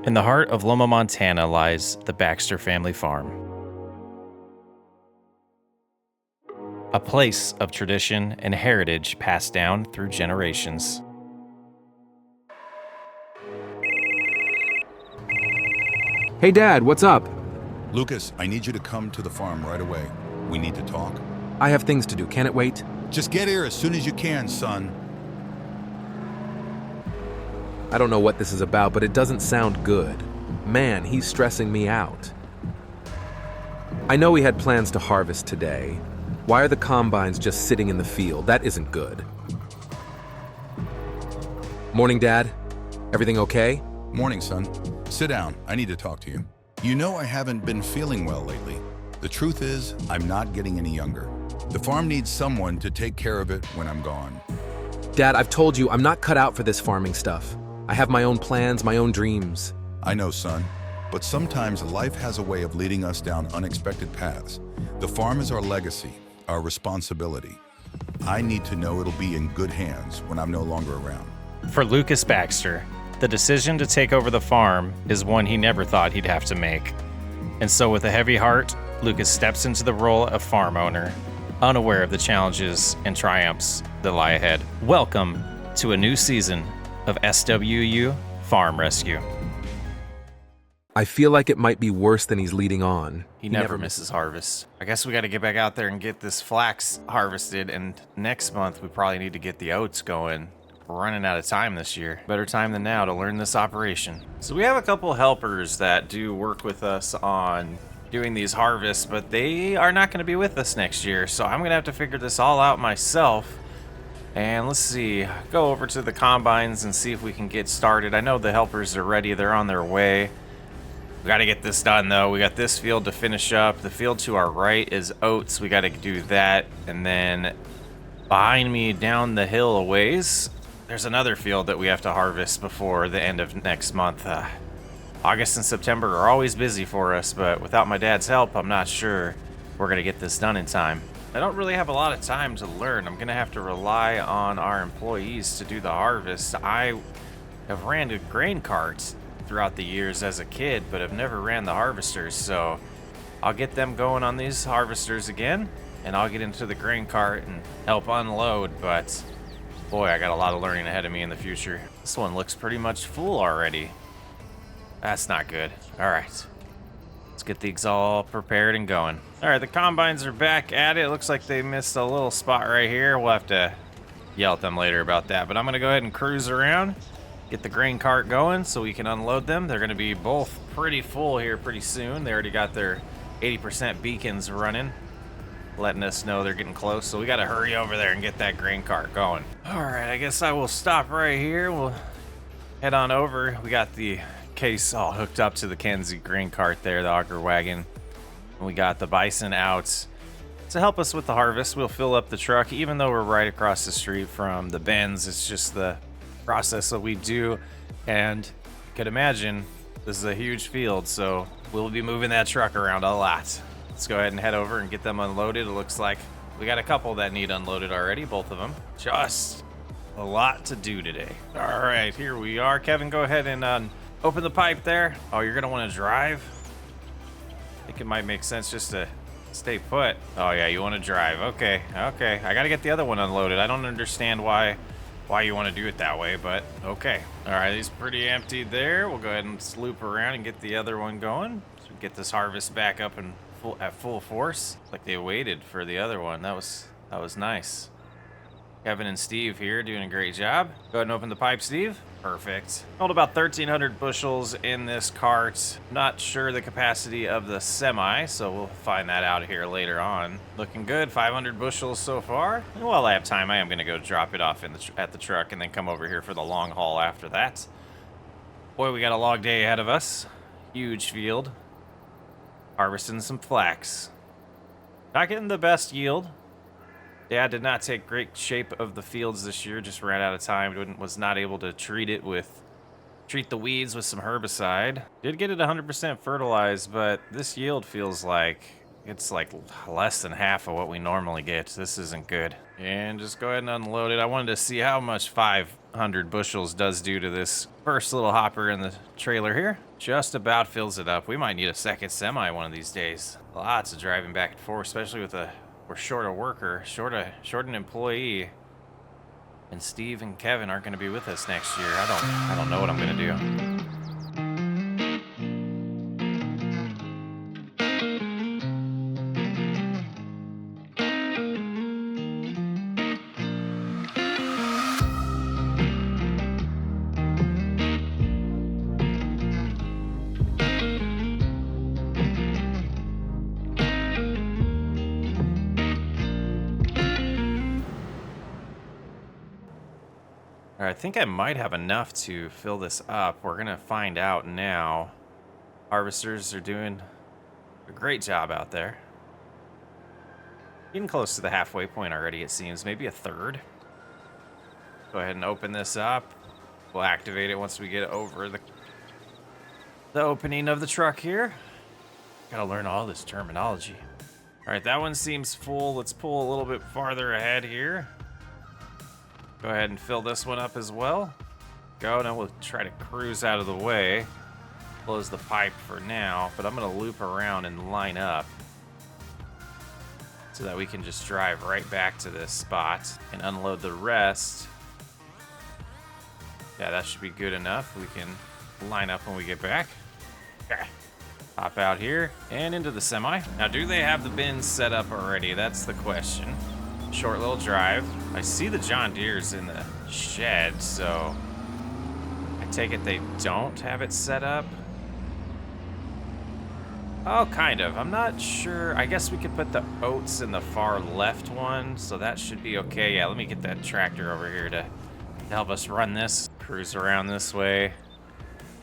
In the heart of Loma, Montana lies the Baxter family farm. A place of tradition and heritage passed down through generations. Hey Dad, what's up? Lucas, I need you to come to the farm right away. We need to talk. I have things to do, can it wait? Just get here as soon as you can, son. I don't know what this is about, but it doesn't sound good. Man, he's stressing me out. I know we had plans to harvest today. Why are the combines just sitting in the field? That isn't good. Morning, Dad. Everything okay? Morning, son. Sit down. I need to talk to you. You know I haven't been feeling well lately. The truth is, I'm not getting any younger. The farm needs someone to take care of it when I'm gone. Dad, I've told you I'm not cut out for this farming stuff. I have my own plans, my own dreams. I know, son, but sometimes life has a way of leading us down unexpected paths. The farm is our legacy, our responsibility. I need to know it'll be in good hands when I'm no longer around. For Lucas Baxter, the decision to take over the farm is one he never thought he'd have to make. And so with a heavy heart, Lucas steps into the role of farm owner, unaware of the challenges and triumphs that lie ahead. Welcome to a new season of SWU Farm Rescue. I feel like it might be worse than he's leading on. He never misses harvest. I guess we got to get back out there and get this flax harvested, and next month we probably need to get the oats going. We're running out of time this year. Better time than now to learn this operation. So we have a couple helpers that do work with us on doing these harvests, but they are not going to be with us next year, so I'm going to have to figure this all out myself. And let's see, go over to the combines and see if we can get started. I know the helpers are ready, they're on their way. We got to get this done though. We got this field to finish up. The field to our right is oats. We got to do that. And then behind me down the hill a ways, there's another field that we have to harvest before the end of next month. August and September are always busy for us, but without my dad's help, I'm not sure we're going to get this done in time. I don't really have a lot of time to learn. I'm going to have to rely on our employees to do the harvest. I have ran a grain cart throughout the years as a kid, but have never ran the harvesters, so I'll get them going on these harvesters again, and I'll get into the grain cart and help unload, but boy, I got a lot of learning ahead of me in the future. This one looks pretty much full already. That's not good. All right. Let's get these all prepared and going. All right, the combines are back at it. It looks like they missed a little spot right here. We'll have to yell at them later about that, but I'm gonna go ahead and cruise around, get the grain cart going so we can unload them. They're gonna be both pretty full here pretty soon. They already got their 80% beacons running, letting us know they're getting close, so we gotta hurry over there and get that grain cart going. All right, I guess I will stop right here. We'll head on over. We got the case all hooked up to the Kenzie grain cart there, the auger wagon. And we got the bison out to help us with the harvest. We'll fill up the truck, even though we're right across the street from the bins. It's just the process that we do, and you could imagine this is a huge field, so we'll be moving that truck around a lot. Let's go ahead and head over and get them unloaded. It looks like we got a couple that need unloaded already, both of them. Just a lot to do today. All right, here we are. Kevin, go ahead and open the pipe there. Oh, you're gonna want to drive? I think it might make sense just to stay put. Oh yeah, you want to drive. Okay. I gotta get the other one unloaded. I don't understand why you want to do it that way, but okay. All right, he's pretty empty there. We'll go ahead and loop around and get the other one going. So we get this harvest back up and at full force. Like they waited for the other one. That was nice. Kevin and Steve here doing a great job. Go ahead and open the pipe, Steve. Perfect. Hold about 1,300 bushels in this cart. Not sure the capacity of the semi, so we'll find that out here later on. Looking good, 500 bushels so far. And while I have time, I am gonna go drop it off at the truck and then come over here for the long haul after that. Boy, we got a long day ahead of us. Huge field. Harvesting some flax. Not getting the best yield. Dad did not take great shape of the fields this year, just ran out of time, was not able to treat the weeds with some herbicide. Did get it 100% fertilized, but this yield feels like It's like less than half of what we normally get. This isn't good. And just go ahead and unload it. I wanted to see how much 500 bushels does do to this first little hopper in the trailer here. Just about fills it up. We might need a second semi one of these days. Lots of driving back and forth, especially with we're short a worker, short an employee. And Steve and Kevin aren't going to be with us next year. I don't know what I'm going to do. All right, I think I might have enough to fill this up. We're gonna find out now. Harvesters are doing a great job out there. Getting close to the halfway point already, it seems. Maybe a third. Go ahead and open this up. We'll activate it once we get over the opening of the truck here. Gotta learn all this terminology. All right, that one seems full. Let's pull a little bit farther ahead here. Go ahead and fill this one up as well. Go, now we'll try to cruise out of the way. Close the pipe for now, but I'm gonna loop around and line up so that we can just drive right back to this spot and unload the rest. Yeah, that should be good enough. We can line up when we get back. Okay. Hop out here and into the semi. Now, do they have the bins set up already? That's the question. Short little drive. I see the John Deere's in the shed, so I take it they don't have it set up. Oh, kind of. I'm not sure. I guess we could put the oats in the far left one, so that should be okay. Yeah, let me get that tractor over here to help us run this. Cruise around this way.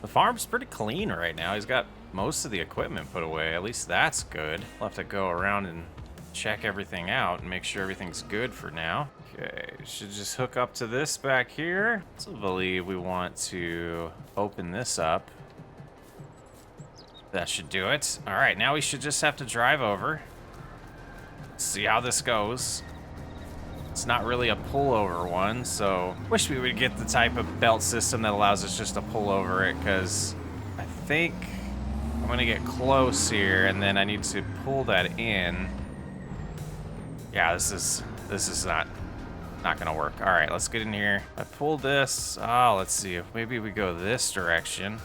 The farm's pretty clean right now. He's got most of the equipment put away. At least that's good. We'll have to go around and check everything out and make sure everything's good for now. Okay, should just hook up to this back here. So I believe we want to open this up. That should do it. All right, now we should just have to drive over. See how this goes. It's not really a pullover one, so wish we would get the type of belt system that allows us just to pull over it, because I think I'm gonna get close here and then I need to pull that in. Yeah, this is not gonna work. All right, let's get in here. I pulled this. Oh, let's see. Maybe we go this direction.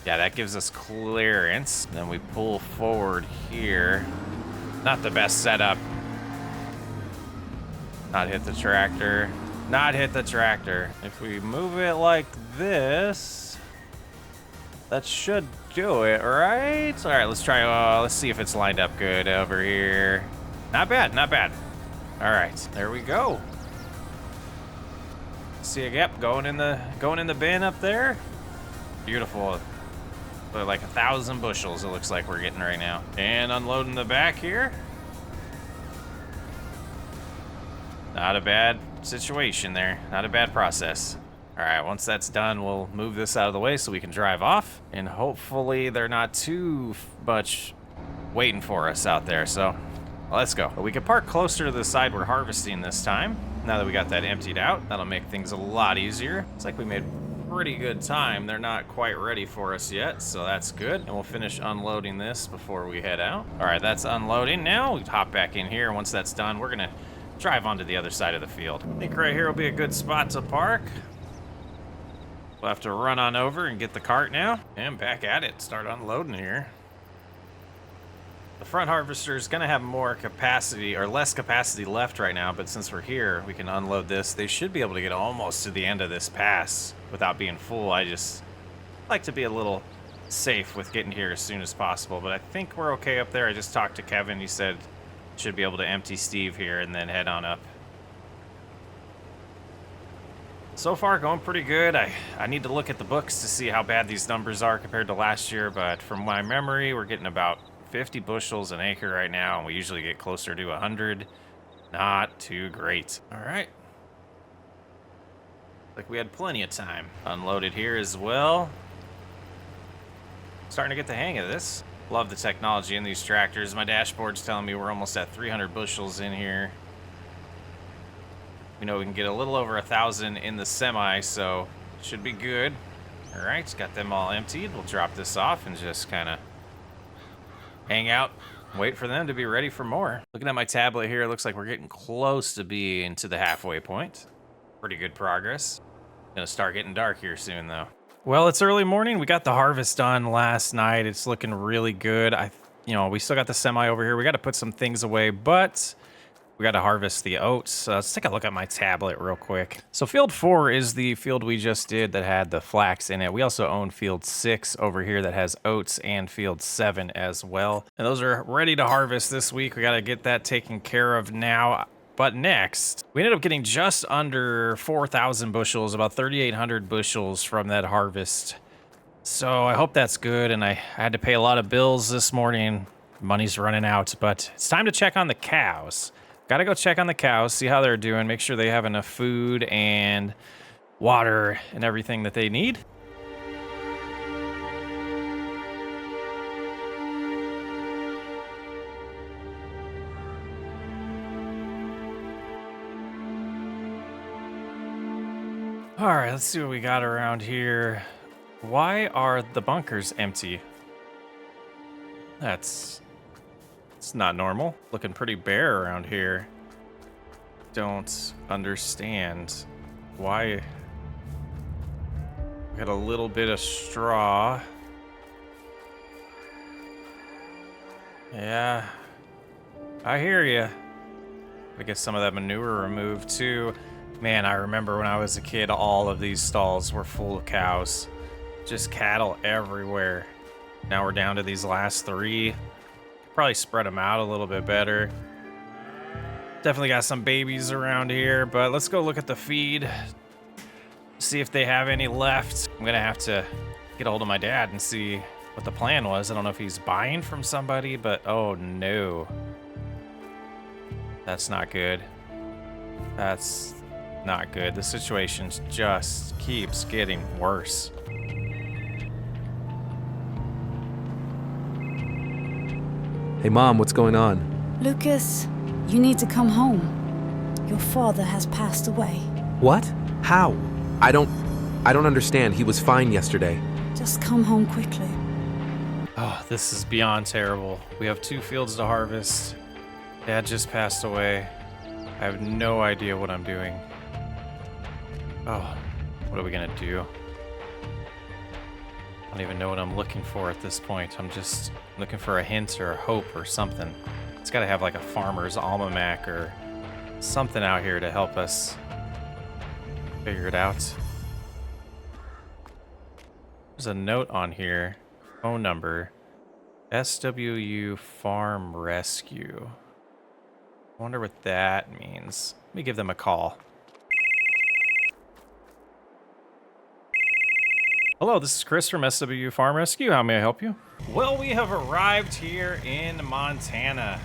Yeah, that gives us clearance. Then we pull forward here. Not the best setup. Not hit the tractor. Not hit the tractor. If we move it like this, that should do it, right? All right, let's try. Let's see if it's lined up good over here. Not bad, not bad. All right, there we go. See, yep, going in the bin up there. Beautiful. Like 1,000 bushels it looks like we're getting right now. And unloading the back here. Not a bad situation there. Not a bad process. All right, once that's done, we'll move this out of the way so we can drive off. And hopefully they're not too much waiting for us out there. So let's go. But we can park closer to the side we're harvesting this time. Now that we got that emptied out, that'll make things a lot easier. It's like we made pretty good time. They're not quite ready for us yet, so that's good. And we'll finish unloading this before we head out. All right, that's unloading. Now we hop back in here. Once that's done, we're gonna drive onto the other side of the field. I think right here will be a good spot to park. We'll have to run on over and get the cart now. And back at it, start unloading here. The front harvester is gonna have more capacity, or less capacity left right now, but since we're here, we can unload this. They should be able to get almost to the end of this pass without being full. I just like to be a little safe with getting here as soon as possible, but I think we're okay up there. I just talked to Kevin. He said should be able to empty Steve here and then head on up. So far, going pretty good. I need to look at the books to see how bad these numbers are compared to last year, but from my memory, we're getting about 50 bushels an acre right now, and we usually get closer to 100. Not too great. All right. Like we had plenty of time. Unloaded here as well. Starting to get the hang of this. Love the technology in these tractors. My dashboard's telling me we're almost at 300 bushels in here. We know we can get a little over 1,000 in the semi, so should be good. All right, got them all emptied. We'll drop this off and just kind of hang out, wait for them to be ready for more. Looking at my tablet here, it looks like we're getting close to being to the halfway point. Pretty good progress. Gonna start getting dark here soon, though. Well, it's early morning. We got the harvest done last night. It's looking really good. We still got the semi over here. We got to put some things away, but we got to harvest the oats. Let's take a look at my tablet real quick. So field 4 is the field we just did that had the flax in it. We also own field 6 over here that has oats, and field 7 as well. And those are ready to harvest this week. We got to get that taken care of now. But next, we ended up getting just under 4,000 bushels, about 3,800 bushels from that harvest. So I hope that's good. And I had to pay a lot of bills this morning. Money's running out, but it's time to check on the cows. Got to go check on the cows, see how they're doing, make sure they have enough food and water and everything that they need. All right, let's see what we got around here. Why are the bunkers empty? It's not normal. Looking pretty bare around here. Don't understand why. Got a little bit of straw. Yeah, I hear you. I get some of that manure removed too. Man, I remember when I was a kid, all of these stalls were full of cows. Just cattle everywhere. Now we're down to these last 3. Probably spread them out a little bit better. Definitely got some babies around here, but let's go look at the feed. See if they have any left. I'm gonna have to get a hold of my dad and see what the plan was. I don't know if he's buying from somebody, but oh no. That's not good. That's not good. The situation just keeps getting worse. Hey, Mom, what's going on? Lucas, you need to come home. Your father has passed away. What? How? I don't understand. He was fine yesterday. Just come home quickly. Oh, this is beyond terrible. We have 2 fields to harvest. Dad just passed away. I have no idea what I'm doing. Oh, what are we gonna do? I don't even know what I'm looking for at this point. I'm just looking for a hint or a hope or something. It's gotta have like a farmer's almanac or something out here to help us figure it out. There's a note on here. Phone number. SWU Farm Rescue. I wonder what that means. Let me give them a call. Hello, this is Chris from SWU Farm Rescue. How may I help you? Well, we have arrived here in Montana.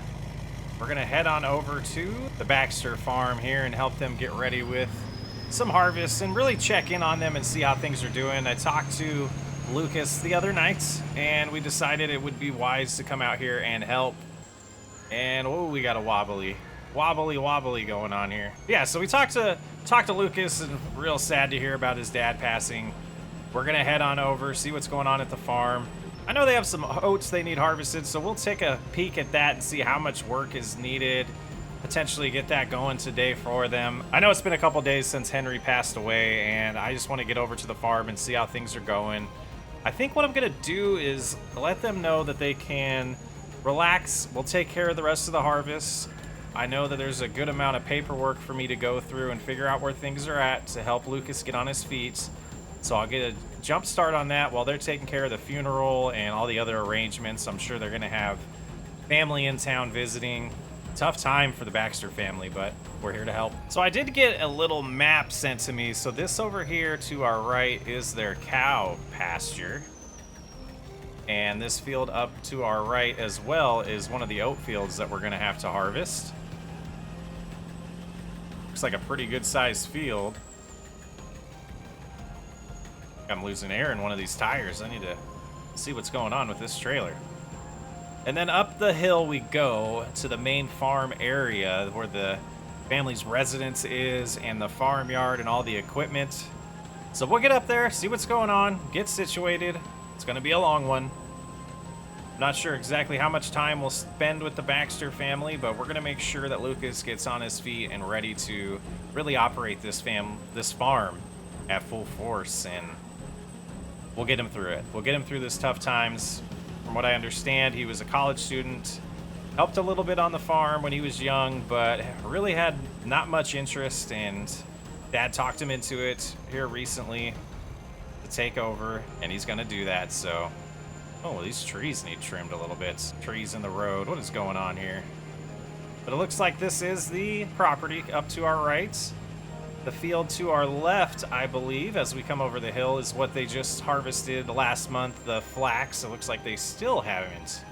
We're gonna head on over to the Baxter farm here and help them get ready with some harvests and really check in on them and see how things are doing. I talked to Lucas the other night and we decided it would be wise to come out here and help. And oh, we got a wobbly going on here. Yeah, so we talked to Lucas, and real sad to hear about his dad passing. We're gonna head on over, see what's going on at the farm. I know they have some oats they need harvested, so we'll take a peek at that and see how much work is needed. Potentially get that going today for them. I know it's been a couple days since Henry passed away, and I just want to get over to the farm and see how things are going. I think what I'm gonna do is let them know that they can relax. We'll take care of the rest of the harvest. I know that there's a good amount of paperwork for me to go through and figure out where things are at to help Lucas get on his feet. So I'll get a jump start on that while they're taking care of the funeral and all the other arrangements. I'm sure they're gonna have family in town visiting. Tough time for the Baxter family, but we're here to help. So I did get a little map sent to me. So this over here to our right is their cow pasture. And this field up to our right as well is one of the oat fields that we're gonna have to harvest. Looks like a pretty good sized field. I'm losing air in one of these tires. I need to see what's going on with this trailer. And then up the hill we go to the main farm area where the family's residence is and the farmyard and all the equipment. So we'll get up there, see what's going on, get situated. It's going to be a long one. Not sure exactly how much time we'll spend with the Baxter family, but we're going to make sure that Lucas gets on his feet and ready to really operate this farm at full force, and we'll get him through it. We'll get him through this tough times. From what I understand, he was a college student, helped a little bit on the farm when he was young, but really had not much interest, and Dad talked him into it here recently to take over, and he's going to do that, so... Oh, these trees need trimmed a little bit. Trees in the road. What is going on here? But it looks like this is the property up to our right. The field to our left, I believe, as we come over the hill, is what they just harvested last month, the flax. It looks like they still haven't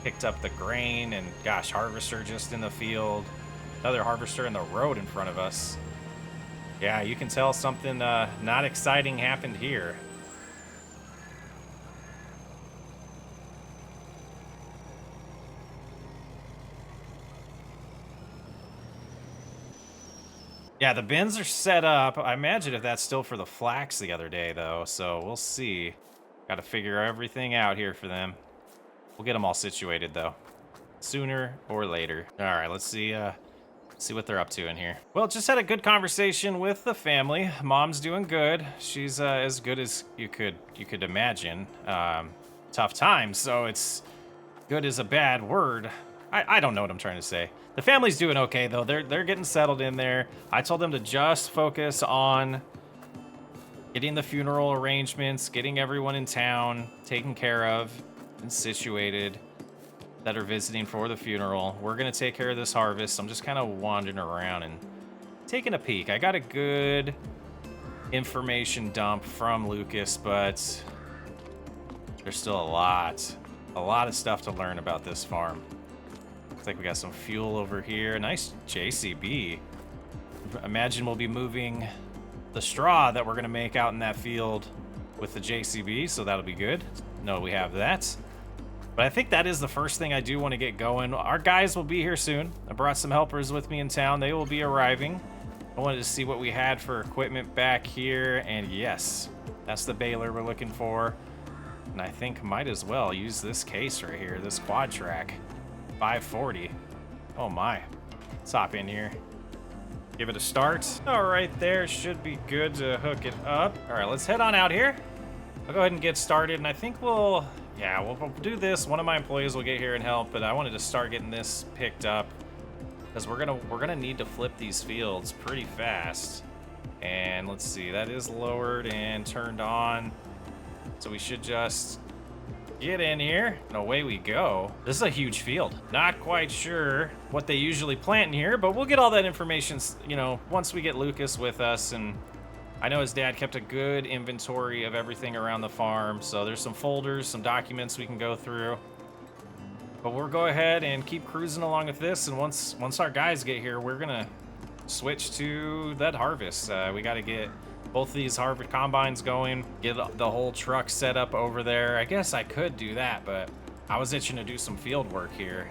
picked up the grain, and gosh, harvester just in the field. Another harvester in the road in front of us. Yeah, you can tell something not exciting happened here. Yeah, the bins are set up. I imagine if that's still for the flax the other day, though, so we'll see. Got to figure everything out here for them. We'll get them all situated, though, sooner or later. All right, let's see what they're up to in here. Well, just had a good conversation with the family. Mom's doing good. She's as good as you could imagine. Tough times, so it's good is a bad word. I don't know what I'm trying to say. The family's doing okay, though. They're getting settled in there. I told them to just focus on getting the funeral arrangements, getting everyone in town taken care of and situated that are visiting for the funeral. We're going to take care of this harvest. I'm just kind of wandering around and taking a peek. I got a good information dump from Lucas, but there's still a lot of stuff to learn about this farm. Looks like we got some fuel over here. Nice JCB. Imagine we'll be moving the straw that we're going to make out in that field with the JCB, so that'll be good. No, we have that. But I think that is the first thing I do want to get going. Our guys will be here soon. I brought some helpers with me in town. They will be arriving. I wanted to see what we had for equipment back here, and yes, that's the baler we're looking for. And I think might as well use this case right here, this quad track. 540. Oh my. Let's hop in here. Give it a start. All right, there should be good to hook it up. All right, let's head on out here. I'll go ahead and get started, and I think we'll do this. One of my employees will get here and help, but I wanted to start getting this picked up because we're gonna need to flip these fields pretty fast. And let's see, that is lowered and turned on, so we should just get in here and away we go. This is a huge field. Not quite sure what they usually plant in here, but we'll get all that information, you know, once we get Lucas with us. And I know his dad kept a good inventory of everything around the farm, so there's some folders, some documents we can go through. But we'll go ahead and keep cruising along with this, and once our guys get here, we're gonna switch to that harvest. We got to get both of these harvest combines going, get the whole truck set up over there. I guess I could do that, but I was itching to do some field work here.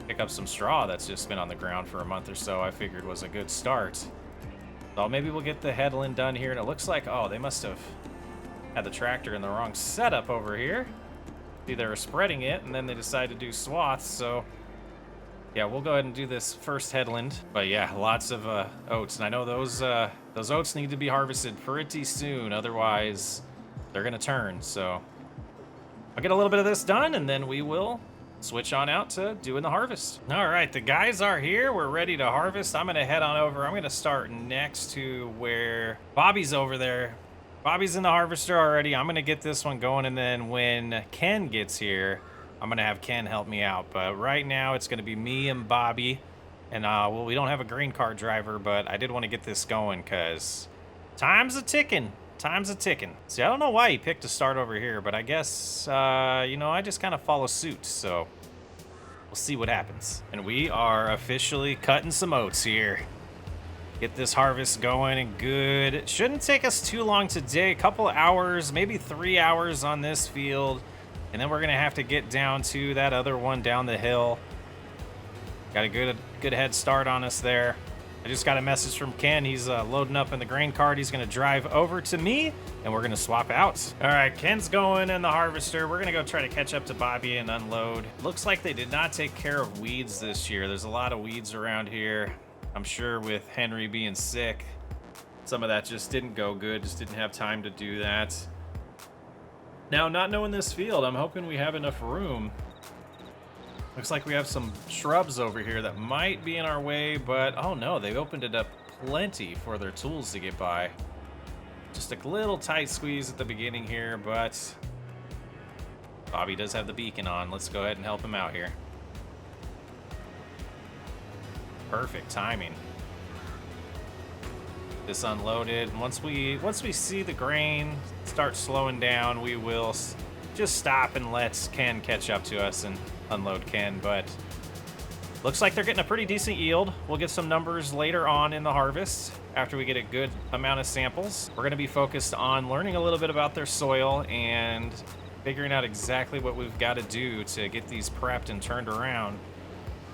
Pick up some straw that's just been on the ground for a month or so, I figured was a good start. So maybe we'll get the headland done here, and it looks like, oh, they must have had the tractor in the wrong setup over here. See, they were spreading it, and then they decided to do swaths, so yeah, we'll go ahead and do this first headland. But yeah, lots of oats, and I know those oats need to be harvested pretty soon, otherwise they're gonna turn. So I'll get a little bit of this done, and then we will switch on out to doing the harvest. All right, the guys are here. We're ready to harvest. I'm gonna head on over. I'm gonna start next to where Bobby's over there. Bobby's in the harvester already. I'm gonna get this one going, and then when Ken gets here, I'm gonna have Ken help me out. But right now it's gonna be me and Bobby. And well, we don't have a green card driver, but I did want to get this going because time's a ticking. Time's a ticking. See, I don't know why he picked to start over here, but I guess, you know, I just kind of follow suit. So we'll see what happens. And we are officially cutting some oats here. Get this harvest going and good. It shouldn't take us too long today. A couple hours, maybe 3 hours on this field. And then we're gonna have to get down to that other one down the hill. Got a good head start on us there. I just got a message from Ken. He's loading up in the grain cart. He's gonna drive over to me and we're gonna swap out. All right, Ken's going in the harvester. We're gonna go try to catch up to Bobby and unload. Looks like they did not take care of weeds this year. There's a lot of weeds around here. I'm sure with Henry being sick, some of that just didn't go good, just didn't have time to do that. Now, not knowing this field, I'm hoping we have enough room. Looks like we have some shrubs over here that might be in our way, but oh no, they've opened it up plenty for their tools to get by. Just a little tight squeeze at the beginning here, but Bobby does have the beacon on. Let's go ahead and help him out here. Perfect timing. This unloaded. Once we see the grain start slowing down, we will just stop and let Ken catch up to us and unload Ken. But looks like they're getting a pretty decent yield. We'll get some numbers later on in the harvest after we get a good amount of samples. We're going to be focused on learning a little bit about their soil and figuring out exactly what we've got to do to get these prepped and turned around.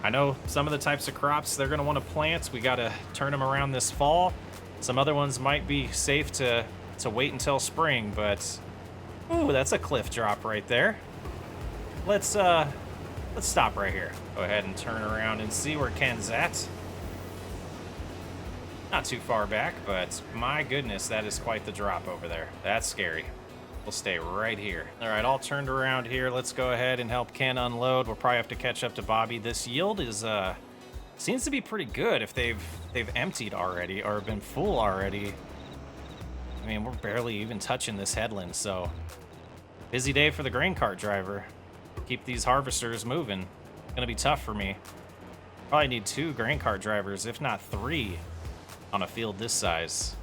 I know some of the types of crops they're going to want to plant, we got to turn them around this fall. Some other ones might be safe to wait until spring, but ooh, that's a cliff drop right there. Let's stop right here. Go ahead and turn around and see where Ken's at. Not too far back, but my goodness, that is quite the drop over there. That's scary. We'll stay right here. All right, all turned around here. Let's go ahead and help Ken unload. We'll probably have to catch up to Bobby. This yield is seems to be pretty good if they've emptied already or been full already. I mean, we're barely even touching this headland, so busy day for the grain cart driver. Keep these harvesters moving. Gonna be tough for me. Probably need 2 grain cart drivers, if not 3, on a field this size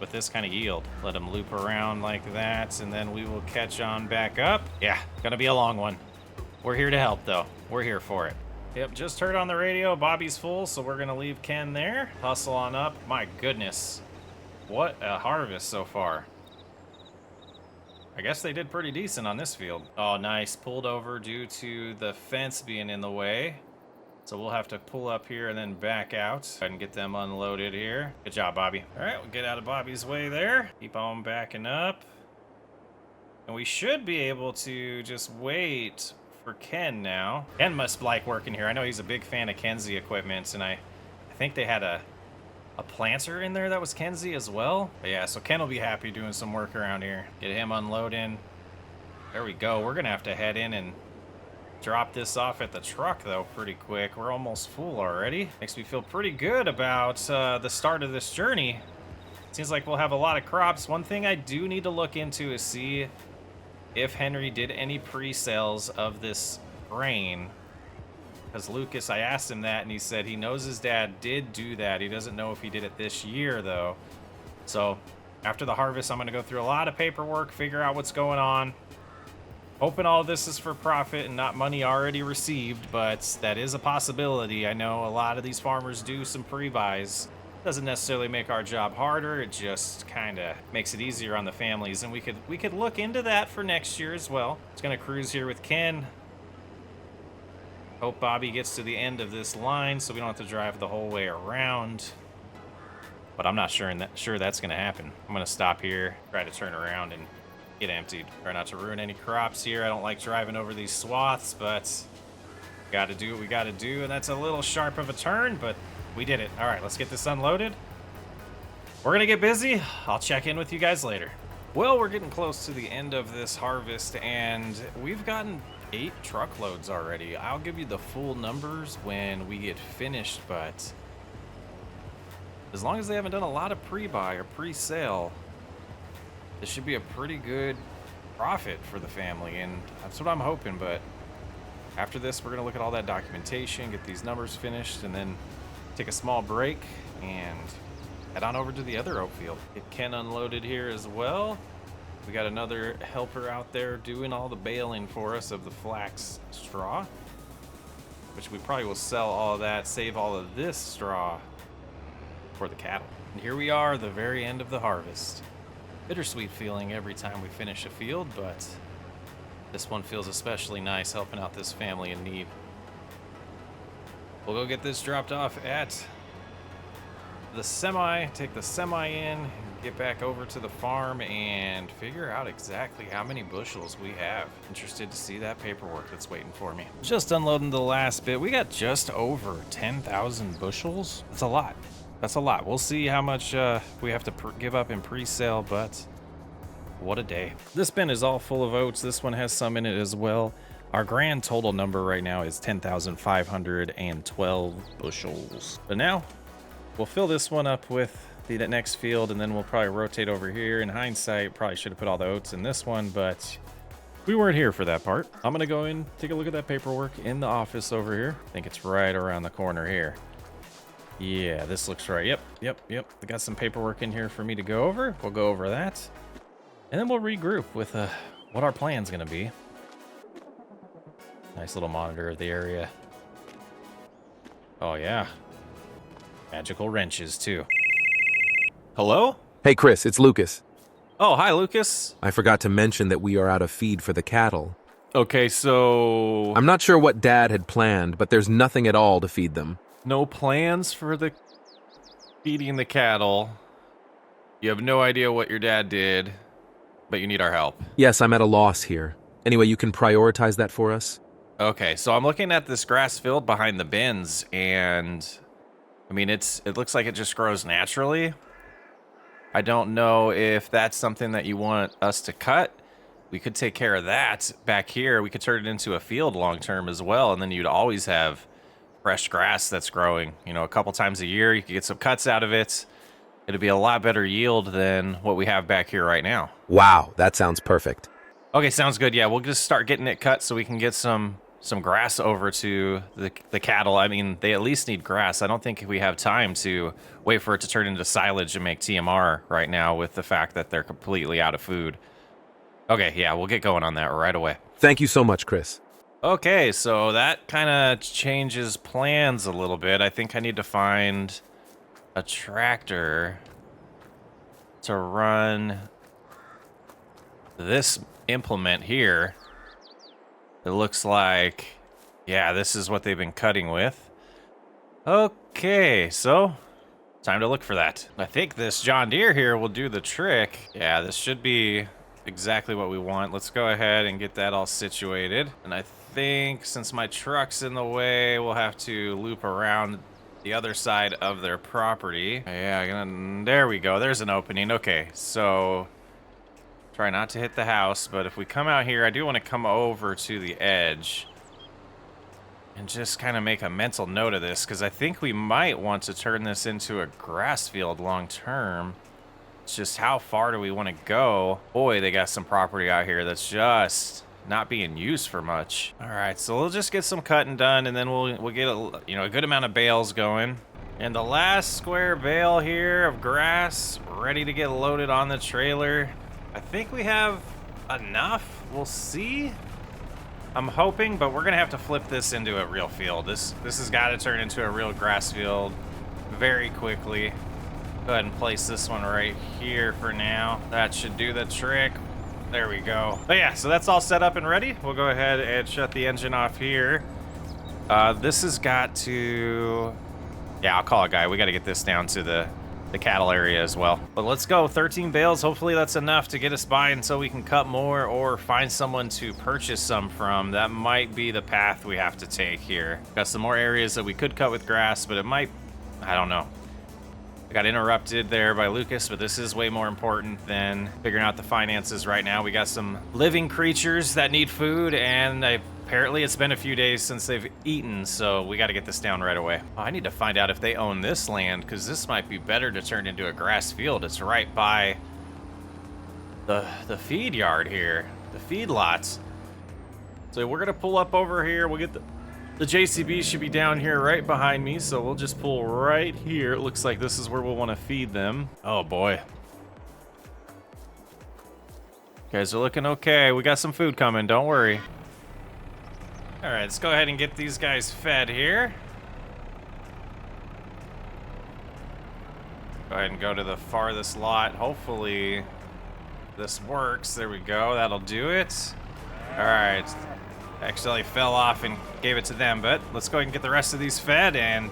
with this kind of yield. Let them loop around like that, and then we will catch on back up. Yeah, gonna be a long one. We're here to help, though. We're here for it. Yep, just heard on the radio, Bobby's full, so we're gonna leave Ken there. Hustle on up. My goodness. What a harvest so far. I guess they did pretty decent on this field. Oh, nice. Pulled over due to the fence being in the way. So we'll have to pull up here and then back out and get them unloaded here. Good job, Bobby. All right, we'll get out of Bobby's way there. Keep on backing up. And we should be able to just wait for Ken now. Ken must like working here. I know he's a big fan of Kenzie equipment, and I think they had a planter in there that was Kenzie as well. But yeah, so Ken will be happy doing some work around here. Get him unloading. There we go. We're gonna have to head in and drop this off at the truck though pretty quick. We're almost full already. Makes me feel pretty good about the start of this journey. Seems like we'll have a lot of crops. One thing I do need to look into is see if Henry did any pre-sales of this grain. Because Lucas, I asked him that, and he said he knows his dad did do that. He doesn't know if he did it this year, though. So after the harvest, I'm going to go through a lot of paperwork, figure out what's going on. Hoping all this is for profit and not money already received, but that is a possibility. I know a lot of these farmers do some pre-buys. Doesn't necessarily make our job harder. It just kind of makes it easier on the families, and we could look into that for next year as well. It's going to cruise here with Ken. Hope Bobby gets to the end of this line so we don't have to drive the whole way around. But I'm not sure that's going to happen. I'm going to stop here, try to turn around and get emptied. Try not to ruin any crops here. I don't like driving over these swaths, but got to do what we got to do. And that's a little sharp of a turn, but we did it. All right, let's get this unloaded. We're going to get busy. I'll check in with you guys later. Well, we're getting close to the end of this harvest, and we've gotten 8 truckloads already. I'll give you the full numbers when we get finished, but as long as they haven't done a lot of pre-buy or pre-sale, this should be a pretty good profit for the family, and that's what I'm hoping. But after this, we're going to look at all that documentation, get these numbers finished, and then take a small break and head on over to the other oat field. Get Ken unloaded here as well. We got another helper out there doing all the baling for us of the flax straw, which we probably will sell all of that, save all of this straw for the cattle. And here we are, the very end of the harvest. Bittersweet feeling every time we finish a field, but This one feels especially nice, helping out this family in need. We'll go get this dropped off at the semi, take the semi in, get back over to the farm and figure out exactly how many bushels we have. Interested to see that paperwork that's waiting for me. Just unloading the last bit. We got just over 10,000 bushels. That's a lot. That's a lot. We'll see how much we have to give up in pre-sale, but what a day. This bin is all full of oats. This one has some in it as well. Our grand total number right now is 10,512 bushels. But now we'll fill this one up with the next field, and then we'll probably rotate over here. In hindsight, probably should have put all the oats in this one, but we weren't here for that part. I'm gonna go in, take a look at that paperwork in the office over here. I think it's right around the corner here. Yeah, this looks right. Yep. I got some paperwork in here for me to go over. We'll go over that, and then we'll regroup with what our plan's gonna be. Nice little monitor of the area. Oh yeah. Magical wrenches too. Hello? Hey, Chris, it's Lucas. Oh, hi, Lucas. I forgot to mention that we are out of feed for the cattle. Okay, so I'm not sure what Dad had planned, but there's nothing at all to feed them. no plans for the feeding the cattle. You have no idea what your dad did, but you need our help. Yes, I'm at a loss here. Anyway, you can prioritize that for us? Okay, so I'm looking at this grass field behind the bins, and I mean, it looks like it just grows naturally. I don't know if that's something that you want us to cut. We could take care of that back here. We could turn it into a field long term as well, and then you'd always have fresh grass that's growing. You know, a couple times a year, you could get some cuts out of it. It'd be a lot better yield than what we have back here right now. Wow, that sounds perfect. Okay, sounds good. Yeah, we'll just start getting it cut so we can get some grass over to the cattle. I mean, they at least need grass. I don't think we have time to wait for it to turn into silage and make TMR right now with the fact that they're completely out of food. Okay, yeah, we'll get going on that right away. Thank you so much, Chris. Okay, so that kind of changes plans a little bit. I think I need to find a tractor to run this implement here. It looks like, yeah, this is what they've been cutting with. Okay, so time to look for that. I think this John Deere here will do the trick. Yeah, this should be exactly what we want. Let's go ahead and get that all situated. And I think since my truck's in the way, we'll have to loop around the other side of their property. Yeah, there we go. There's an opening. Okay, so try not to hit the house, but if we come out here, I do want to come over to the edge and just kind of make a mental note of this, because I think we might want to turn this into a grass field long term. It's just how far do we want to go? Boy, they got some property out here that's just not being used for much. All right, so we'll just get some cutting done, and then we'll get a good amount of bales going. And the last square bale here of grass ready to get loaded on the trailer. I think we have enough. We'll see. I'm hoping, but we're gonna have to flip this into a real field. This has got to turn into a real grass field very quickly. Go ahead and place this one right here for now. That should do the trick. There we go. But yeah, so that's all set up and ready. We'll go ahead and shut the engine off here. This has got to, yeah, I'll call a guy. We got to get this down to the cattle area as well. But let's go. 13 bales. Hopefully that's enough to get us by until we can cut more or find someone to purchase some from. That might be the path we have to take here. Got some more areas that we could cut with grass, but it might, I don't know. I got interrupted there by Lucas, but this is way more important than figuring out the finances right now. We got some living creatures that need food, and apparently it's been a few days since they've eaten, so we got to get this down right away. Oh, I need to find out if they own this land, because this might be better to turn into a grass field. It's right by the feed yard here, the feed lots. So we're going to pull up over here. We'll get the JCB should be down here right behind me, so we'll just pull right here. It looks like this is where we'll want to feed them. Oh boy. Guys are looking okay. We got some food coming, don't worry. All right, let's go ahead and get these guys fed here. Go ahead and go to the farthest lot. Hopefully this works. There we go, that'll do it. All right. Actually fell off and gave it to them, but let's go ahead and get the rest of these fed and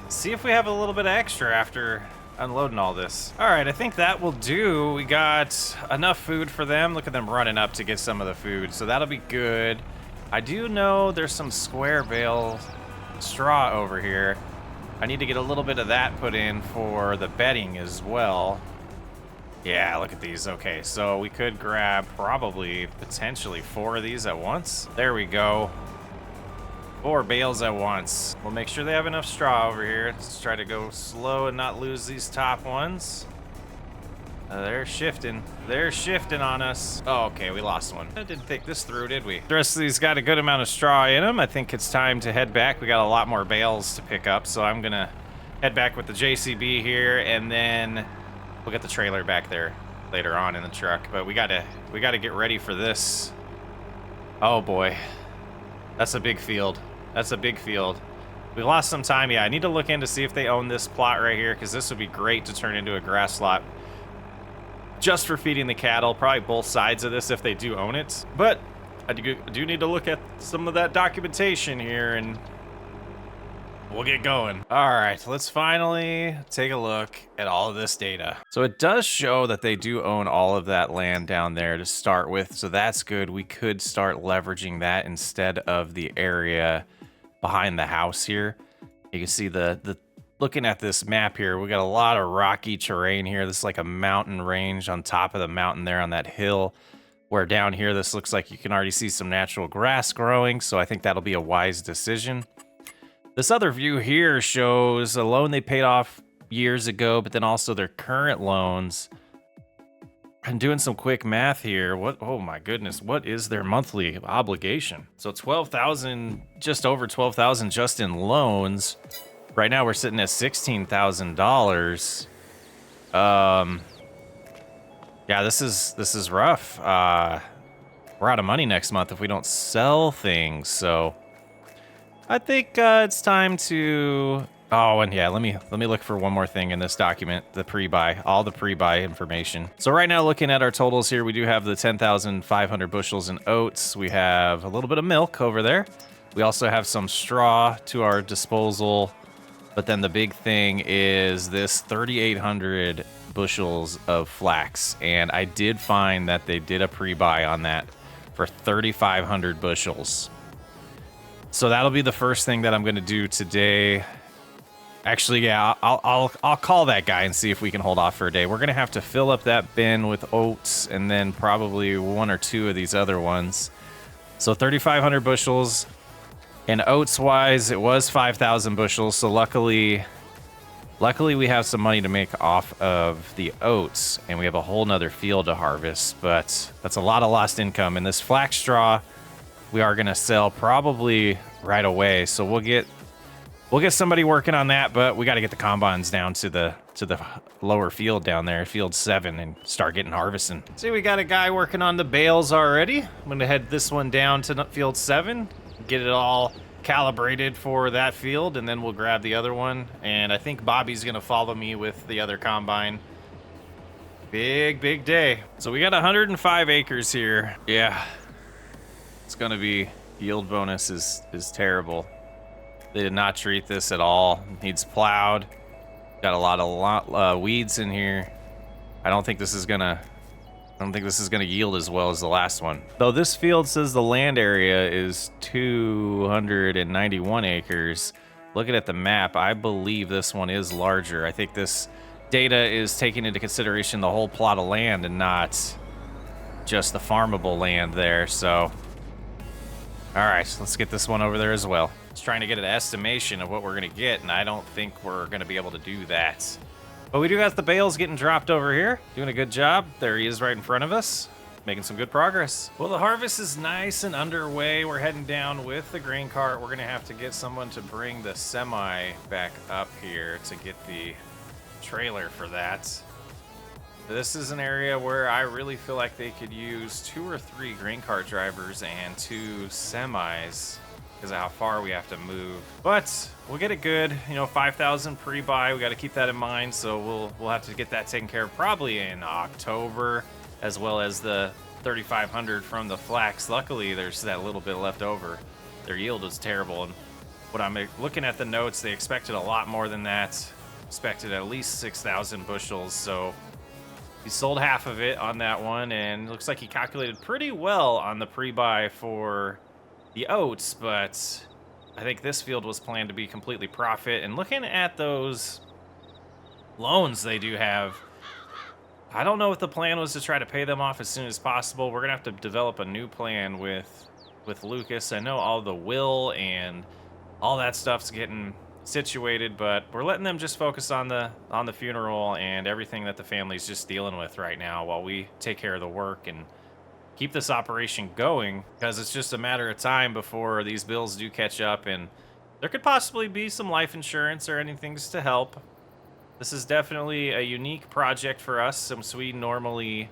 see if we have a little bit of extra after unloading all this. All right, I think that will do. We got enough food for them. Look at them running up to get some of the food, so that'll be good. I do know there's some square bale straw over here. I need to get a little bit of that put in for the bedding as well. Yeah, look at these. Okay, so we could grab probably potentially 4 of these at once. There we go. 4 bales at once. We'll make sure they have enough straw over here. Let's try to go slow and not lose these top ones. They're shifting. They're shifting on us. Oh, okay, we lost one. I didn't think this through, did we? The rest of these got a good amount of straw in them. I think it's time to head back. We got a lot more bales to pick up, so I'm gonna head back with the JCB here, and then we'll get the trailer back there later on in the truck. But we gotta get ready for this. Oh boy, that's a big field. That's a big field. We lost some time. Yeah, I need to look in to see if they own this plot right here, because this would be great to turn into a grass lot just for feeding the cattle. Probably both sides of this if they do own it. But I do need to look at some of that documentation here, and we'll get going. All right, let's finally take a look at all of this data. So it does show that they do own all of that land down there to start with, so that's good. We could start leveraging that instead of the area behind the house here. You can see the looking at this map here, we got a lot of rocky terrain here. This is like a mountain range on top of the mountain there on that hill, where down here this looks like you can already see some natural grass growing, so I think that'll be a wise decision. This other view here shows a loan they paid off years ago, but then also their current loans. I'm doing some quick math here. Oh my goodness, what is their monthly obligation? So 12,000, just over 12,000 just in loans. Right now we're sitting at $16,000. Yeah, this is rough. We're out of money next month if we don't sell things, so I think it's time to. Oh, and yeah, let me look for one more thing in this document, the pre-buy, all the pre-buy information. So right now, looking at our totals here, we do have the 10,500 bushels in oats. We have a little bit of milk over there. We also have some straw to our disposal. But then the big thing is this 3,800 bushels of flax. And I did find that they did a pre-buy on that for 3,500 bushels. So that'll be the first thing that I'm going to do today. Actually, yeah, I'll call that guy and see if we can hold off for a day. We're going to have to fill up that bin with oats and then probably 1 or 2 of these other ones. So 3,500 bushels. And oats-wise, it was 5,000 bushels, so luckily we have some money to make off of the oats, and we have a whole nother field to harvest, but that's a lot of lost income. And this flax straw, we are going to sell probably right away, so we'll get somebody working on that, but we got to get the combines down to the lower field down there, field 7, and start getting harvesting. See, we got a guy working on the bales already. I'm going to head this one down to field 7. Get it all calibrated for that field, and then we'll grab the other one. And I think Bobby's gonna follow me with the other combine. Big day. So we got 105 acres here. Yeah, it's gonna be, yield bonus is terrible. They did not treat this at all. It needs plowed. Got a lot of weeds in here. I don't think this is gonna yield as well as the last one. Though this field says the land area is 291 acres. Looking at the map, I believe this one is larger. I think this data is taking into consideration the whole plot of land and not just the farmable land there. So, all right, let's get this one over there as well. I was trying to get an estimation of what we're gonna get, and I don't think we're gonna be able to do that. But we do got the bales getting dropped over here. Doing a good job. There he is right in front of us. Making some good progress. Well, the harvest is nice and underway. We're heading down with the grain cart. We're going to have to get someone to bring the semi back up here to get the trailer for that. This is an area where I really feel like they could use 2 or 3 grain cart drivers and 2 semis, because of how far we have to move. But we'll get it good. You know, 5,000 pre-buy. We got to keep that in mind. So we'll have to get that taken care of probably in October, as well as the 3,500 from the Flax. Luckily, there's that little bit left over. Their yield was terrible, and what I'm looking at the notes, they expected a lot more than that. Expected at least 6,000 bushels, so he sold half of it on that one, and looks like he calculated pretty well on the pre-buy for the oats, but I think this field was planned to be completely profit. And looking at those loans they do have, I don't know if the plan was to try to pay them off as soon as possible. We're gonna have to develop a new plan with Lucas. I know all the will and all that stuff's getting situated, but we're letting them just focus on the funeral and everything that the family's just dealing with right now while we take care of the work and keep this operation going, because it's just a matter of time before these bills do catch up, and there could possibly be some life insurance or anything to help. This is definitely a unique project for us, since we normally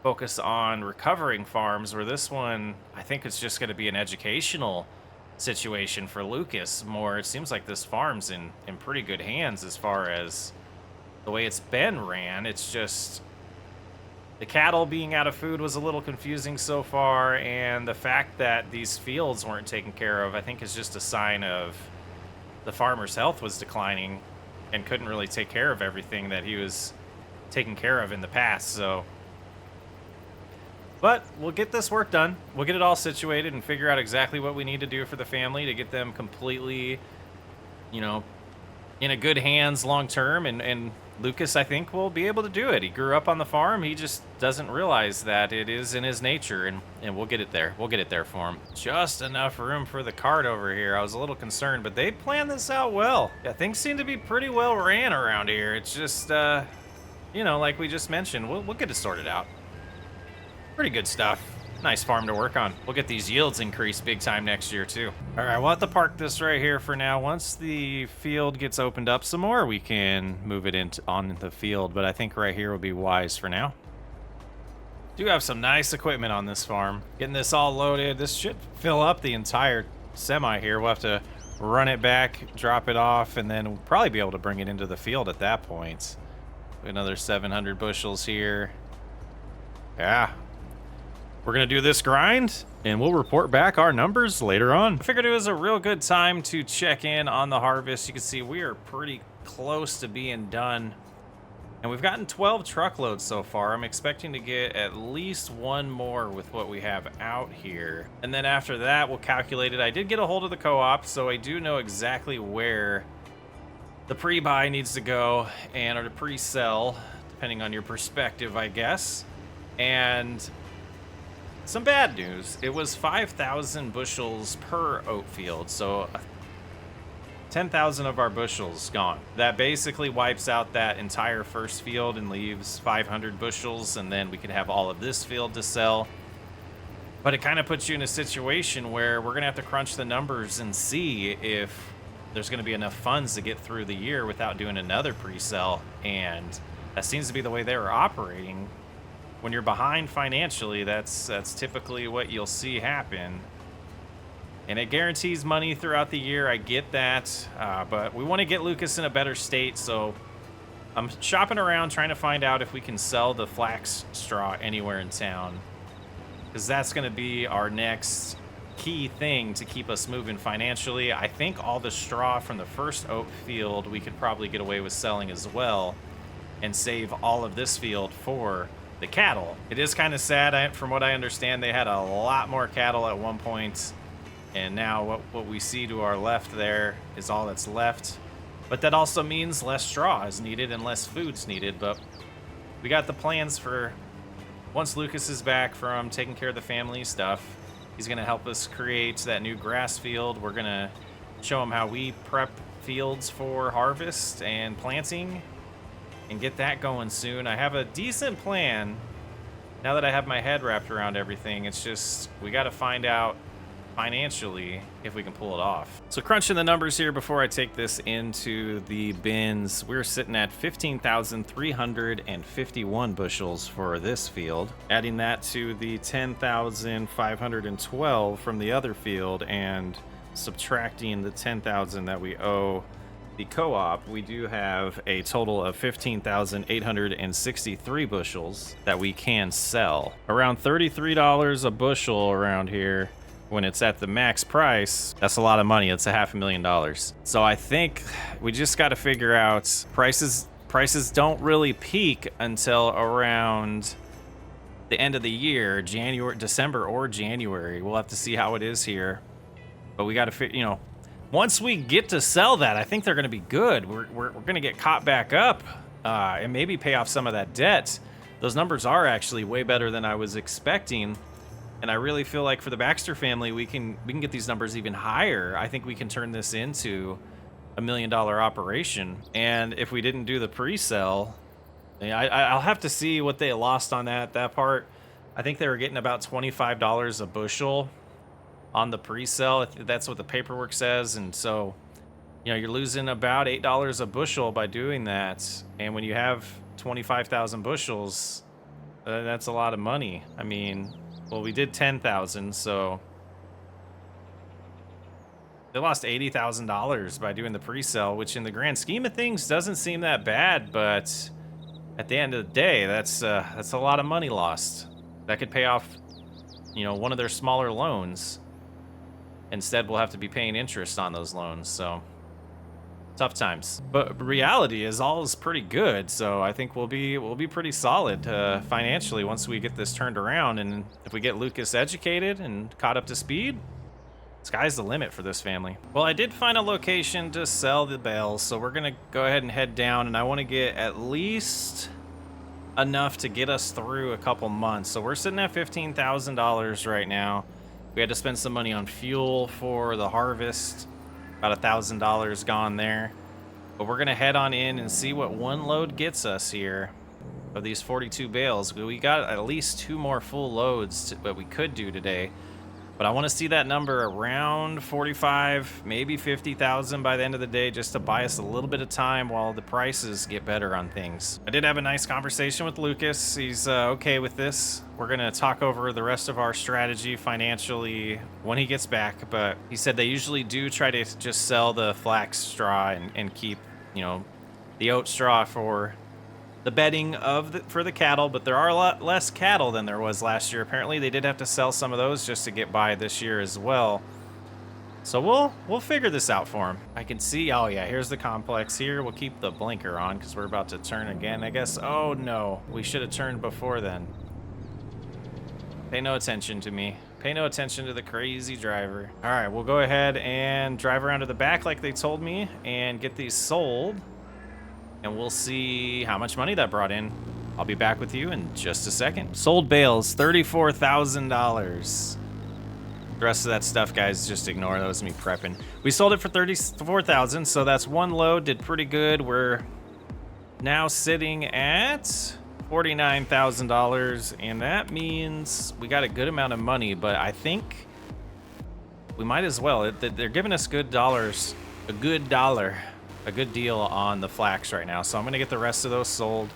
focus on recovering farms, where this one, I think it's just going to be an educational situation for Lucas more. It seems like this farm's in pretty good hands as far as the way it's been ran. It's just the cattle being out of food was a little confusing so far, and the fact that these fields weren't taken care of, I think, is just a sign of the farmer's health was declining and couldn't really take care of everything that he was taking care of in the past. So, but we'll get this work done. We'll get it all situated and figure out exactly what we need to do for the family to get them completely, you know, in a good hands long term. And Lucas, I think, will be able to do it. He grew up on the farm. He just doesn't realize that it is in his nature, and we'll get it there. We'll get it there for him. Just enough room for the cart over here. I was a little concerned, but they planned this out well. Yeah, things seem to be pretty well ran around here. It's just, you know, like we just mentioned, we'll get it sorted out. Pretty good stuff. Nice farm to work on. We'll get these yields increased big time next year too. All right, we'll have to park this right here for now. Once the field gets opened up some more, we can move it on the field, but I think right here will be wise for now. Do have some nice equipment on this farm. Getting this all loaded. This should fill up the entire semi here. We'll have to run it back, drop it off, and then we'll probably be able to bring it into the field at that point. Another 700 bushels here. Yeah. We're going to do this grind, and we'll report back our numbers later on. I figured it was a real good time to check in on the harvest. You can see we are pretty close to being done, and we've gotten 12 truckloads so far. I'm expecting to get at least one more with what we have out here. And then after that, we'll calculate it. I did get a hold of the co-op, so I do know exactly where the pre-buy needs to go, and or the pre-sell, depending on your perspective, I guess. And some bad news. It was 5,000 bushels per oat field, so 10,000 of our bushels gone. That basically wipes out that entire first field and leaves 500 bushels, and then we could have all of this field to sell. But it kind of puts you in a situation where we're gonna have to crunch the numbers and see if there's gonna be enough funds to get through the year without doing another pre-sell, and that seems to be the way they were operating. When you're behind financially, that's typically what you'll see happen. And it guarantees money throughout the year, I get that, but we want to get Lucas in a better state, so I'm shopping around trying to find out if we can sell the flax straw anywhere in town, because that's going to be our next key thing to keep us moving financially. I think all the straw from the first oat field we could probably get away with selling as well and save all of this field for the cattle. It is kind of sad. From what I understand, they had a lot more cattle at one point, and now what we see to our left there is all that's left. But that also means less straw is needed and less food's needed. But we got the plans for once Lucas is back from taking care of the family stuff, he's going to help us create that new grass field. We're going to show him how we prep fields for harvest and planting, and get that going soon. I have a decent plan now that I have my head wrapped around everything. It's just we got to find out financially if we can pull it off. So crunching the numbers here before I take this into the bins, we're sitting at 15,351 bushels for this field. Adding that to the 10,512 from the other field and subtracting the 10,000 that we owe the co-op, we do have a total of 15,863 bushels that we can sell. Around $33 a bushel around here. When it's at the max price, that's a lot of money. It's $500,000. So I think we just got to figure out prices don't really peak until around the end of the year, December or January. We'll have to see how it is here. But we got to once we get to sell that, I think they're going to be good. We're going to get caught back up and maybe pay off some of that debt. Those numbers are actually way better than I was expecting. And I really feel like for the Baxter family, we can get these numbers even higher. I think we can turn this into $1 million operation. And if we didn't do the pre-sale, I'll have to see what they lost on that part. I think they were getting about $25 a bushel on the pre-sale. That's what the paperwork says. And so, you're losing about $8 a bushel by doing that. And when you have 25,000 bushels, that's a lot of money. I mean, well, we did 10,000, so they lost $80,000 by doing the pre-sale, which in the grand scheme of things doesn't seem that bad, but at the end of the day, that's a lot of money lost. That could pay off, one of their smaller loans. Instead, we'll have to be paying interest on those loans, so tough times. But reality is all is pretty good, so I think we'll be pretty solid financially once we get this turned around. And if we get Lucas educated and caught up to speed, sky's the limit for this family. Well, I did find a location to sell the bales, so we're gonna go ahead and head down, and I want to get at least enough to get us through a couple months. So we're sitting at $15,000 right now. We had to spend some money on fuel for the harvest. About $1,000 gone there. But we're gonna head on in and see what one load gets us here of these 42 bales. We got at least 2 more full loads that we could do today. But I want to see that number around 45, maybe 50,000 by the end of the day, just to buy us a little bit of time while the prices get better on things. I did have a nice conversation with Lucas. He's okay with this. We're going to talk over the rest of our strategy financially when he gets back, but he said they usually do try to just sell the flax straw and keep, the oat straw for the bedding for the cattle, but there are a lot less cattle than there was last year. Apparently they did have to sell some of those just to get by this year as well. So we'll figure this out for him. I can see, oh yeah, here's the complex here. We'll keep the blinker on because we're about to turn again, I guess. Oh no, we should have turned before then. Pay no attention to me. Pay no attention to the crazy driver. All right, we'll go ahead and drive around to the back like they told me and get these sold. And we'll see how much money that brought in. I'll be back with you in just a second. Sold bales, $34,000. The rest of that stuff, guys, just ignore. That was me prepping. We sold it for $34,000, so that's one load. Did pretty good. We're now sitting at $49,000, and that means we got a good amount of money, but I think we might as well. They're giving us good dollars, a good deal on the flax right now. So I'm gonna get the rest of those sold.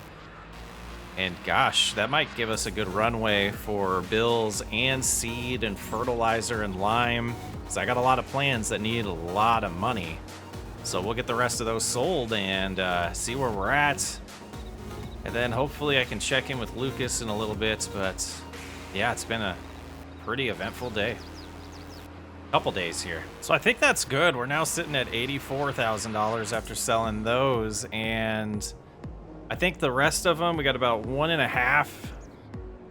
And gosh, that might give us a good runway for bills and seed and fertilizer and lime. Because I got a lot of plans that need a lot of money. So we'll get the rest of those sold and see where we're at. And then hopefully I can check in with Lucas in a little bit. But yeah, it's been a pretty eventful day. Couple days here. So I think that's good. We're now sitting at $84,000 after selling those, and I think the rest of them, we got about 1.5,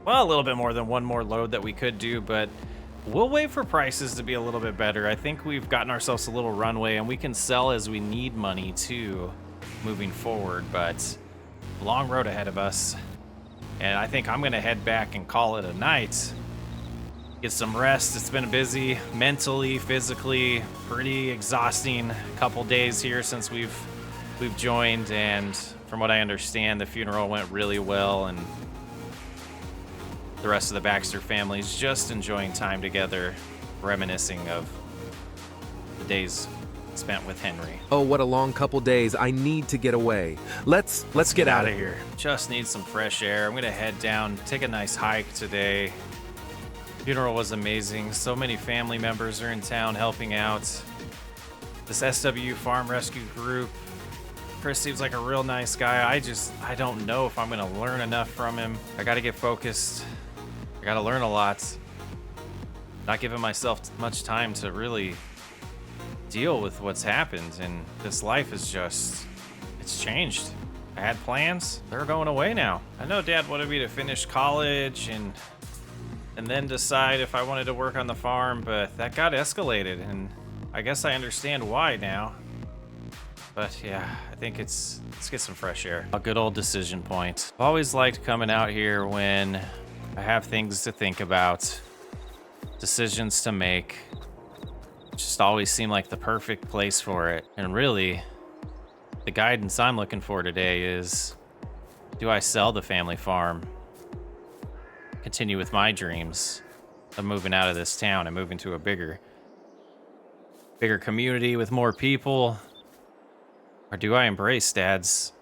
well, a little bit more than one more load that we could do, but we'll wait for prices to be a little bit better. I think we've gotten ourselves a little runway, and we can sell as we need money too moving forward, but long road ahead of us. And I think I'm gonna head back and call it a night. Get some rest. It's been a busy, mentally, physically, pretty exhausting couple days here since we've joined, and from what I understand, the funeral went really well, and the rest of the Baxter family is just enjoying time together, reminiscing of the days spent with Henry. Oh, what a long couple days. I need to get away. Let's get out of here. Just need some fresh air. I'm gonna head down, take a nice hike today. Funeral was amazing. So many family members are in town helping out. this SWU farm rescue group. Chris seems like a real nice guy. I don't know if I'm gonna learn enough from him. I gotta get focused. I gotta learn a lot. Not giving myself much time to really deal with what's happened, and this life is just, it's changed. I had plans, they're going away now. I know Dad wanted me to finish college and then decide if I wanted to work on the farm, but that got escalated, and I guess I understand why now. But yeah, I think let's get some fresh air. A good old decision point. I've always liked coming out here when I have things to think about, decisions to make. Just always seemed like the perfect place for it. And really, the guidance I'm looking for today is, do I sell the family farm? Continue with my dreams of moving out of this town and moving to a bigger community with more people? Or do I embrace Dad's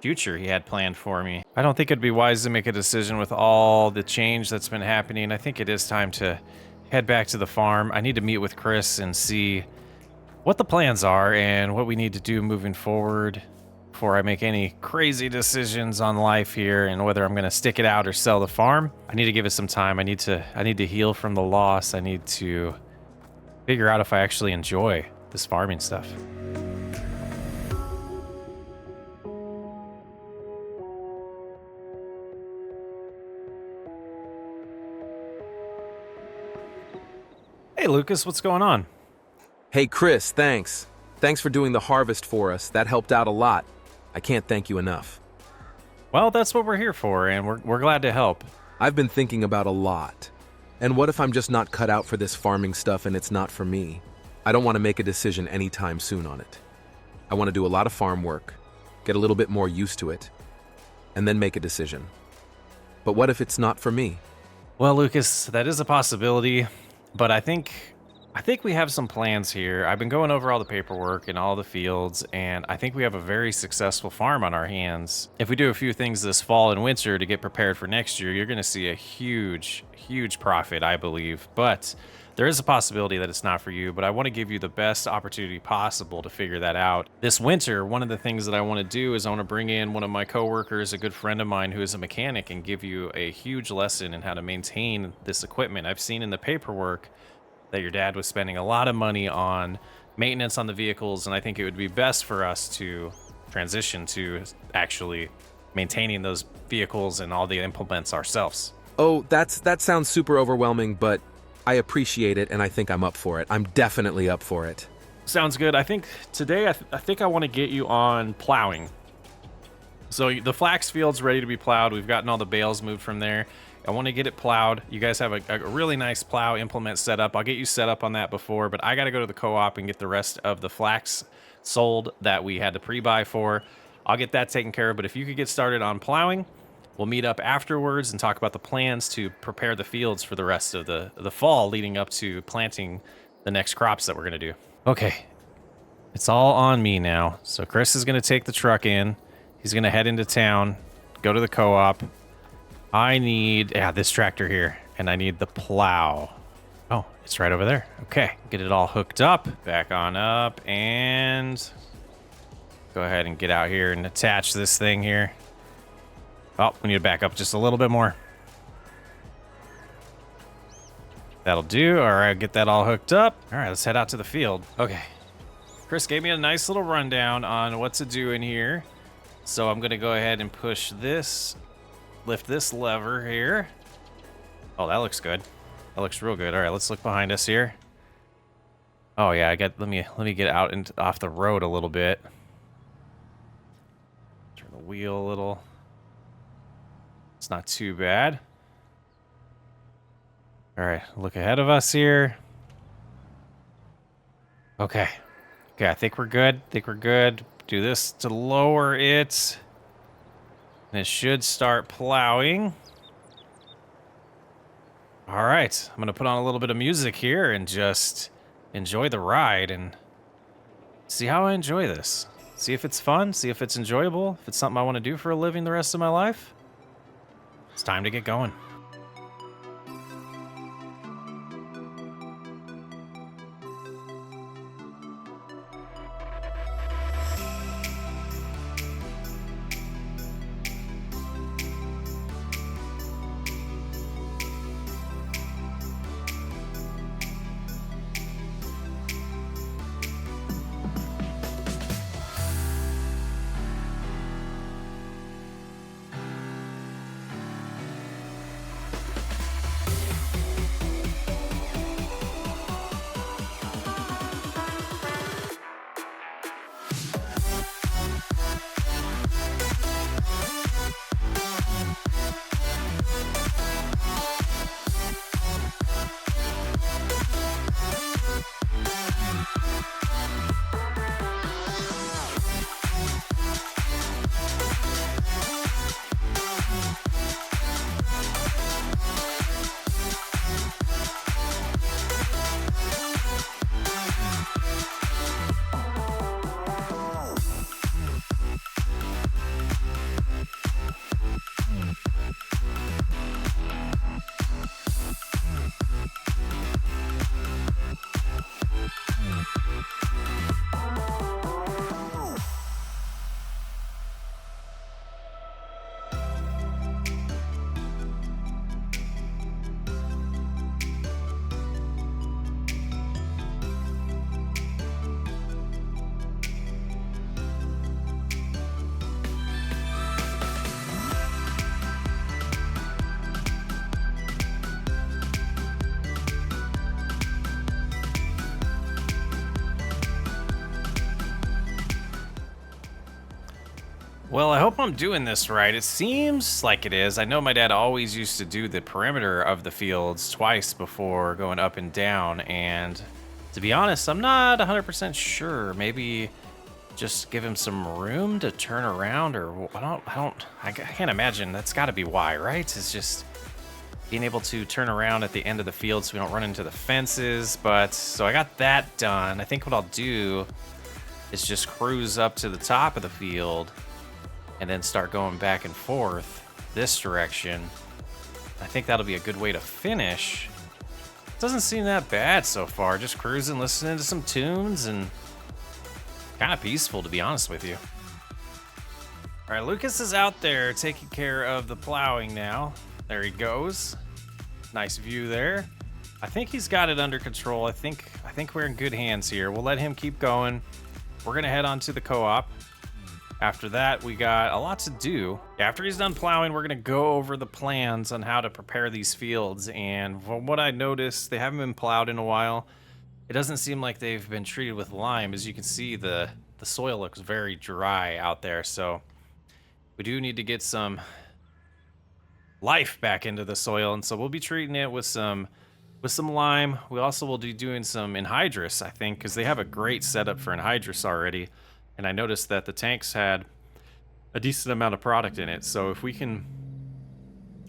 future he had planned for me? I don't think it'd be wise to make a decision with all the change that's been happening. I think it is time to head back to the farm. I need to meet with Chris and see what the plans are and what we need to do moving forward before I make any crazy decisions on life here and whether I'm going to stick it out or sell the farm. I need to give it some time. I need to heal from the loss. I need to figure out if I actually enjoy this farming stuff. Hey Lucas, what's going on? Hey, Chris, thanks. Thanks for doing the harvest for us. That helped out a lot. I can't thank you enough. Well, that's what we're here for, and we're glad to help. I've been thinking about a lot. And what if I'm just not cut out for this farming stuff and it's not for me? I don't want to make a decision anytime soon on it. I want to do a lot of farm work, get a little bit more used to it, and then make a decision. But what if it's not for me? Well, Lucas, that is a possibility, but I think we have some plans here. I've been going over all the paperwork and all the fields, and I think we have a very successful farm on our hands. If we do a few things this fall and winter to get prepared for next year, you're going to see a huge profit, I believe. But there is a possibility that it's not for you, but I want to give you the best opportunity possible to figure that out. This winter, one of the things that I want to do is I want to bring in one of my coworkers, a good friend of mine who is a mechanic, and give you a huge lesson in how to maintain this equipment. I've seen in the paperwork that your dad was spending a lot of money on maintenance on the vehicles, and I think it would be best for us to transition to actually maintaining those vehicles and all the implements ourselves. Oh, that sounds super overwhelming, but I appreciate it and I think I'm up for it. I'm definitely up for it. Sounds good. I think today I think I want to get you on plowing. So the flax field's ready to be plowed. We've gotten all the bales moved from there. I want to get it plowed. You guys have a really nice plow implement set up. I'll get you set up on that before, but I got to go to the co-op and get the rest of the flax sold that we had to pre-buy for. I'll get that taken care of, but if you could get started on plowing, we'll meet up afterwards and talk about the plans to prepare the fields for the rest of the fall leading up to planting the next crops that we're going to do. Okay, it's all on me now. So Chris is going to take the truck in. He's going to head into town, go to the co-op. I need, this tractor here, and I need the plow. Oh, it's right over there. Okay, get it all hooked up, back on up, and go ahead and get out here and attach this thing here. Oh, we need to back up just a little bit more. That'll do. All right, get that all hooked up. All right, let's head out to the field. Okay, Chris gave me a nice little rundown on what to do in here. So I'm going to go ahead and push this, lift this lever here. Oh, that looks good. That looks real good. All right, let's look behind us here. Oh yeah, let me get out and off the road a little bit. Turn the wheel a little. It's not too bad. All right, look ahead of us here. Okay, I think we're good. Do this to lower it. And it should start plowing. All right, I'm gonna put on a little bit of music here and just enjoy the ride and see how I enjoy this. See if it's fun, see if it's enjoyable, if it's something I want to do for a living the rest of my life. It's time to get going. Well, I hope I'm doing this right. It seems like it is. I know my dad always used to do the perimeter of the fields twice before going up and down, and to be honest, I'm not 100% sure. Maybe just give him some room to turn around, or I can't imagine. That's got to be why, right? It's just being able to turn around at the end of the field so we don't run into the fences. But so I got that done. I think what I'll do is just cruise up to the top of the field and then start going back and forth this direction. I think that'll be a good way to finish. Doesn't seem that bad so far. Just cruising, listening to some tunes, and kind of peaceful, to be honest with you. All right, Lucas is out there taking care of the plowing now. There he goes. Nice view there. I think he's got it under control. I think we're in good hands here. We'll let him keep going. We're gonna head on to the co-op. After that, we got a lot to do. After he's done plowing, we're gonna go over the plans on how to prepare these fields. And from what I noticed, they haven't been plowed in a while. It doesn't seem like they've been treated with lime. As you can see, the soil looks very dry out there. So we do need to get some life back into the soil, and so we'll be treating it with some lime. We also will be doing some anhydrous, I think, because they have a great setup for anhydrous already. And I noticed that the tanks had a decent amount of product in it. So if we can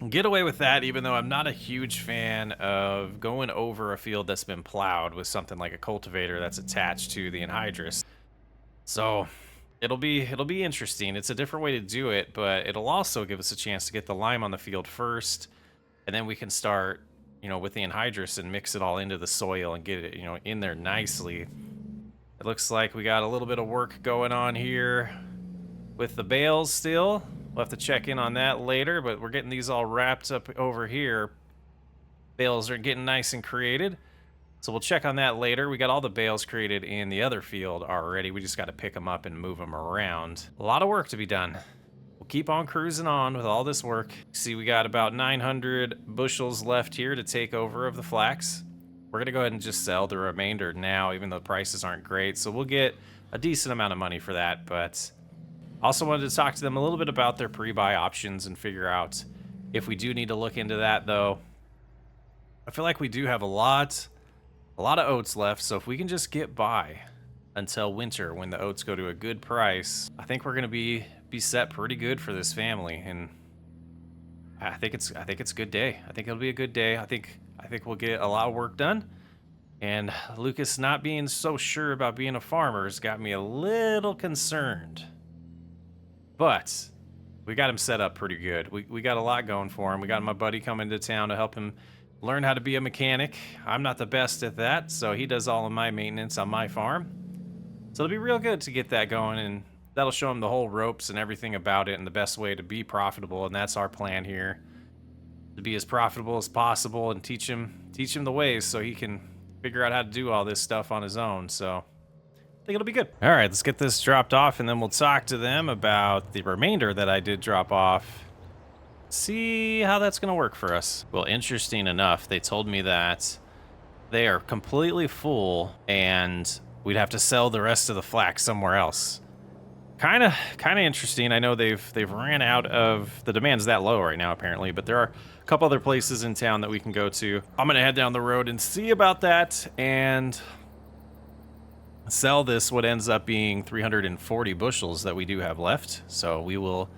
get away with that, even though I'm not a huge fan of going over a field that's been plowed with something like a cultivator that's attached to the anhydrous. So it'll be interesting. It's a different way to do it, but it'll also give us a chance to get the lime on the field first, and then we can start, with the anhydrous and mix it all into the soil and get it, in there nicely. It looks like we got a little bit of work going on here with the bales still. We'll have to check in on that later, but we're getting these all wrapped up over here. Bales are getting nice and created. So we'll check on that later. We got all the bales created in the other field already. We just got to pick them up and move them around. A lot of work to be done. We'll keep on cruising on with all this work. See, we got about 900 bushels left here to take over of the flax. We're going to go ahead and just sell the remainder now, even though the prices aren't great. So we'll get a decent amount of money for that. But also wanted to talk to them a little bit about their pre-buy options and figure out if we do need to look into that, though. I feel like we do have a lot of oats left, so if we can just get by until winter when the oats go to a good price, I think we're gonna be set pretty good for this family. And I think it's a good day. I think it'll be a good day. I think we'll get a lot of work done. And Lucas not being so sure about being a farmer has got me a little concerned. But we got him set up pretty good. We got a lot going for him. We got my buddy coming to town to help him learn how to be a mechanic. I'm not the best at that, so he does all of my maintenance on my farm. So it'll be real good to get that going, and that'll show him the whole ropes and everything about it and the best way to be profitable, and that's our plan here. To be as profitable as possible and teach him the ways so he can figure out how to do all this stuff on his own. So I think it'll be good. All right, let's get this dropped off, and then we'll talk to them about the remainder that I did drop off. See how that's gonna work for us. Well, interesting enough, they told me that they are completely full and we'd have to sell the rest of the flax somewhere else. Kind of interesting. I know they've ran out of, the demand's that low right now apparently, but there are a couple other places in town that we can go to. I'm gonna head down the road and see about that and sell this, what ends up being 340 bushels that we do have left. So we'll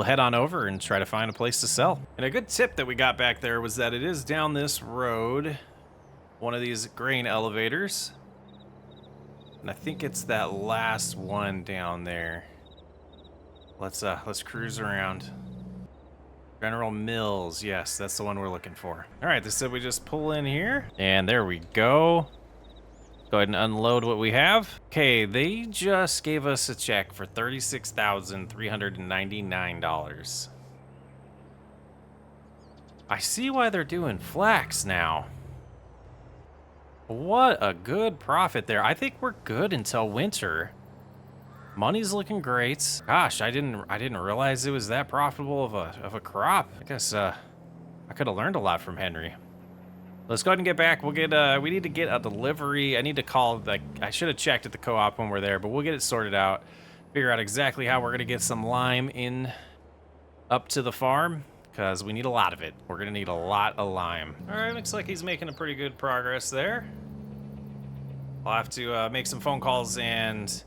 head on over and try to find a place to sell. And a good tip that we got back there was that it is down this road, one of these grain elevators. And I think it's that last one down there. Let's cruise around. General Mills, yes, that's the one we're looking for. All right, they said we just pull in here, and there we go. Go ahead and unload what we have. Okay, they just gave us a check for $36,399. I see why they're doing flax now. What a good profit there. I think we're good until winter. Money's looking great. Gosh, I didn't realize it was that profitable of a crop. I guess I could have learned a lot from Henry. Let's go ahead and get back. We'll get we need to get a delivery. I need to call, like, I should have checked at the co-op when we're there, but we'll get it sorted out. figure out exactly how we're going to get some lime in up to the farm, because we need a lot of it. We're going to need a lot of lime. All right, looks like he's making a pretty good progress there. I'll have to make some phone calls and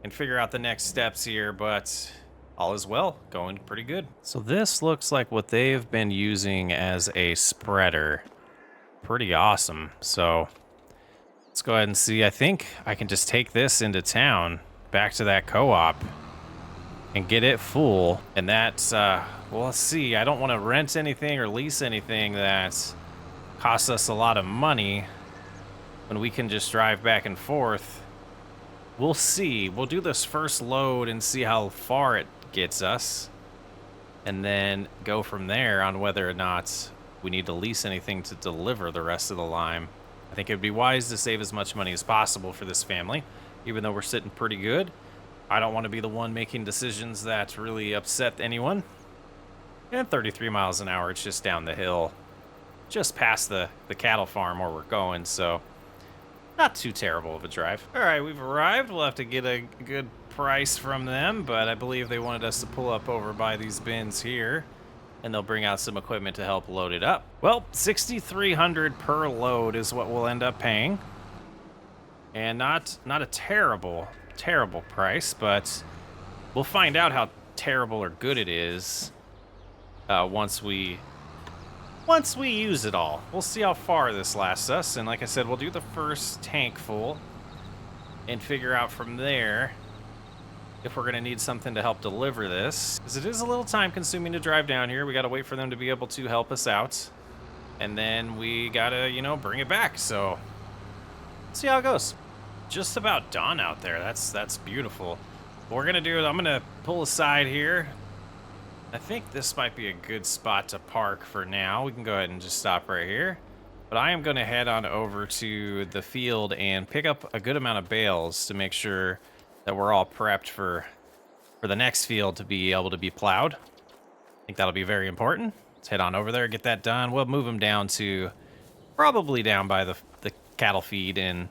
figure out the next steps here, but all is well, going pretty good. So this looks like what they've been using as a spreader. Pretty awesome. So let's go ahead and see. I think I can just take this into town, back to that co-op, and get it full. And that's, well, let's see. I don't want to rent anything or lease anything that costs us a lot of money when we can just drive back and forth. We'll see. We'll do this first load and see how far it gets us, and then go from there on whether or not we need to lease anything to deliver the rest of the lime. I think it would be wise to save as much money as possible for this family, even though we're sitting pretty good. I don't want to be the one making decisions that really upset anyone. And 33 miles an hour, it's just down the hill, just past the cattle farm where we're going, so not too terrible of a drive. All right, we've arrived. We'll have to get a good price from them, but I believe they wanted us to pull up over by these bins here, and they'll bring out some equipment to help load it up. Well, $6,300 per load is what we'll end up paying, and not a terrible price, but we'll find out how terrible or good it is once we use it all. We'll see how far this lasts us, and like I said, we'll do the first tank full and figure out from there if we're going to need something to help deliver this, because it is a little time consuming to drive down here. We got to wait for them to be able to help us out, and then we got to, you know, bring it back. So let's see how it goes. Just about done out there. That's beautiful. What we're going to do is I'm going to pull aside here. I think this might be a good spot to park for now. We can go ahead and just stop right here. But I am going to head on over to the field and pick up a good amount of bales to make sure that we're all prepped for the next field to be able to be plowed. I think that'll be very important. Let's head on over there, get that done. We'll move them down to probably down by the cattle feed, and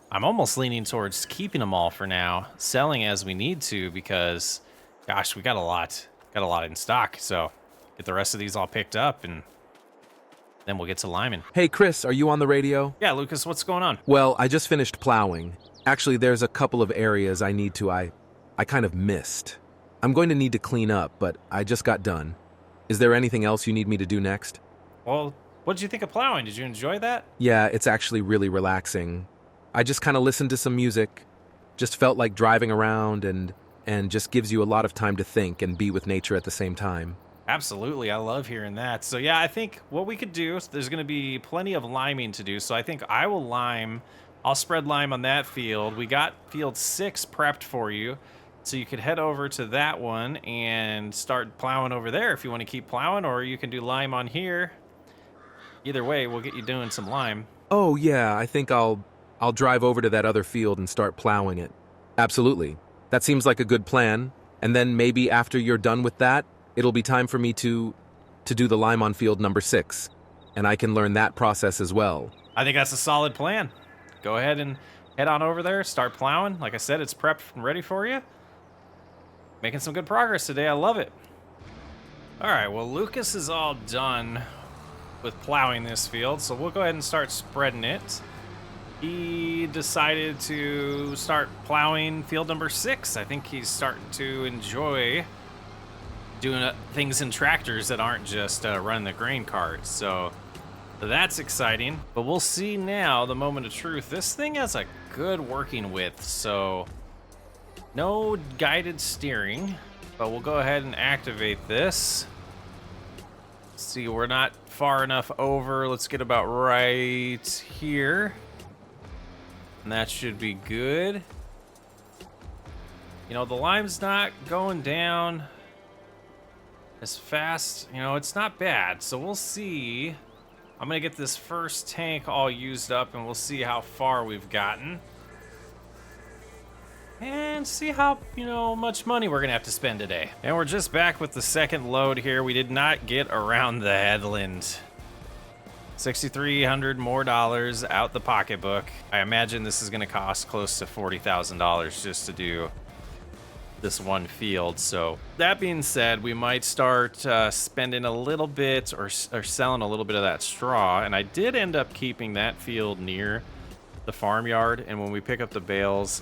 I'm almost leaning towards keeping them all for now, selling as we need to, because gosh, we got a lot in stock. So get the rest of these all picked up, and then we'll get to liming. Hey, Chris, are you on the radio? Yeah, Lucas, what's going on? Well, I just finished plowing. Actually, there's a couple of areas I kind of missed. I'm going to need to clean up, but I just got done. Is there anything else you need me to do next? Well, what did you think of plowing? Did you enjoy that? Yeah, it's actually really relaxing. I just kind of listened to some music, just felt like driving around, and just gives you a lot of time to think and be with nature at the same time. Absolutely. I love hearing that. So yeah, I think what we could do, there's going to be plenty of liming to do. So I think I will lime. I'll spread lime on that field. We got field 6 prepped for you. So you could head over to that one and start plowing over there if you want to keep plowing, or you can do lime on here. Either way, we'll get you doing some lime. Oh yeah, I think I'll drive over to that other field and start plowing it. Absolutely. That seems like a good plan. And then maybe after you're done with that, it'll be time for me to do the lime on field number 6. And I can learn that process as well. I think that's a solid plan. Go ahead and head on over there, start plowing. Like I said, it's prepped and ready for you. Making some good progress today. I love it. All right, well, Lucas is all done with plowing this field, so we'll go ahead and start spreading it. He decided to start plowing field number 6. I think he's starting to enjoy doing things in tractors that aren't just running the grain carts. So that's exciting. But we'll see now, the moment of truth. This thing has a good working width, so no guided steering. But we'll go ahead and activate this. See, we're not far enough over. Let's get about right here. And that should be good. You know, the lime's not going down as fast. You know, it's not bad. So we'll see. I'm going to get this first tank all used up, and we'll see how far we've gotten. And see how, much money we're going to have to spend today. And we're just back with the second load here. We did not get around the headland. $6,300 more dollars out the pocketbook. I imagine this is going to cost close to $40,000 just to do this one field. So that being said, we might start spending a little bit or selling a little bit of that straw. And I did end up keeping that field near the farmyard. And when we pick up the bales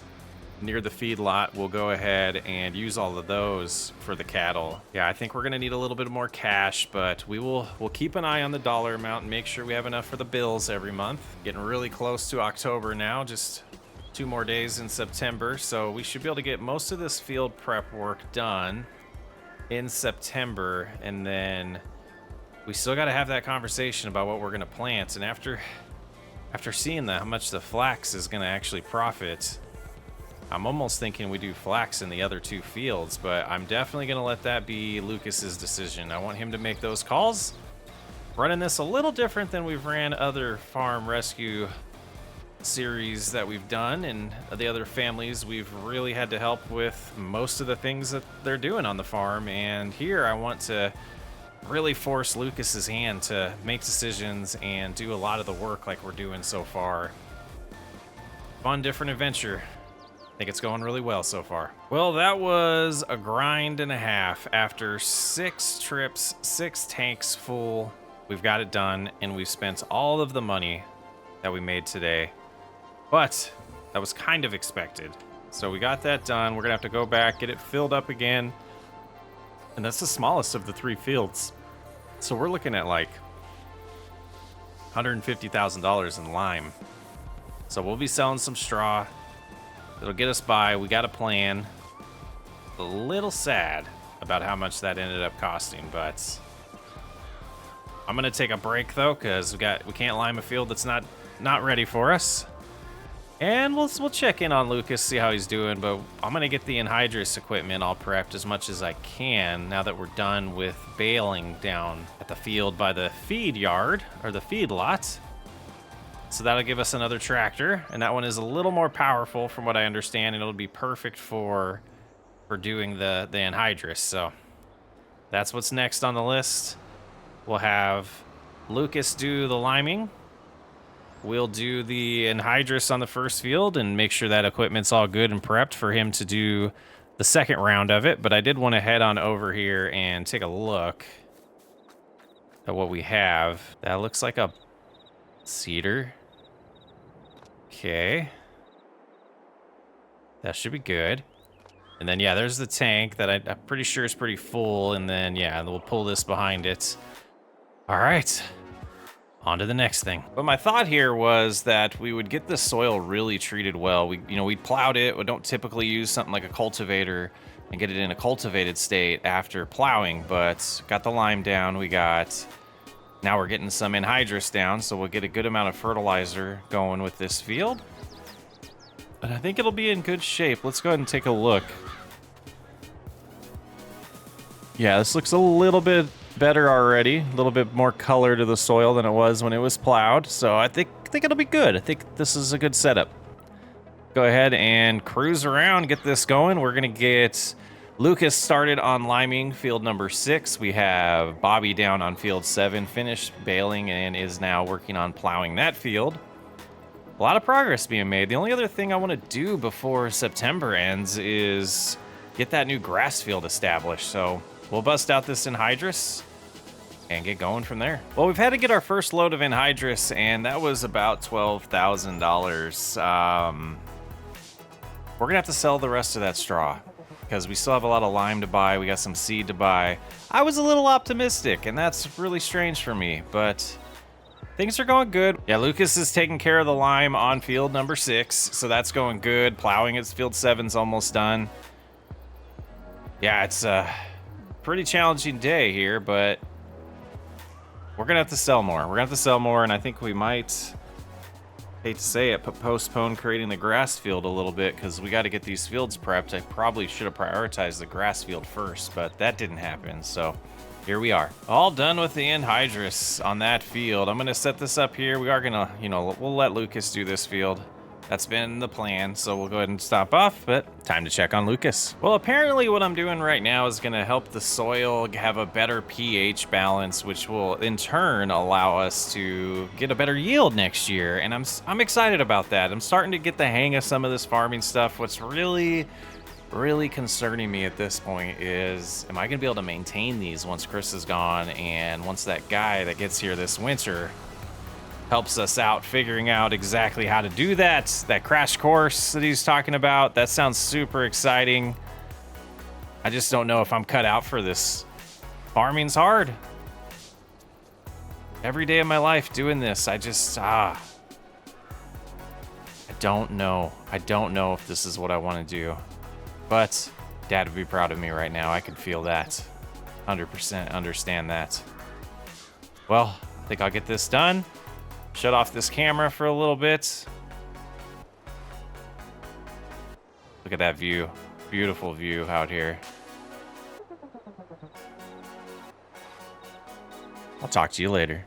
near the feed lot, we'll go ahead and use all of those for the cattle. Yeah, I think we're gonna need a little bit more cash, but we'll keep an eye on the dollar amount and make sure we have enough for the bills every month. Getting really close to October now, just 2 more days in September, so we should be able to get most of this field prep work done in September, and then we still got to have that conversation about what we're going to plant. And after seeing how much the flax is going to actually profit, I'm almost thinking we do flax in the other 2 fields, but I'm definitely going to let that be Lucas's decision. I want him to make those calls. Running this a little different than we've ran other farm rescue series that we've done, and the other families we've really had to help with most of the things that they're doing on the farm. And here I want to really force Lucas's hand to make decisions and do a lot of the work like we're doing so far. Fun, different adventure. I think it's going really well so far. Well, that was a grind and a half. After 6 trips, 6 tanks full, we've got it done, and we've spent all of the money that we made today. But that was kind of expected. So we got that done. We're gonna have to go back, get it filled up again. And that's the smallest of the 3 fields. So we're looking at like $150,000 in lime. So we'll be selling some straw. It'll get us by. We got a plan. A little sad about how much that ended up costing, but I'm gonna take a break though, because we can't lime a field that's not ready for us. And we'll check in on Lucas, see how he's doing, but I'm gonna get the anhydrous equipment all prepped as much as I can now that we're done with baling down at the field by the feed yard, or the feed lot. So that'll give us another tractor, and that one is a little more powerful from what I understand, and it'll be perfect for doing the anhydrous. So that's what's next on the list. We'll have Lucas do the liming. We'll do the anhydrous on the first field and make sure that equipment's all good and prepped for him to do the second round of it. But I did want to head on over here and take a look at what we have. That looks like a cedar. Okay. That should be good. And then, yeah, there's the tank that I'm pretty sure is pretty full. And then, yeah, we'll pull this behind it. All right. On to the next thing. But my thought here was that we would get the soil really treated well. We plowed it. We don't typically use something like a cultivator and get it in a cultivated state after plowing, but got the lime down. Now we're getting some anhydrous down, so we'll get a good amount of fertilizer going with this field. And I think it'll be in good shape. Let's go ahead and take a look. Yeah, this looks a little bit better already. A little bit more color to the soil than it was when it was plowed. So I think it'll be good. I think this is a good setup. Go ahead and cruise around, get this going. We're gonna get Lucas started on liming field number 6. We have Bobby down on field 7, finished baling and is now working on plowing that field. A lot of progress being made. The only other thing I want to do before September ends is get that new grass field established. So we'll bust out this anhydrous and get going from there. Well, we've had to get our first load of anhydrous, and that was about $12,000. We're gonna have to sell the rest of that straw because we still have a lot of lime to buy. We got some seed to buy. I was a little optimistic, and that's really strange for me, but things are going good. Yeah, Lucas is taking care of the lime on field number 6, so that's going good. Plowing at field 7's almost done. Yeah, it's a pretty challenging day here, but we're gonna have to sell more. And I think we might, hate to say it, but postpone creating the grass field a little bit because we got to get these fields prepped. I probably should have prioritized the grass field first, but that didn't happen. So here we are, all done with the anhydrous on that field. I'm gonna set this up here. We are gonna, we'll let Lucas do this field. That's been the plan, so we'll go ahead and stop off, but time to check on Lucas. Well, apparently what I'm doing right now is gonna help the soil have a better pH balance, which will in turn allow us to get a better yield next year, and I'm excited about that. I'm starting to get the hang of some of this farming stuff. What's really really concerning me at this point is, am I going to be able to maintain these once Chris is gone, and once that guy that gets here this winter helps us out figuring out exactly how to do that crash course that he's talking about? That sounds super exciting. I just don't know if I'm cut out for this. Farming's hard. Every day of my life doing this, I don't know. I don't know if this is what I want to do. But Dad would be proud of me right now. I can feel that. 100% understand that. Well, I think I'll get this done. Shut off this camera for a little bit. Look at that view. Beautiful view out here. I'll talk to you later.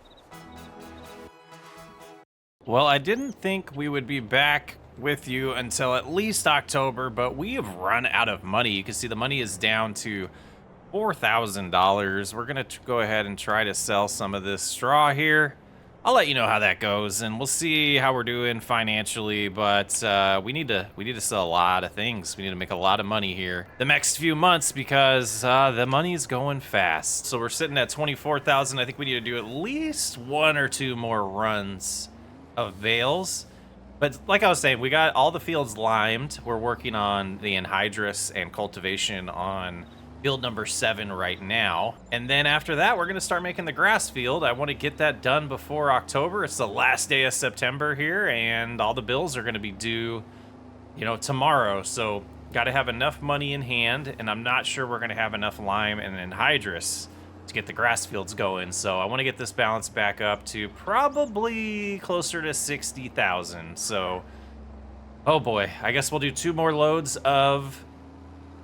Well, I didn't think we would be back with you until at least October, but we have run out of money. You can see the money is down to $4,000. We're going to go ahead and try to sell some of this straw here. I'll let you know how that goes, and we'll see how we're doing financially, but we need to sell a lot of things. We need to make a lot of money here the next few months because the money is going fast. So we're sitting at 24,000. I think we need to do at least 1 or 2 more runs of bales. But like I was saying, we got all the fields limed. We're working on the anhydrous and cultivation on field number 7 right now. And then after that, we're going to start making the grass field. I want to get that done before October. It's the last day of September here, and all the bills are going to be due, tomorrow. So got to have enough money in hand, and I'm not sure we're going to have enough lime and anhydrous to get the grass fields going. So I want to get this balance back up to probably closer to 60,000. So, oh boy, I guess we'll do 2 more loads of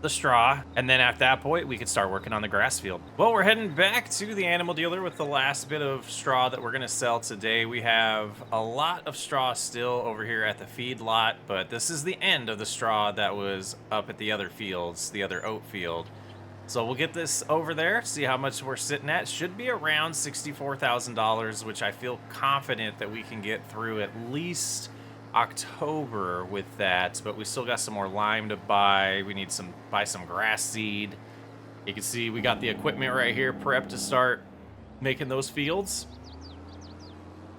the straw, and then at that point we can start working on the grass field. Well, we're heading back to the animal dealer with the last bit of straw that we're going to sell today. We have a lot of straw still over here at the feed lot, but this is the end of the straw that was up at the other fields, the other oat field. So we'll get this over there, see how much we're sitting at. Should be around $64,000, which I feel confident that we can get through at least October with that, but we still got some more lime to buy. We need buy some grass seed. You can see we got the equipment right here prepped to start making those fields.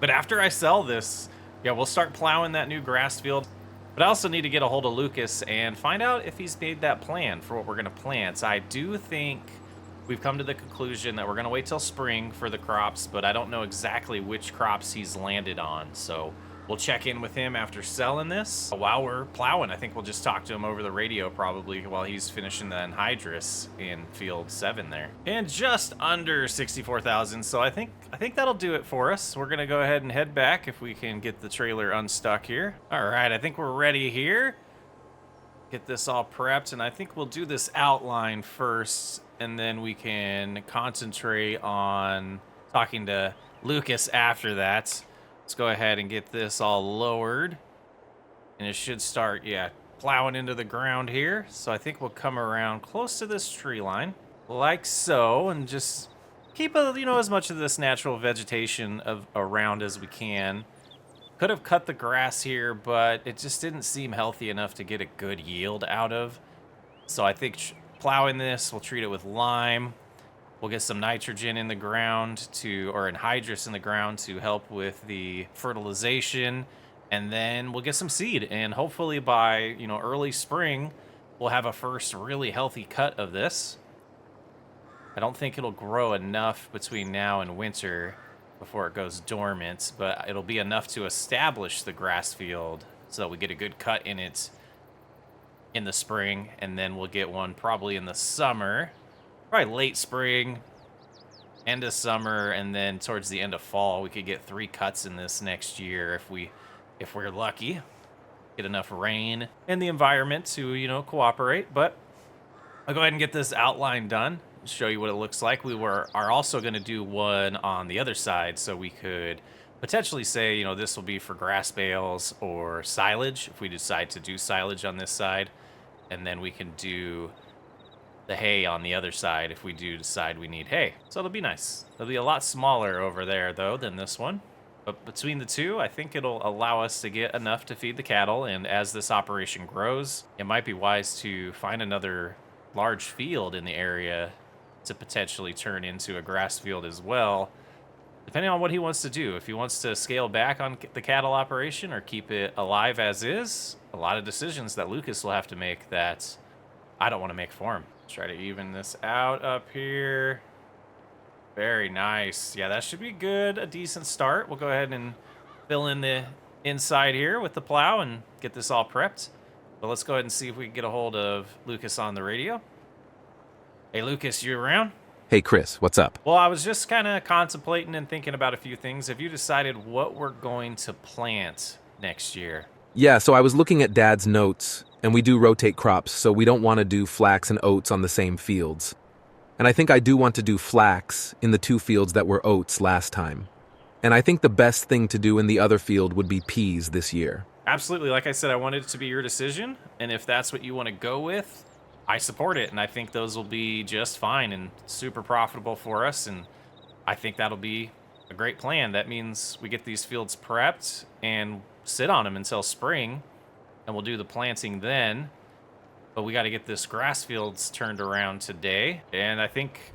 But after I sell this, yeah, we'll start plowing that new grass field. But I also need to get a hold of Lucas and find out if he's made that plan for what we're going to plant. I do think we've come to the conclusion that we're going to wait till spring for the crops, but I don't know exactly which crops he's landed on. So we'll check in with him after selling this. While we're plowing, I think we'll just talk to him over the radio probably while he's finishing the anhydrous in field 7 there. And just under 64,000, so I think that'll do it for us. We're gonna go ahead and head back if we can get the trailer unstuck here. All right, I think we're ready here. Get this all prepped, and I think we'll do this outline first, and then we can concentrate on talking to Lucas after that. Let's go ahead and get this all lowered, and it should start, yeah, plowing into the ground here. So I think we'll come around close to this tree line, like so, and just keep as much of this natural vegetation around as we can. Could have cut the grass here, but it just didn't seem healthy enough to get a good yield out of. So I think plowing this, we'll treat it with lime. We'll get some nitrogen in the ground or anhydrous in the ground to help with the fertilization, and then we'll get some seed. And hopefully by, early spring, we'll have a first really healthy cut of this. I don't think it'll grow enough between now and winter before it goes dormant, but it'll be enough to establish the grass field so that we get a good cut in it in the spring, and then we'll get one probably in the summer. Probably late spring, end of summer, and then towards the end of fall, we could get 3 cuts in this next year if we're lucky. Get enough rain and the environment to, cooperate. But I'll go ahead and get this outline done, show you what it looks like. We are also going to do one on the other side, so we could potentially say, this will be for grass bales or silage if we decide to do silage on this side, and then we can do the hay on the other side if we do decide we need hay. So it'll be nice. It'll be a lot smaller over there though than this one. But between the two, I think it'll allow us to get enough to feed the cattle. And as this operation grows, it might be wise to find another large field in the area to potentially turn into a grass field as well, depending on what he wants to do. If he wants to scale back on the cattle operation or keep it alive as is, a lot of decisions that Lucas will have to make that I don't want to make for him. Try to even this out up here. Very nice. Yeah, that should be good. A decent start. We'll go ahead and fill in the inside here with the plow and get this all prepped. But let's go ahead and see if we can get a hold of Lucas on the radio. Hey, Lucas, you around? Hey, Chris, what's up? Well, I was just kind of contemplating and thinking about a few things. Have you decided what we're going to plant next year? Yeah, so I was looking at Dad's notes, and we do rotate crops, so we don't want to do flax and oats on the same fields. And I think I do want to do flax in the 2 fields that were oats last time. And I think the best thing to do in the other field would be peas this year. Absolutely. Like I said, I wanted it to be your decision. And if that's what you want to go with, I support it. And I think those will be just fine and super profitable for us. And I think that'll be a great plan. That means we get these fields prepped and sit on them until spring. And we'll do the planting then. But we got to get this grass fields turned around today. And I think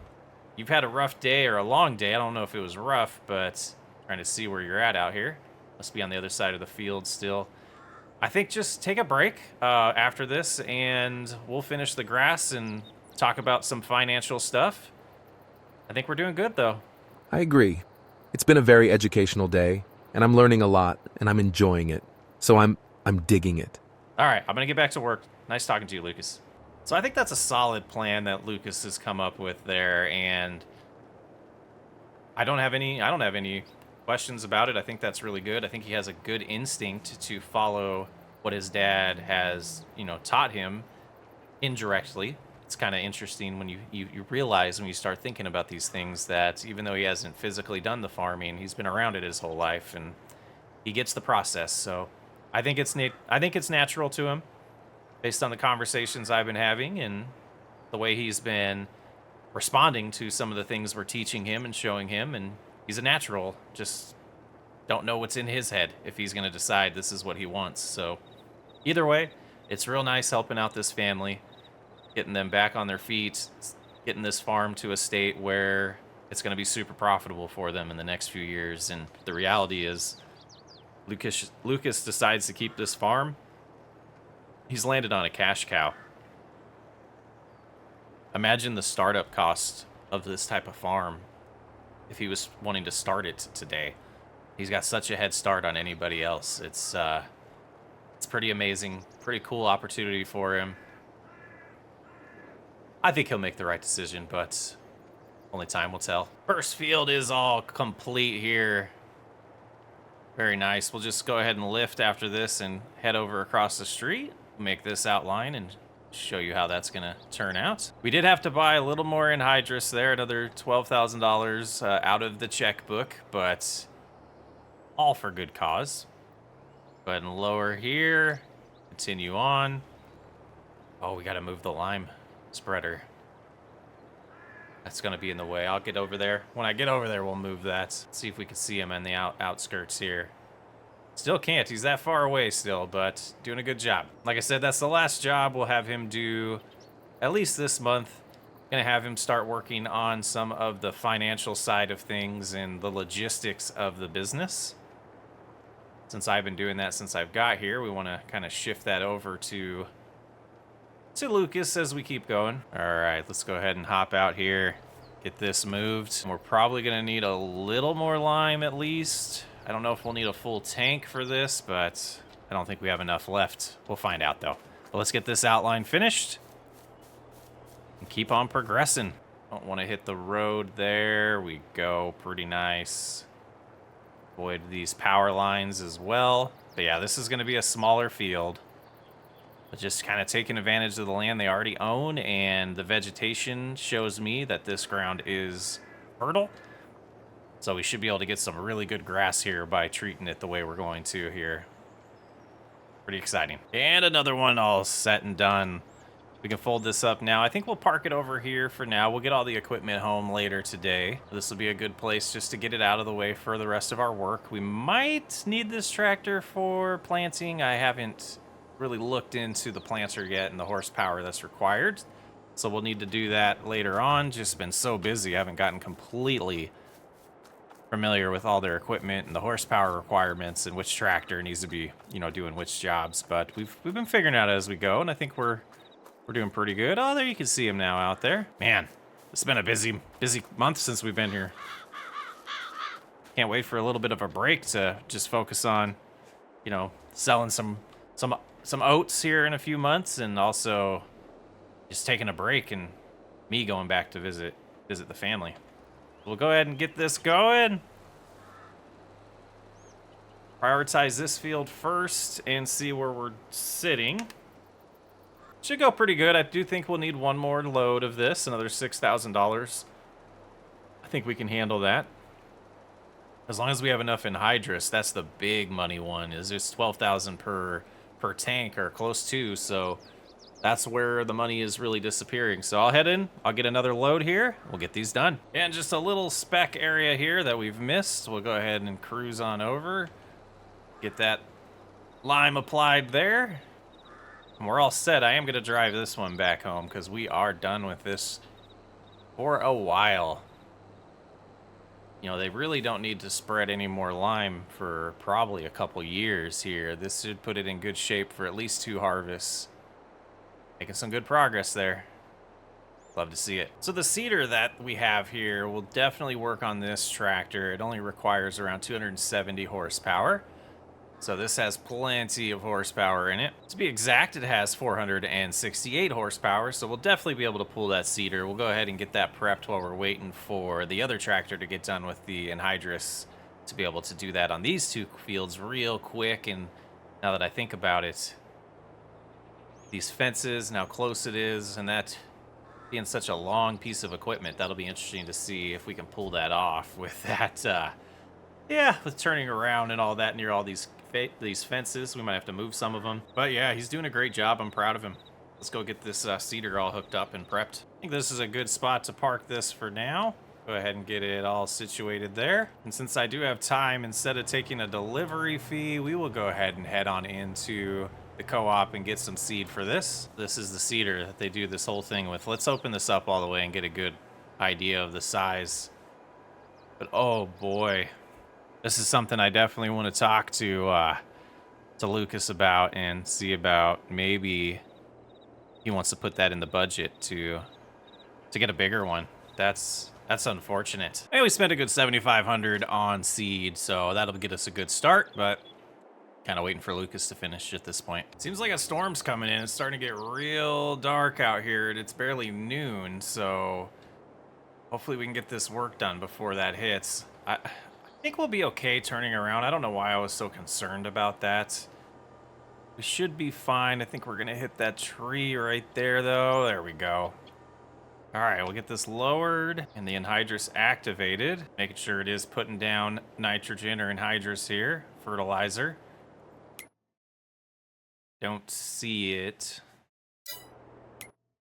you've had a rough day or a long day. I don't know if it was rough, but trying to see where you're at out here. Must be on the other side of the field still. I think just take a break after this, and we'll finish the grass and talk about some financial stuff. I think we're doing good, though. I agree. It's been a very educational day, and I'm learning a lot, and I'm enjoying it. So I'm digging it. All right, I'm going to get back to work. Nice talking to you, Lucas. So I think that's a solid plan that Lucas has come up with there, and I don't have any questions about it. I think that's really good. I think he has a good instinct to follow what his dad has, taught him indirectly. It's kind of interesting when you realize when you start thinking about these things that even though he hasn't physically done the farming, he's been around it his whole life, and he gets the process. So I think it's natural to him, based on the conversations I've been having and the way he's been responding to some of the things we're teaching him and showing him. And he's a natural. Just don't know what's in his head if he's going to decide this is what he wants. So either way, it's real nice helping out this family, getting them back on their feet, getting this farm to a state where it's going to be super profitable for them in the next few years. And the reality is Lucas decides to keep this farm. He's landed on a cash cow. Imagine the startup cost of this type of farm if he was wanting to start it today. He's got such a head start on anybody else. It's pretty amazing, pretty cool opportunity for him. I think he'll make the right decision, but only time will tell. First field is all complete here. Very nice. We'll just go ahead and lift after this and head over across the street. Make this outline and show you how that's going to turn out. We did have to buy a little more anhydrous there, another $12,000 out of the checkbook, but all for good cause. Go ahead and lower here, continue on. Oh, we got to move the lime spreader. That's going to be in the way. I'll get over there. When I get over there, we'll move that. Let's see if we can see him in the outskirts here. Still can't. He's that far away still, but doing a good job. Like I said, that's the last job we'll have him do at least this month. Gonna have him start working on some of the financial side of things and the logistics of the business. Since I've been doing that since I've got here, we want to kind of shift that over to Lucas as we keep going. All right, let's go ahead and hop out here, get this moved. We're probably gonna need a little more lime at least. I don't know if we'll need a full tank for this, but I don't think we have enough left. We'll find out, though. But let's get this outline finished and keep on progressing. Don't want to hit the road. There we go. Pretty nice. Avoid these power lines as well. But yeah, this is going to be a smaller field. But just kind of taking advantage of the land they already own, and the vegetation shows me that this ground is fertile. So we should be able to get some really good grass here by treating it the way we're going to here. Pretty exciting. And another one all set and done. We can fold this up now. I think we'll park it over here for now. We'll get all the equipment home later today. This will be a good place just to get it out of the way for the rest of our work. We might need this tractor for planting. I haven't really looked into the planter yet and the horsepower that's required. So we'll need to do that later on. Just been so busy. I haven't gotten completely familiar with all their equipment and the horsepower requirements and which tractor needs to be, you know, doing which jobs. But we've been figuring it out as we go, and I think we're doing pretty good. Oh, there you can see him now out there. Man, it's been a busy month since we've been here. Can't wait for a little bit of a break to just focus on, you know, selling some oats here in a few months, and also just taking a break and me going back to visit the family. We'll go ahead and get this going. Prioritize this field first and see where we're sitting. Should go pretty good. I do think we'll need one more load of this, another $6,000. I think we can handle that. As long as we have enough anhydrous, that's the big money one. Is just 12,000 per tank or close to, so that's where the money is really disappearing. So I'll head in, I'll get another load here, we'll get these done. And just a little speck area here that we've missed. We'll go ahead and cruise on over. Get that lime applied there. And we're all set. I am going to drive this one back home because we are done with this for a while. You know, they really don't need to spread any more lime for probably a couple years here. This should put it in good shape for at least 2 harvests. Making some good progress there. Love to see it. So the seeder that we have here will definitely work on this tractor. It only requires around 270 horsepower. So this has plenty of horsepower in it. To be exact, it has 468 horsepower, so we'll definitely be able to pull that seeder. We'll go ahead and get that prepped while we're waiting for the other tractor to get done with the anhydrous to be able to do that on these 2 fields real quick. And now that I think about it, these fences and how close it is, and that being such a long piece of equipment, that'll be interesting to see if we can pull that off with that, yeah, with turning around and all that near all these fences. We might have to move some of them. But yeah, he's doing a great job. I'm proud of him. Let's go get this seeder all hooked up and prepped. I think this is a good spot to park this for now. Go ahead and get it all situated there. And since I do have time, instead of taking a delivery fee, we will go ahead and head on into the co-op and get some seed for this. This is the seeder that they do this whole thing with. Let's open this up all the way and get a good idea of the size. But oh boy, this is something I definitely want to talk to Lucas about and see about. Maybe he wants to put that in the budget to get a bigger one. That's unfortunate. Hey, we spent a good $7,500 on seed, so that'll get us a good start, but kind of waiting for Lucas to finish at this point. Seems like a storm's coming in. It's starting to get real dark out here, and it's barely noon, so hopefully we can get this work done before that hits. I think we'll be okay turning around. I don't know why I was so concerned about that. We should be fine. I think we're gonna hit that tree right there, though. There we go. All right, we'll get this lowered and the anhydrous activated, making sure it is putting down nitrogen or anhydrous here, fertilizer. Don't see it.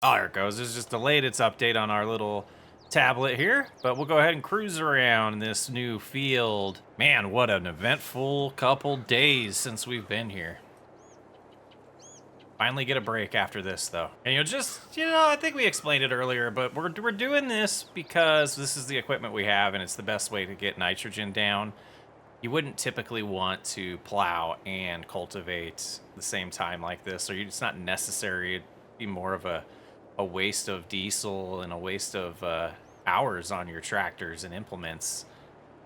Oh, there it goes. It's just delayed its update on our little tablet here, but we'll go ahead and cruise around this new field. Man, what an eventful couple days since we've been here. Finally get a break after this, though. And I think we explained it earlier, but we're doing this because this is the equipment we have, and it's the best way to get nitrogen down. You wouldn't typically want to plow and cultivate the same time like this, or it's not necessary. It'd be more of a waste of diesel and a waste of hours on your tractors and implements.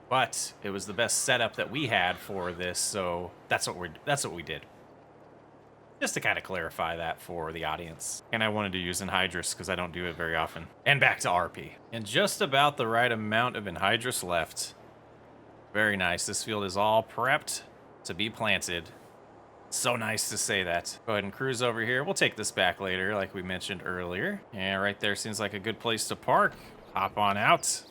But it was the best setup that we had for this, so that's what we did. Just to kind of clarify that for the audience. And I wanted to use anhydrous because I don't do it very often. And back to RP. And just about the right amount of anhydrous left. Very nice. This field is all prepped to be planted. So nice to say that. Go ahead and cruise over here. We'll take this back later, like we mentioned earlier. And right there seems like a good place to park. Hop on out.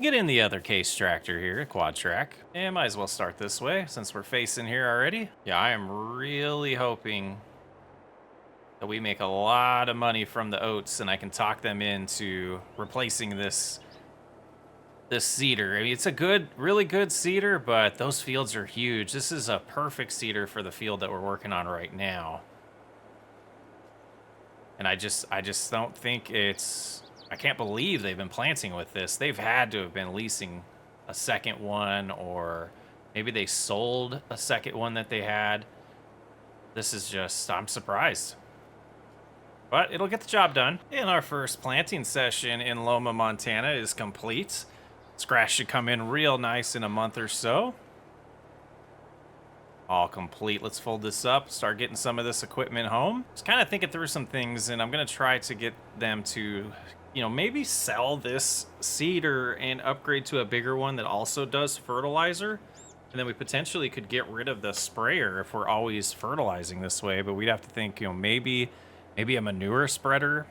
Get in the other case tractor here, quad track. And might as well start this way since we're facing here already. Yeah, I am really hoping that we make a lot of money from the oats, and I can talk them into replacing this cedar. I mean, it's a good, really good cedar, but those fields are huge. This is a perfect cedar for the field that we're working on right now. And I just don't think it's, I can't believe they've been planting with this. They've had to have been leasing a second one, or maybe they sold a second one that they had. This is just, I'm surprised. But it'll get the job done. And our first planting session in Loma, Montana is complete. This grass should come in real nice in a month or so. All complete. Let's fold this up, start getting some of this equipment home. Just kind of thinking through some things, and I'm going to try to get them to, you know, maybe sell this cedar and upgrade to a bigger one that also does fertilizer. And then we potentially could get rid of the sprayer if we're always fertilizing this way. But we'd have to think, you know, maybe a manure spreader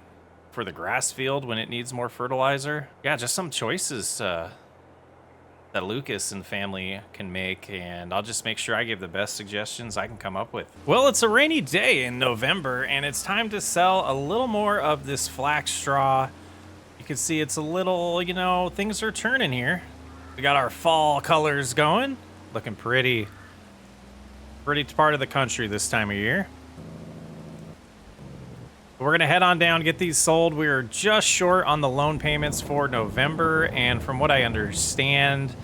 for the grass field when it needs more fertilizer. Yeah, just some choices that Lucas and family can make, and I'll just make sure I give the best suggestions I can come up with. Well, it's a rainy day in November, and it's time to sell a little more of this flax straw. You can see it's a little, you know, things are turning here. We got our fall colors going, looking pretty part of the country this time of year. We're going to head on down, get these sold. We're just short on the loan payments for November, and from what I understand,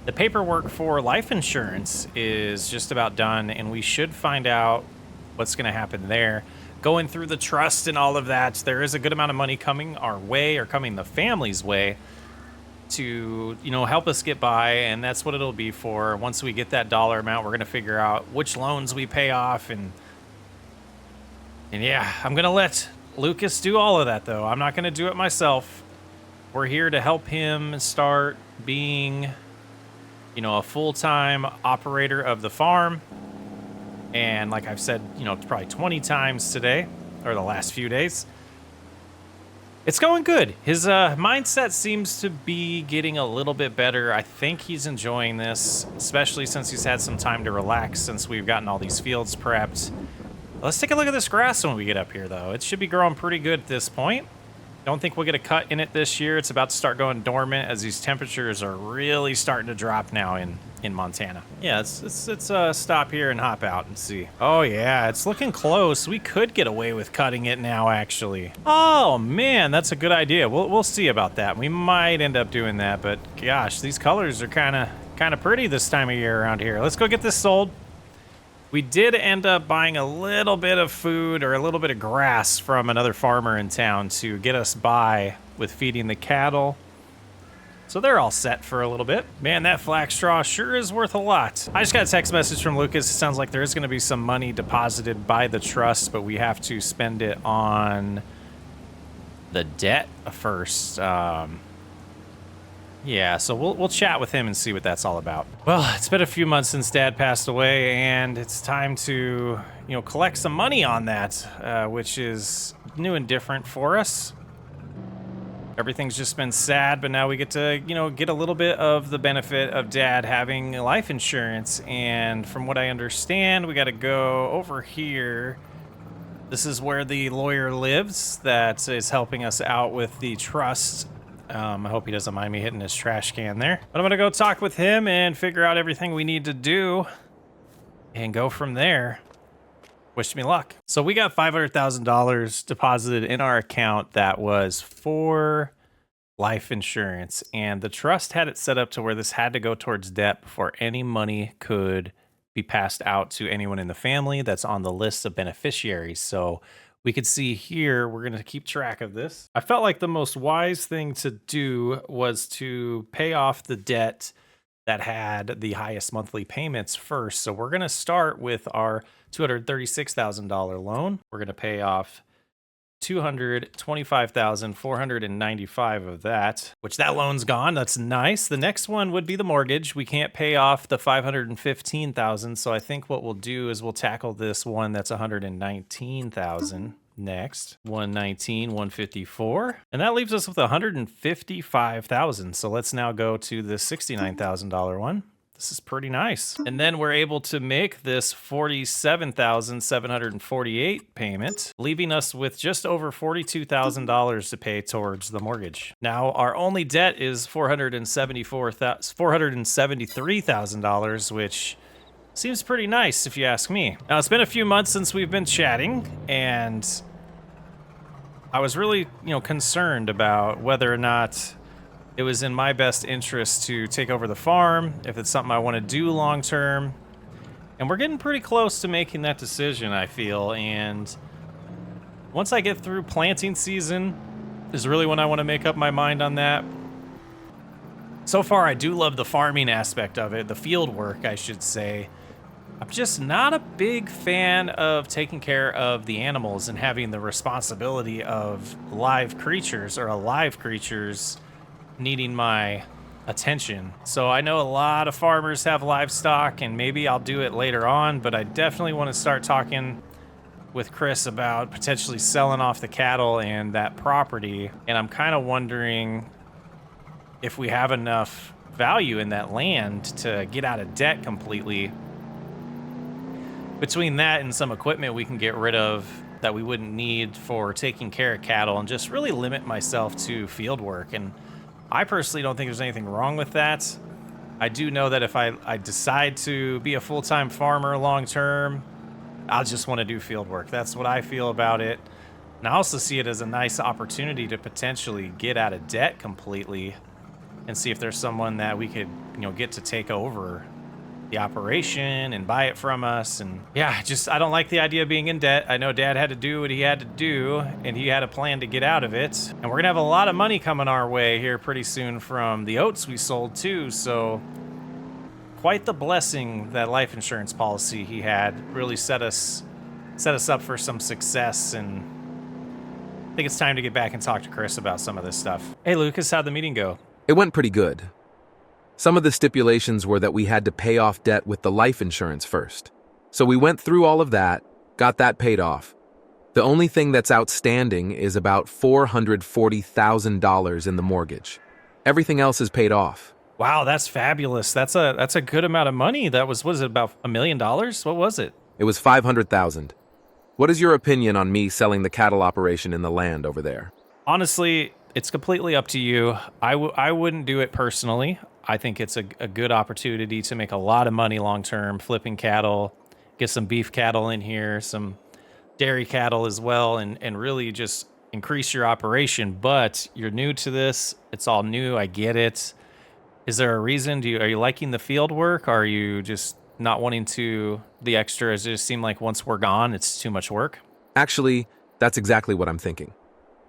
the paperwork for life insurance is just about done, and we should find out what's going to happen there. Going through the trust and all of that, there is a good amount of money coming our way, or coming the family's way, to, you know, help us get by, and that's what it'll be for. Once we get that dollar amount, we're going to figure out which loans we pay off, and yeah, I'm going to let Lucas do all of that, though. I'm not going to do it myself. We're here to help him start being, you know, a full-time operator of the farm. And like I've said, you know, probably 20 times today, or the last few days, it's going good. His mindset seems to be getting a little bit better. I think he's enjoying this, especially since he's had some time to relax since we've gotten all these fields prepped. Let's take a look at this grass when we get up here, though. It should be growing pretty good at this point. Don't think we'll get a cut in it this year. It's about to start going dormant as these temperatures are really starting to drop now in Montana. Yeah, let's stop here and hop out and see. Oh, yeah, it's looking close. We could get away with cutting it now, actually. Oh, man, that's a good idea. We'll see about that. We might end up doing that, but gosh, these colors are kind of pretty this time of year around here. Let's go get this sold. We did end up buying a little bit of food, or a little bit of grass, from another farmer in town to get us by with feeding the cattle. So they're all set for a little bit. Man, that flax straw sure is worth a lot. I just got a text message from Lucas. It sounds like there is going to be some money deposited by the trust, but we have to spend it on the debt first. Yeah, so we'll chat with him and see what that's all about. Well, it's been a few months since Dad passed away, and it's time to, you know, collect some money on that, which is new and different for us. Everything's just been sad, but now we get to, you know, get a little bit of the benefit of Dad having life insurance. And from what I understand, we got to go over here. This is where the lawyer lives that is helping us out with the trust. I hope he doesn't mind me hitting his trash can there. But I'm going to go talk with him and figure out everything we need to do and go from there. Wish me luck. So we got $500,000 deposited in our account that was for life insurance. And the trust had it set up to where this had to go towards debt before any money could be passed out to anyone in the family that's on the list of beneficiaries. So we could see here, we're going to keep track of this. I felt like the most wise thing to do was to pay off the debt that had the highest monthly payments first. So we're going to start with our $236,000 loan. We're going to pay off $225,495 of that, which that loan's gone. That's nice. The next one would be the mortgage. We can't pay off the $515,000. So I think what we'll do is we'll tackle this one that's $119,000 next. 119, 154. And that leaves us with $155,000. So let's now go to the $69,000 one. The This is pretty nice. And then we're able to make this $47,748 payment, leaving us with just over $42,000 to pay towards the mortgage. Now, our only debt is $473,000, which seems pretty nice if you ask me. Now, it's been a few months since we've been chatting, and I was really, concerned about whether or not it was in my best interest to take over the farm, if it's something I want to do long term. And we're getting pretty close to making that decision, I feel. And once I get through planting season is really when I want to make up my mind on that. So far, I do love the farming aspect of it, the field work, I should say. I'm just not a big fan of taking care of the animals and having the responsibility of live creatures or alive creatures needing my attention. So I know a lot of farmers have livestock, and maybe I'll do it later on, but I definitely want to start talking with Chris about potentially selling off the cattle and that property. And I'm kind of wondering if we have enough value in that land to get out of debt completely. Between that and some equipment we can get rid of that we wouldn't need for taking care of cattle, and just really limit myself to field work. And I personally don't think there's anything wrong with that. I do know that if I decide to be a full-time farmer long-term, I'll just want to do field work. That's what I feel about it. And I also see it as a nice opportunity to potentially get out of debt completely and see if there's someone that we could, get to take over the operation and buy it from us. And yeah, I don't like the idea of being in debt. I know Dad had to do what he had to do, and he had a plan to get out of it. And we're gonna have a lot of money coming our way here pretty soon from the oats we sold too. So quite the blessing that life insurance policy he had. Really set us up for some success. And I think it's time to get back and talk to Chris about some of this stuff. Hey Lucas, how'd the meeting go? It went pretty good. Some of the stipulations were that we had to pay off debt with the life insurance first. So we went through all of that, got that paid off. The only thing that's outstanding is about $440,000 in the mortgage. Everything else is paid off. Wow, that's fabulous. That's a good amount of money. That was it about $1 million? What was it? It was $500,000. What is your opinion on me selling the cattle operation in the land over there? Honestly, it's completely up to you. I wouldn't do it personally. I think it's a good opportunity to make a lot of money long term, flipping cattle, get some beef cattle in here, some dairy cattle as well, and really just increase your operation. But you're new to this. It's all new. I get it. Is there a reason? Are you liking the field work? Or are you just not wanting the extra? Does it just seem like once we're gone, it's too much work? Actually, that's exactly what I'm thinking.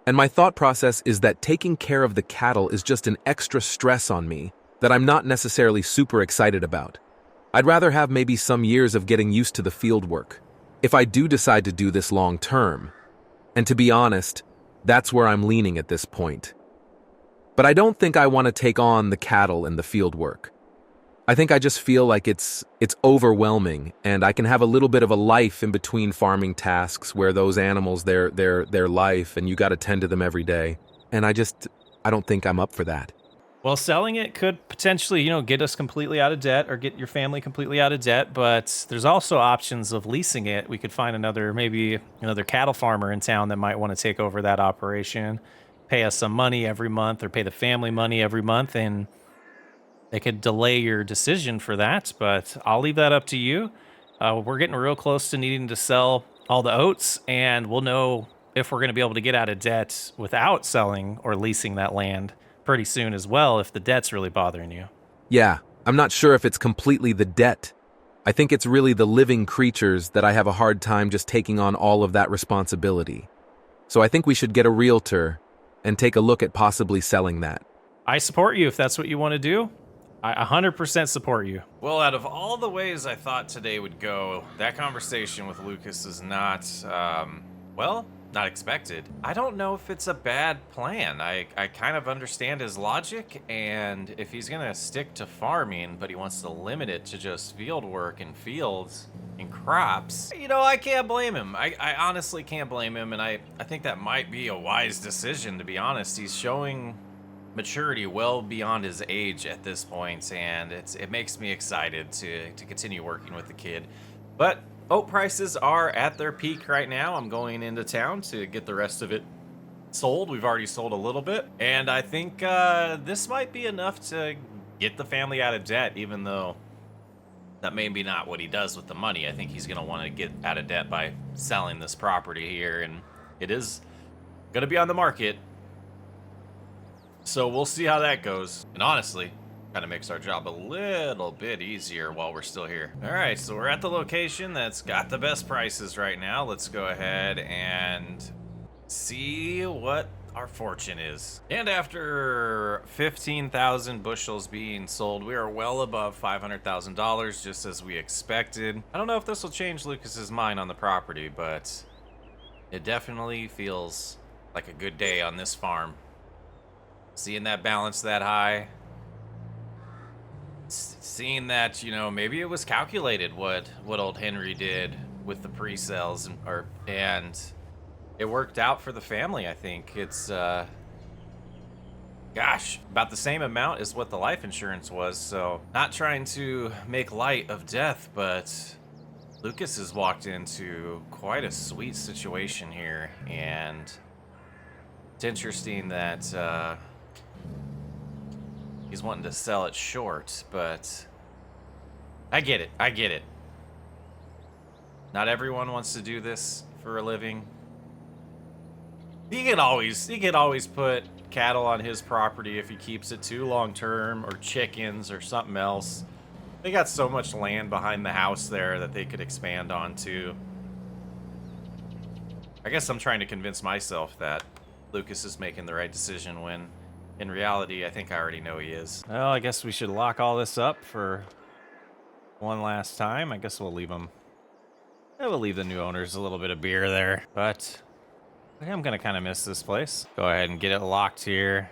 And my thought process is that taking care of the cattle is just an extra stress on me that I'm not necessarily super excited about. I'd rather have maybe some years of getting used to the field work, if I do decide to do this long term. And to be honest, that's where I'm leaning at this point. But I don't think I want to take on the cattle and the field work. I think I just feel like it's overwhelming, and I can have a little bit of a life in between farming tasks where those animals, their life, and you got to tend to them every day. And I don't think I'm up for that. Well, selling it could potentially, get us completely out of debt or get your family completely out of debt, but there's also options of leasing it. We could find maybe another cattle farmer in town that might want to take over that operation, pay us some money every month or pay the family money every month, and they could delay your decision for that, but I'll leave that up to you. We're getting real close to needing to sell all the oats, and we'll know if we're going to be able to get out of debt without selling or leasing that land pretty soon as well, if the debt's really bothering you. Yeah, I'm not sure if it's completely the debt. I think it's really the living creatures that I have a hard time just taking on all of that responsibility. So I think we should get a realtor and take a look at possibly selling that. I support you if that's what you want to do. I 100% support you. Well, out of all the ways I thought today would go, that conversation with Lucas is not, not expected. I don't know if it's a bad plan. I kind of understand his logic, and if he's gonna stick to farming, but he wants to limit it to just field work and fields and crops, I can't blame him. I honestly can't blame him, and I think that might be a wise decision, to be honest. He's showing maturity well beyond his age at this point, and it makes me excited to continue working with the kid. But oat prices are at their peak right now. I'm going into town to get the rest of it sold. We've already sold a little bit, and I think this might be enough to get the family out of debt, even though that may be not what he does with the money. I think he's going to want to get out of debt by selling this property here, and it is going to be on the market. So we'll see how that goes. And honestly, kind of makes our job a little bit easier while we're still here. All right, so we're at the location that's got the best prices right now. Let's go ahead and see what our fortune is. And after 15,000 bushels being sold, we are well above $500,000, just as we expected. I don't know if this will change Lucas's mind on the property, but it definitely feels like a good day on this farm. Seeing that balance that high, seeing that, you know, maybe it was calculated what old Henry did with the pre-sales, and it worked out for the family. I think it's gosh, about the same amount as what the life insurance was. So not trying to make light of death, but Lucas has walked into quite a sweet situation here, and it's interesting that he's wanting to sell it short, but I get it. I get it. Not everyone wants to do this for a living. He could always put cattle on his property if he keeps it too long term, or chickens or something else. They got so much land behind the house there that they could expand onto. I guess I'm trying to convince myself that Lucas is making the right decision when in reality, I think I already know he is. Well, I guess we should lock all this up for one last time. I guess we'll leave them. Yeah, we'll leave the new owners a little bit of beer there. But I am going to kind of miss this place. Go ahead and get it locked here.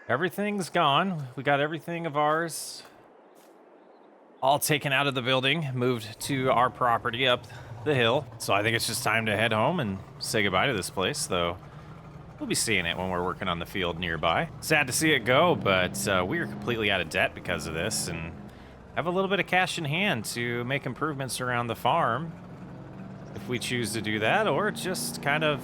Everything's gone. We got everything of ours all taken out of the building, moved to our property up the hill. So I think it's just time to head home and say goodbye to this place, though. We'll be seeing it when we're working on the field nearby. Sad to see it go, but we are completely out of debt because of this, and have a little bit of cash in hand to make improvements around the farm if we choose to do that, or just kind of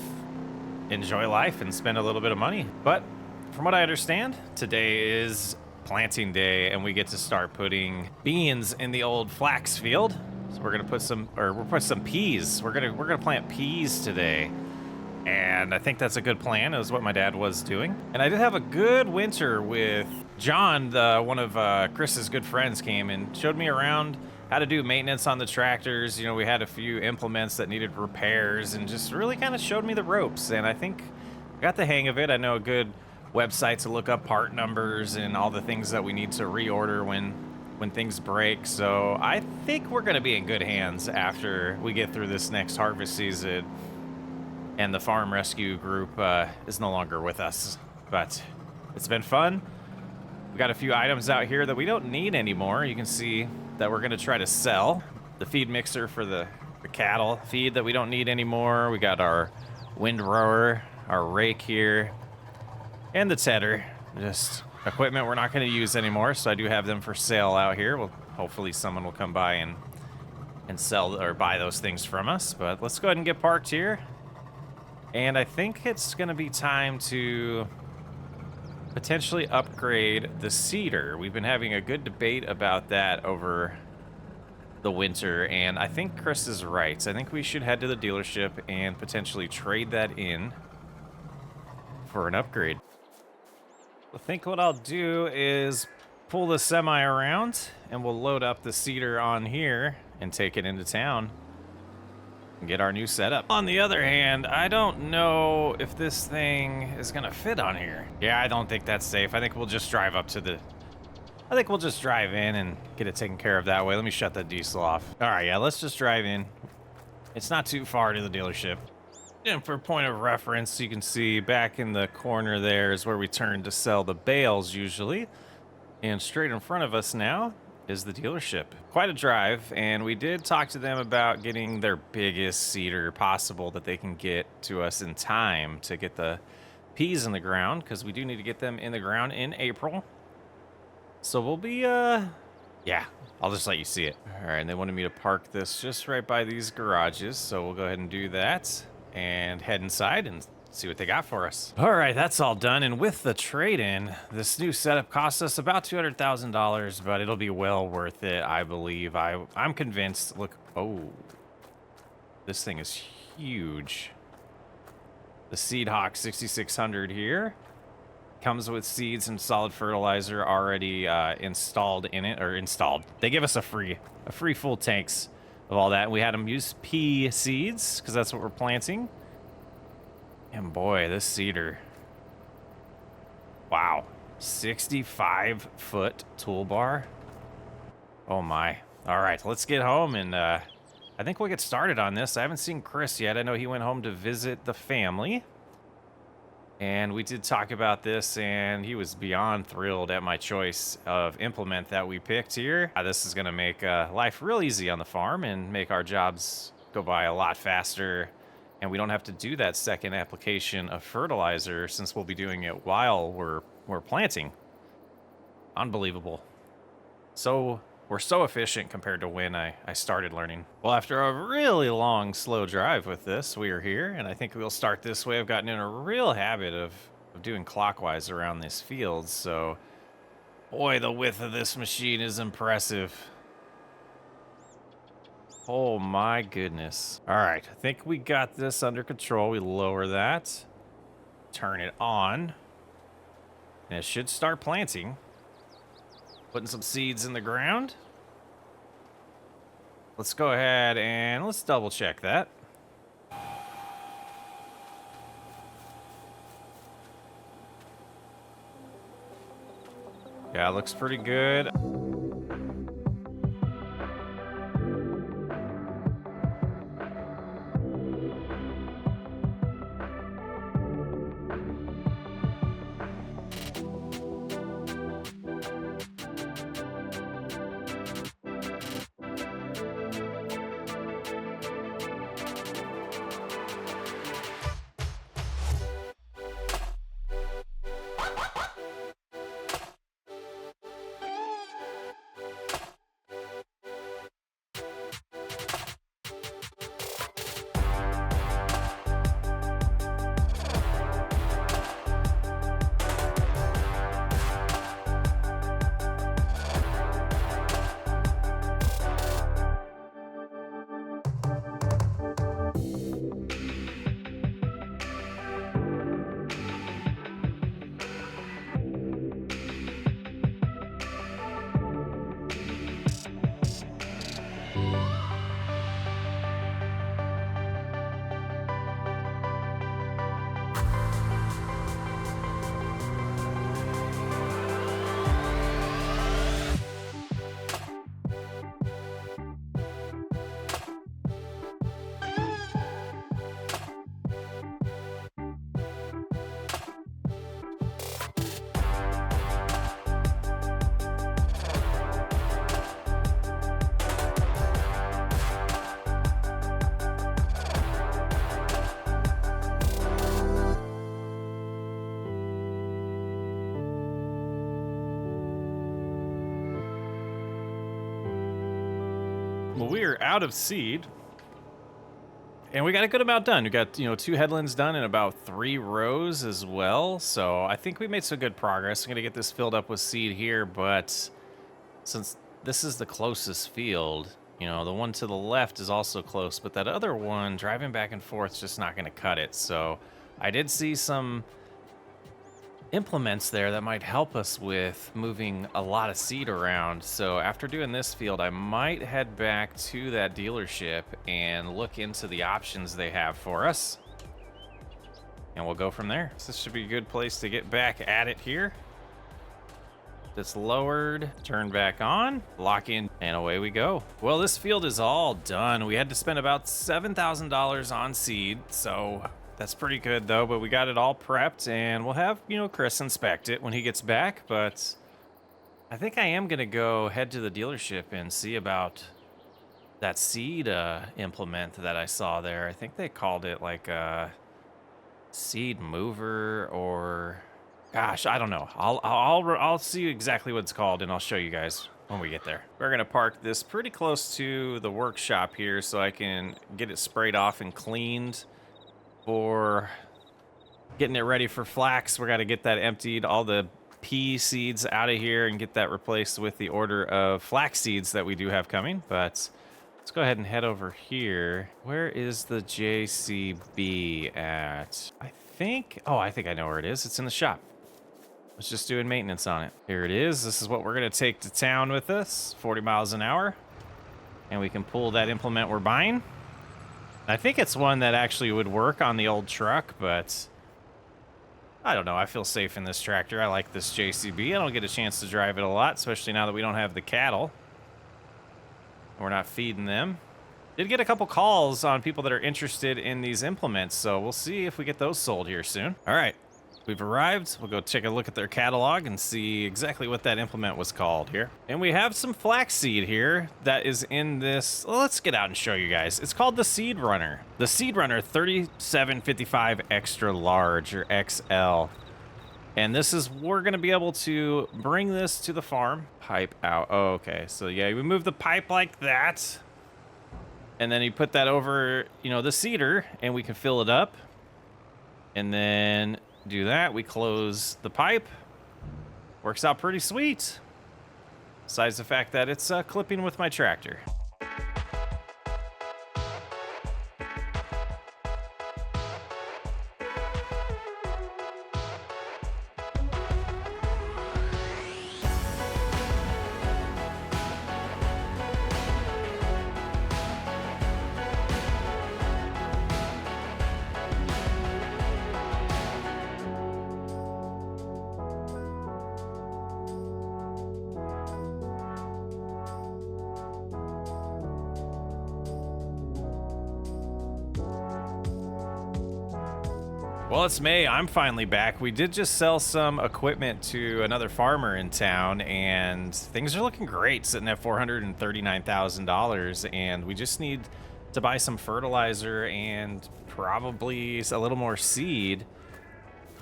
enjoy life and spend a little bit of money. But from what I understand, today is planting day, and we get to start putting beans in the old flax field. So we're gonna put some peas. We're gonna plant peas today. And I think that's a good plan. It was what my dad was doing. And I did have a good winter with John, one of Chris's good friends, came and showed me around how to do maintenance on the tractors. You know, we had a few implements that needed repairs, and just really kind of showed me the ropes. And I think I got the hang of it. I know a good website to look up part numbers and all the things that we need to reorder when things break. So I think we're going to be in good hands after we get through this next harvest season. And the farm rescue group is no longer with us, but it's been fun. We got a few items out here that we don't need anymore. You can see that we're gonna try to sell. The feed mixer for the cattle feed that we don't need anymore. We got our windrower, our rake here, and the tedder. Just equipment we're not gonna use anymore, so I do have them for sale out here. Well, hopefully someone will come by and sell or buy those things from us. But let's go ahead and get parked here. And I think it's going to be time to potentially upgrade the seeder. We've been having a good debate about that over the winter, and I think Chris is right. I think we should head to the dealership and potentially trade that in for an upgrade. I think what I'll do is pull the semi around, and we'll load up the seeder on here and take it into town and get our new setup. On the other hand, I don't know if this thing is gonna fit on here. Yeah, I don't think that's safe. I think we'll just drive up to the... I think we'll just drive in and get it taken care of that way. Let me shut that diesel off. All right, yeah, let's just drive in. It's not too far to the dealership. And for point of reference, you can see back in the corner there is where we turn to sell the bales usually. And straight in front of us now is the dealership. Quite a drive, and we did talk to them about getting their biggest seeder possible that they can get to us in time to get the peas in the ground because we do need to get them in the ground in April. So we'll be, yeah, I'll just let you see it. All right, and they wanted me to park this just right by these garages. So we'll go ahead and do that and head inside and see what they got for us. All right, that's all done. And with the trade-in, this new setup cost us about $200,000, but it'll be well worth it, I believe. I'm convinced. Look, oh, this thing is huge. The Seed Hawk 6600 here comes with seeds and solid fertilizer already installed in it, or installed. They give us a free full tanks of all that. We had them use pea seeds because that's what we're planting. And boy, this seeder. Wow. 65-foot toolbar. Oh my. All right, let's get home and I think we'll get started on this. I haven't seen Chris yet. I know he went home to visit the family. And we did talk about this, and he was beyond thrilled at my choice of implement that we picked here. This is going to make life real easy on the farm and make our jobs go by a lot faster. And we don't have to do that second application of fertilizer since we'll be doing it while we're planting. Unbelievable. So we're so efficient compared to when I started learning. Well, after a really long, slow drive with this, we are here, and I think we'll start this way. I've gotten in a real habit of doing clockwise around this field, so boy, the width of this machine is impressive. Oh my goodness. All right, I think we got this under control. We lower that, turn it on, and it should start planting. Putting some seeds in the ground. Let's go ahead and let's double check that. Yeah, it looks pretty good. Well, we are out of seed. And we got a good amount done. We got, 2 headlands done in about 3 rows as well. So I think we made some good progress. I'm going to get this filled up with seed here. But since this is the closest field, the one to the left is also close. But that other one, driving back and forth, is just not going to cut it. So I did see some implements there that might help us with moving a lot of seed around. So after doing this field, I might head back to that dealership and look into the options they have for us, and we'll go from there. So this should be a good place to get back at it here. It's lowered, turn back on, lock in, and away we go. Well, this field is all done. We had to spend about $7,000 on seed, so that's pretty good though, but we got it all prepped, and we'll have, Chris inspect it when he gets back. But I think I am gonna go head to the dealership and see about that seed implement that I saw there. I think they called it like seed mover or, gosh, I don't know. I'll see exactly what it's called and I'll show you guys when we get there. We're gonna park this pretty close to the workshop here so I can get it sprayed off and cleaned for getting it ready for flax. We got to get that emptied, all the pea seeds out of here and get that replaced with the order of flax seeds that we do have coming. But let's go ahead and head over here. Where is the JCB at? I think I know where it is. It's in the shop. I was just doing maintenance on it. Here it is. This is what we're going to take to town with us, 40 miles an hour. And we can pull that implement we're buying. I think it's one that actually would work on the old truck, but I don't know. I feel safe in this tractor. I like this JCB. I don't get a chance to drive it a lot, especially now that we don't have the cattle. We're not feeding them. Did get a couple calls on people that are interested in these implements, so we'll see if we get those sold here soon. All right, we've arrived. We'll go take a look at their catalog and see exactly what that implement was called here. And we have some flaxseed here that is in this. Well, let's get out and show you guys. It's called the Seed Runner. The Seed Runner 3755 Extra Large, or XL. And this is, we're going to be able to bring this to the farm. Pipe out. Oh, okay. So yeah, we move the pipe like that. And then you put that over, you know, the seeder, and we can fill it up. And then do that. We close the pipe. Works out pretty sweet. Besides the fact that it's clipping with my tractor. Well, it's May. I'm finally back. We did just sell some equipment to another farmer in town, and things are looking great, sitting at $439,000. And we just need to buy some fertilizer and probably a little more seed.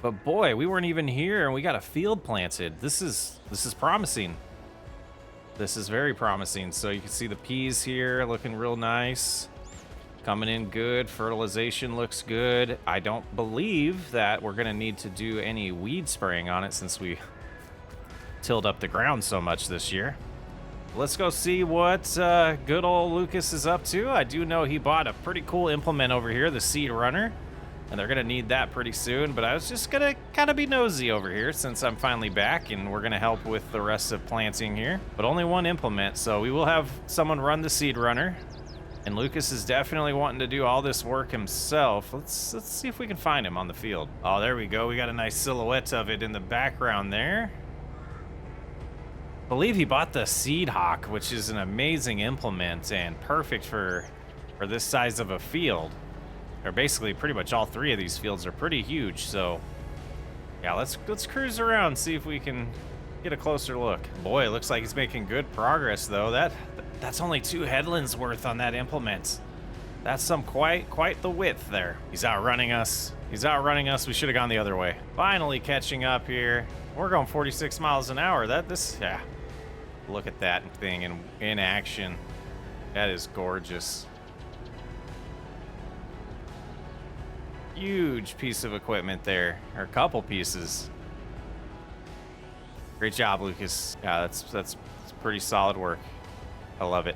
But boy, we weren't even here, and we got a field planted. This is promising. This is very promising. So you can see the peas here looking real nice. Coming in good. Fertilization looks good. I don't believe that we're going to need to do any weed spraying on it since we tilled up the ground so much this year. Let's go see what good old Lucas is up to. I do know he bought a pretty cool implement over here, the Seed Runner, and they're going to need that pretty soon. But I was just going to kind of be nosy over here since I'm finally back, and we're going to help with the rest of planting here. But only one implement, so we will have someone run the Seed Runner. And Lucas is definitely wanting to do all this work himself. Let's see if we can find him on the field. Oh, there we go. We got a nice silhouette of it in the background there. I believe he bought the Seed Hawk, which is an amazing implement and perfect for this size of a field. Or basically pretty much all three of these fields are pretty huge. So yeah, let's cruise around, see if we can get a closer look. Boy, it looks like he's making good progress though. That's only 2 headlands worth on that implement. That's some quite the width there. He's outrunning us. He's outrunning us. We should have gone the other way. Finally catching up here. We're going 46 miles an hour. Yeah. Look at that thing in action. That is gorgeous. Huge piece of equipment there, or a couple pieces. Great job, Lucas. Yeah, that's pretty solid work. I love it.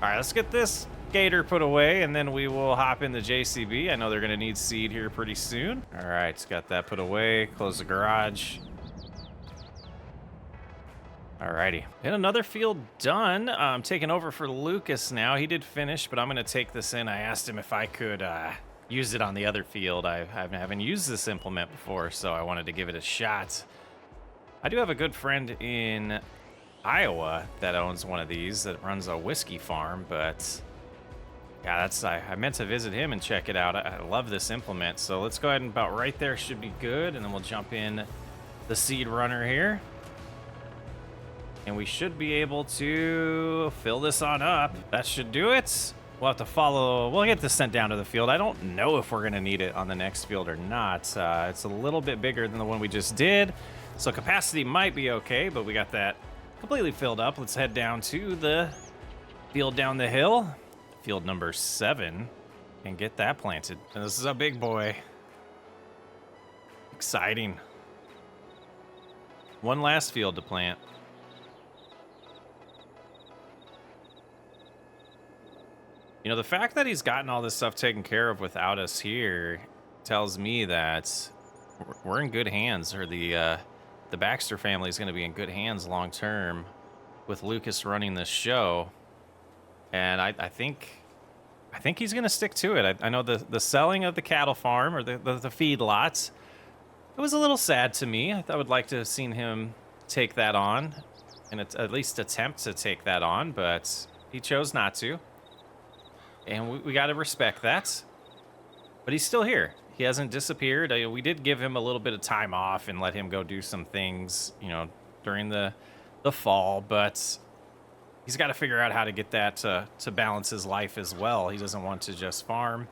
All right, let's get this gator put away, and then we will hop in the JCB. I know they're going to need seed here pretty soon. All right, it's got that put away. Close the garage. All righty. And another field done. I'm taking over for Lucas now. He did finish, but I'm going to take this in. I asked him if I could use it on the other field. I haven't used this implement before, so I wanted to give it a shot. I do have a good friend in Iowa that owns one of these that runs a whiskey farm, but yeah, I meant to visit him and check it out. I love this implement. So let's go ahead and about right there should be good, and then we'll jump in the Seed Runner here, and we should be able to fill this on up. That should do it. We'll have to follow. We'll get this sent down to the field. I don't know if we're going to need it on the next field or not. It's a little bit bigger than the one we just did, so capacity might be okay, but we got that completely filled up. Let's head down to the field down the hill, field number 7, and get that planted. And this is a big boy. Exciting. One last field to plant. You know, the fact that he's gotten all this stuff taken care of without us here tells me that we're in good hands, or the Baxter family is going to be in good hands long term with Lucas running this show. And I think he's going to stick to it. I know the selling of the cattle farm, or the feed lots, it was a little sad to me. I would like to have seen him take that on, and at least attempt to take that on, but he chose not to. And we got to respect that. But he's still here. He hasn't disappeared. We did give him a little bit of time off and let him go do some things, you know, during the fall. But he's got to figure out how to get that to balance his life as well. He doesn't want to just farm.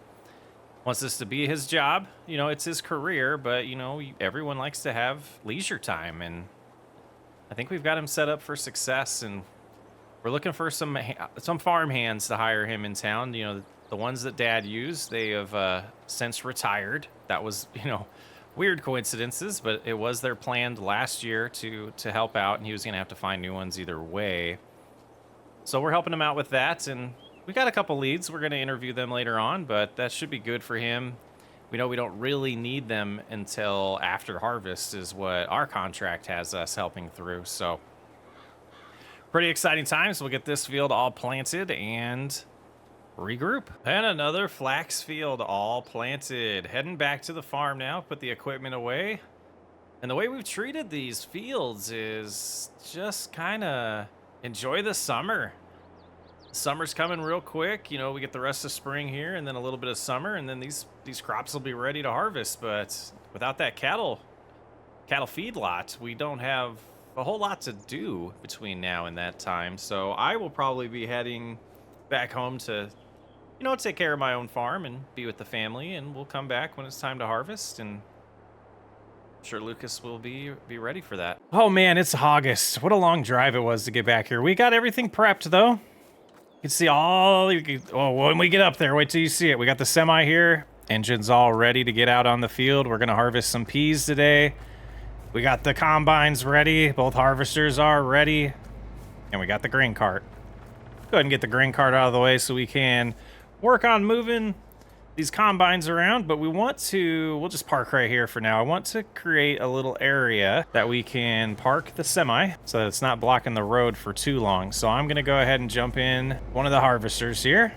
Wants this to be his job. You know, it's his career. But, you know, everyone likes to have leisure time. And I think we've got him set up for success. And we're looking for some farm hands to hire him in town. You know, the ones that Dad used, they have since retired. That was, you know, weird coincidences, but it was their plan last year to help out, and he was going to have to find new ones either way. So we're helping him out with that, and we got a couple leads. We're going to interview them later on, but that should be good for him. We know we don't really need them until after harvest is what our contract has us helping through, so pretty exciting times. We'll get this field all planted and regroup. And another flax field all planted. Heading back to the farm now, put the equipment away. And the way we've treated these fields is just kind of enjoy the summer. Summer's coming real quick. You know, we get the rest of spring here and then a little bit of summer, and then these crops will be ready to harvest. But without that cattle feed lot, we don't have a whole lot to do between now and that time. So I will probably be heading back home to, you know, take care of my own farm and be with the family, and we'll come back when it's time to harvest, and I'm sure Lucas will be ready for that. Oh man, it's August. What a long drive it was to get back here. We got everything prepped though. You can see when we get up there, wait till you see it. We got the semi here. Engine's all ready to get out on the field. We're gonna harvest some peas today. We got the combines ready. Both harvesters are ready. And we got the grain cart. Go ahead and get the grain cart out of the way so we can work on moving these combines around. But we'll just park right here for now. I want to create a little area that we can park the semi so that it's not blocking the road for too long. So I'm going to go ahead and jump in one of the harvesters here.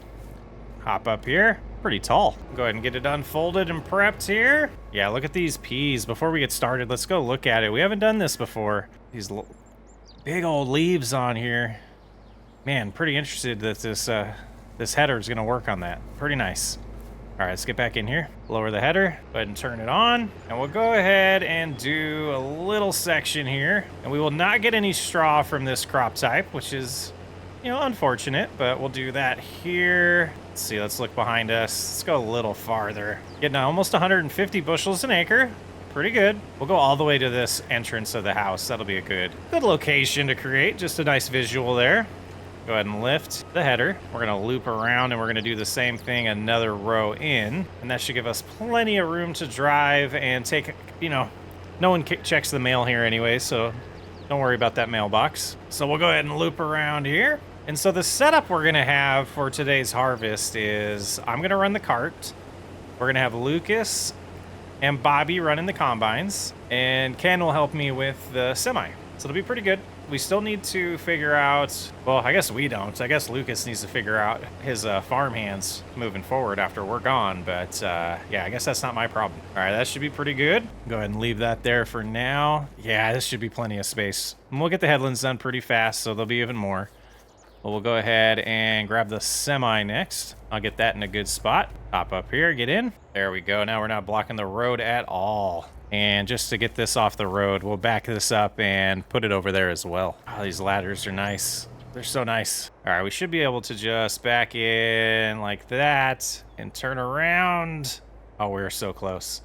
Hop up here. Pretty tall. Go ahead and get it unfolded and prepped here. Yeah, look at these peas. Before we get started, let's go look at it. We haven't done this before. These big old leaves on here. Man, pretty interested that this header is going to work on that. Pretty nice. All right, let's get back in here. Lower the header. Go ahead and turn it on. And we'll go ahead and do a little section here. And we will not get any straw from this crop type, which is, you know, unfortunate, but we'll do that here. Let's see, let's look behind us. Let's go a little farther. Getting almost 150 bushels an acre. Pretty good. We'll go all the way to this entrance of the house. That'll be a good location to create. Just a nice visual there. Go ahead and lift the header. We're gonna loop around and we're gonna do the same thing another row in. And that should give us plenty of room to drive and take, you know, no one checks the mail here anyway, so don't worry about that mailbox. So we'll go ahead and loop around here. And so the setup we're gonna have for today's harvest is I'm gonna run the cart. We're gonna have Lucas and Bobby running the combines, and Ken will help me with the semi. So it'll be pretty good. We still need to figure out, well, I guess we don't. I guess Lucas needs to figure out his farm hands moving forward after we're gone. But yeah, I guess that's not my problem. All right, that should be pretty good. Go ahead and leave that there for now. Yeah, this should be plenty of space. And we'll get the headlands done pretty fast, so there'll be even more. Well, we'll go ahead and grab the semi next. I'll get that in a good spot. Hop up here, get in. There we go. Now we're not blocking the road at all. And just to get this off the road, we'll back this up and put it over there as well. Oh, these ladders are nice. They're so nice. All right, we should be able to just back in like that and turn around. Oh, we're so close.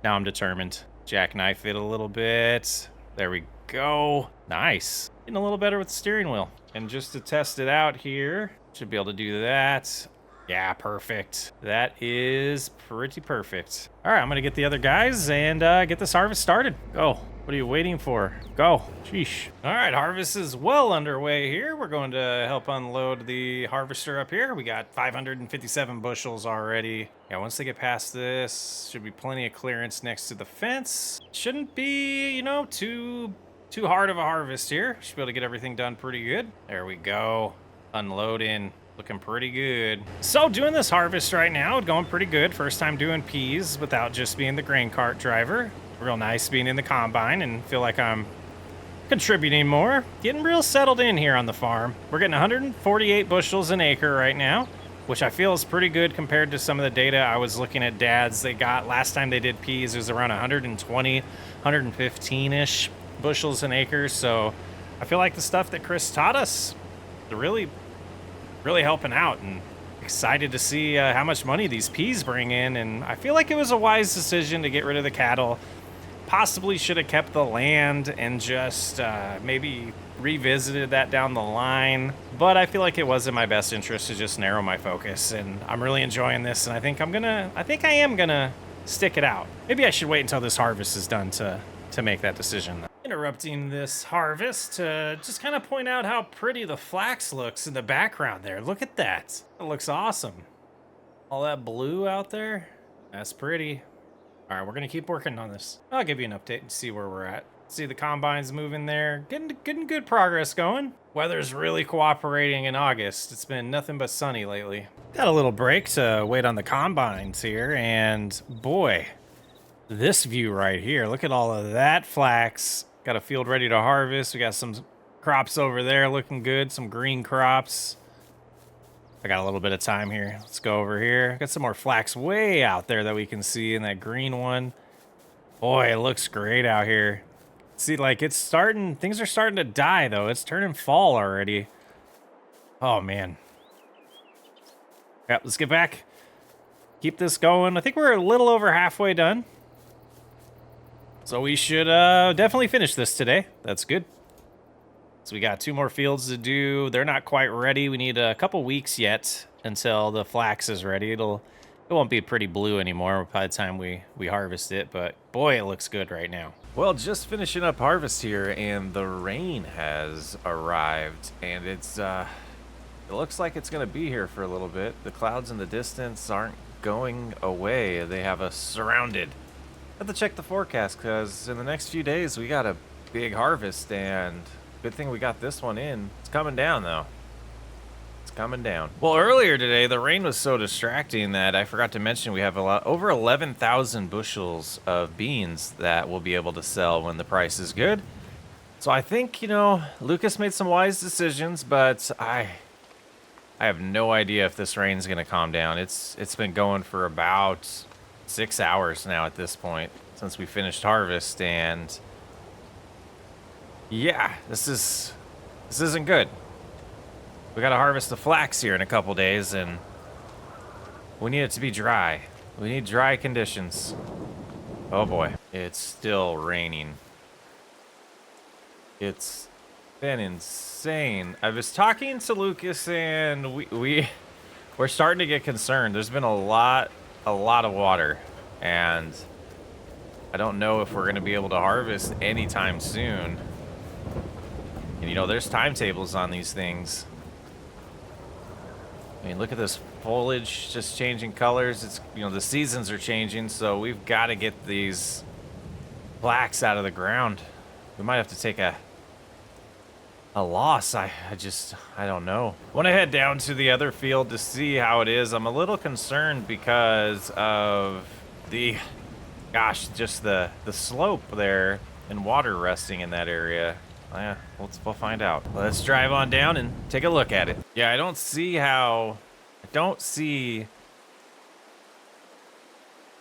Now I'm determined. Jackknife it a little bit. There we go. Nice. Getting a little better with the steering wheel. And just to test it out here, should be able to do that. Yeah, perfect. That is pretty perfect. All right, I'm gonna get the other guys and get this harvest started. Go. What are you waiting for? Go. Sheesh. All right, harvest is well underway here. We're going to help unload the harvester up here. We got 557 bushels already. Yeah, once they get past this, should be plenty of clearance next to the fence. Shouldn't be, you know, too hard of a harvest here. Should be able to get everything done pretty good. There we go. Unloading. Looking pretty good. So doing this harvest right now, going pretty good. First time doing peas without just being the grain cart driver. Real nice being in the combine and feel like I'm contributing more. Getting real settled in here on the farm. We're getting 148 bushels an acre right now, which I feel is pretty good compared to some of the data I was looking at Dad's. They got last time they did peas, it was around 120, 115-ish bushels an acre. So I feel like the stuff that Chris taught us, they're really helping out, and excited to see how much money these peas bring in. And I feel like it was a wise decision to get rid of the cattle. Possibly should have kept the land and just maybe revisited that down the line. But I feel like it was in my best interest to just narrow my focus. And I'm really enjoying this. And I think I am gonna stick it out. Maybe I should wait until this harvest is done to make that decision. Interrupting this harvest to just kind of point out how pretty the flax looks in the background there. Look at that. It looks awesome. All that blue out there. That's pretty. All right, we're gonna keep working on this. I'll give you an update and see where we're at. See the combines moving there. Getting good progress going. Weather's really cooperating in August. It's been nothing but sunny lately. Got a little break to wait on the combines here, and boy, this view right here. Look at all of that flax. Got a field ready to harvest. We got some crops over there looking good, some green crops. I got a little bit of time here. Let's go over here. Got some more flax way out there that we can see in that green one. Boy, it looks great out here. See, like it's starting, things are starting to die though. It's turning fall already. Oh man. Yep, let's get back. Keep this going. I think we're a little over halfway done. So we should definitely finish this today. That's good. So we got 2 more fields to do. They're not quite ready. We need a couple weeks yet until the flax is ready. It won't be pretty blue anymore by the time we harvest it, but boy, it looks good right now. Well, just finishing up harvest here, and the rain has arrived, and it looks like it's gonna be here for a little bit. The clouds in the distance aren't going away. They have us surrounded. Have to check the forecast because in the next few days we got a big harvest, and good thing we got this one in. It's coming down though. It's coming down. Well, earlier today the rain was so distracting that I forgot to mention we have over 11,000 bushels of beans that we'll be able to sell when the price is good. So I think, you know, Lucas made some wise decisions, but I have no idea if this rain's gonna calm down. It's been going for about 6 hours now at this point since we finished harvest, and yeah, this isn't good. We gotta harvest the flax here in a couple days, and we need it to be dry. We need dry conditions. Oh boy, it's still raining. It's been insane. I was talking to Lucas, and we're starting to get concerned. There's been a lot of water, and I don't know if we're gonna be able to harvest anytime soon. And you know, there's timetables on these things. I mean, look at this foliage just changing colors. It's, you know, the seasons are changing, so we've got to get these flax out of the ground. We might have to take a loss. I don't know. I want to head down to the other field to see how it is. I'm a little concerned because of just the slope there and water resting in that area. Yeah, we'll find out. Let's drive on down and take a look at it. Yeah, I don't see.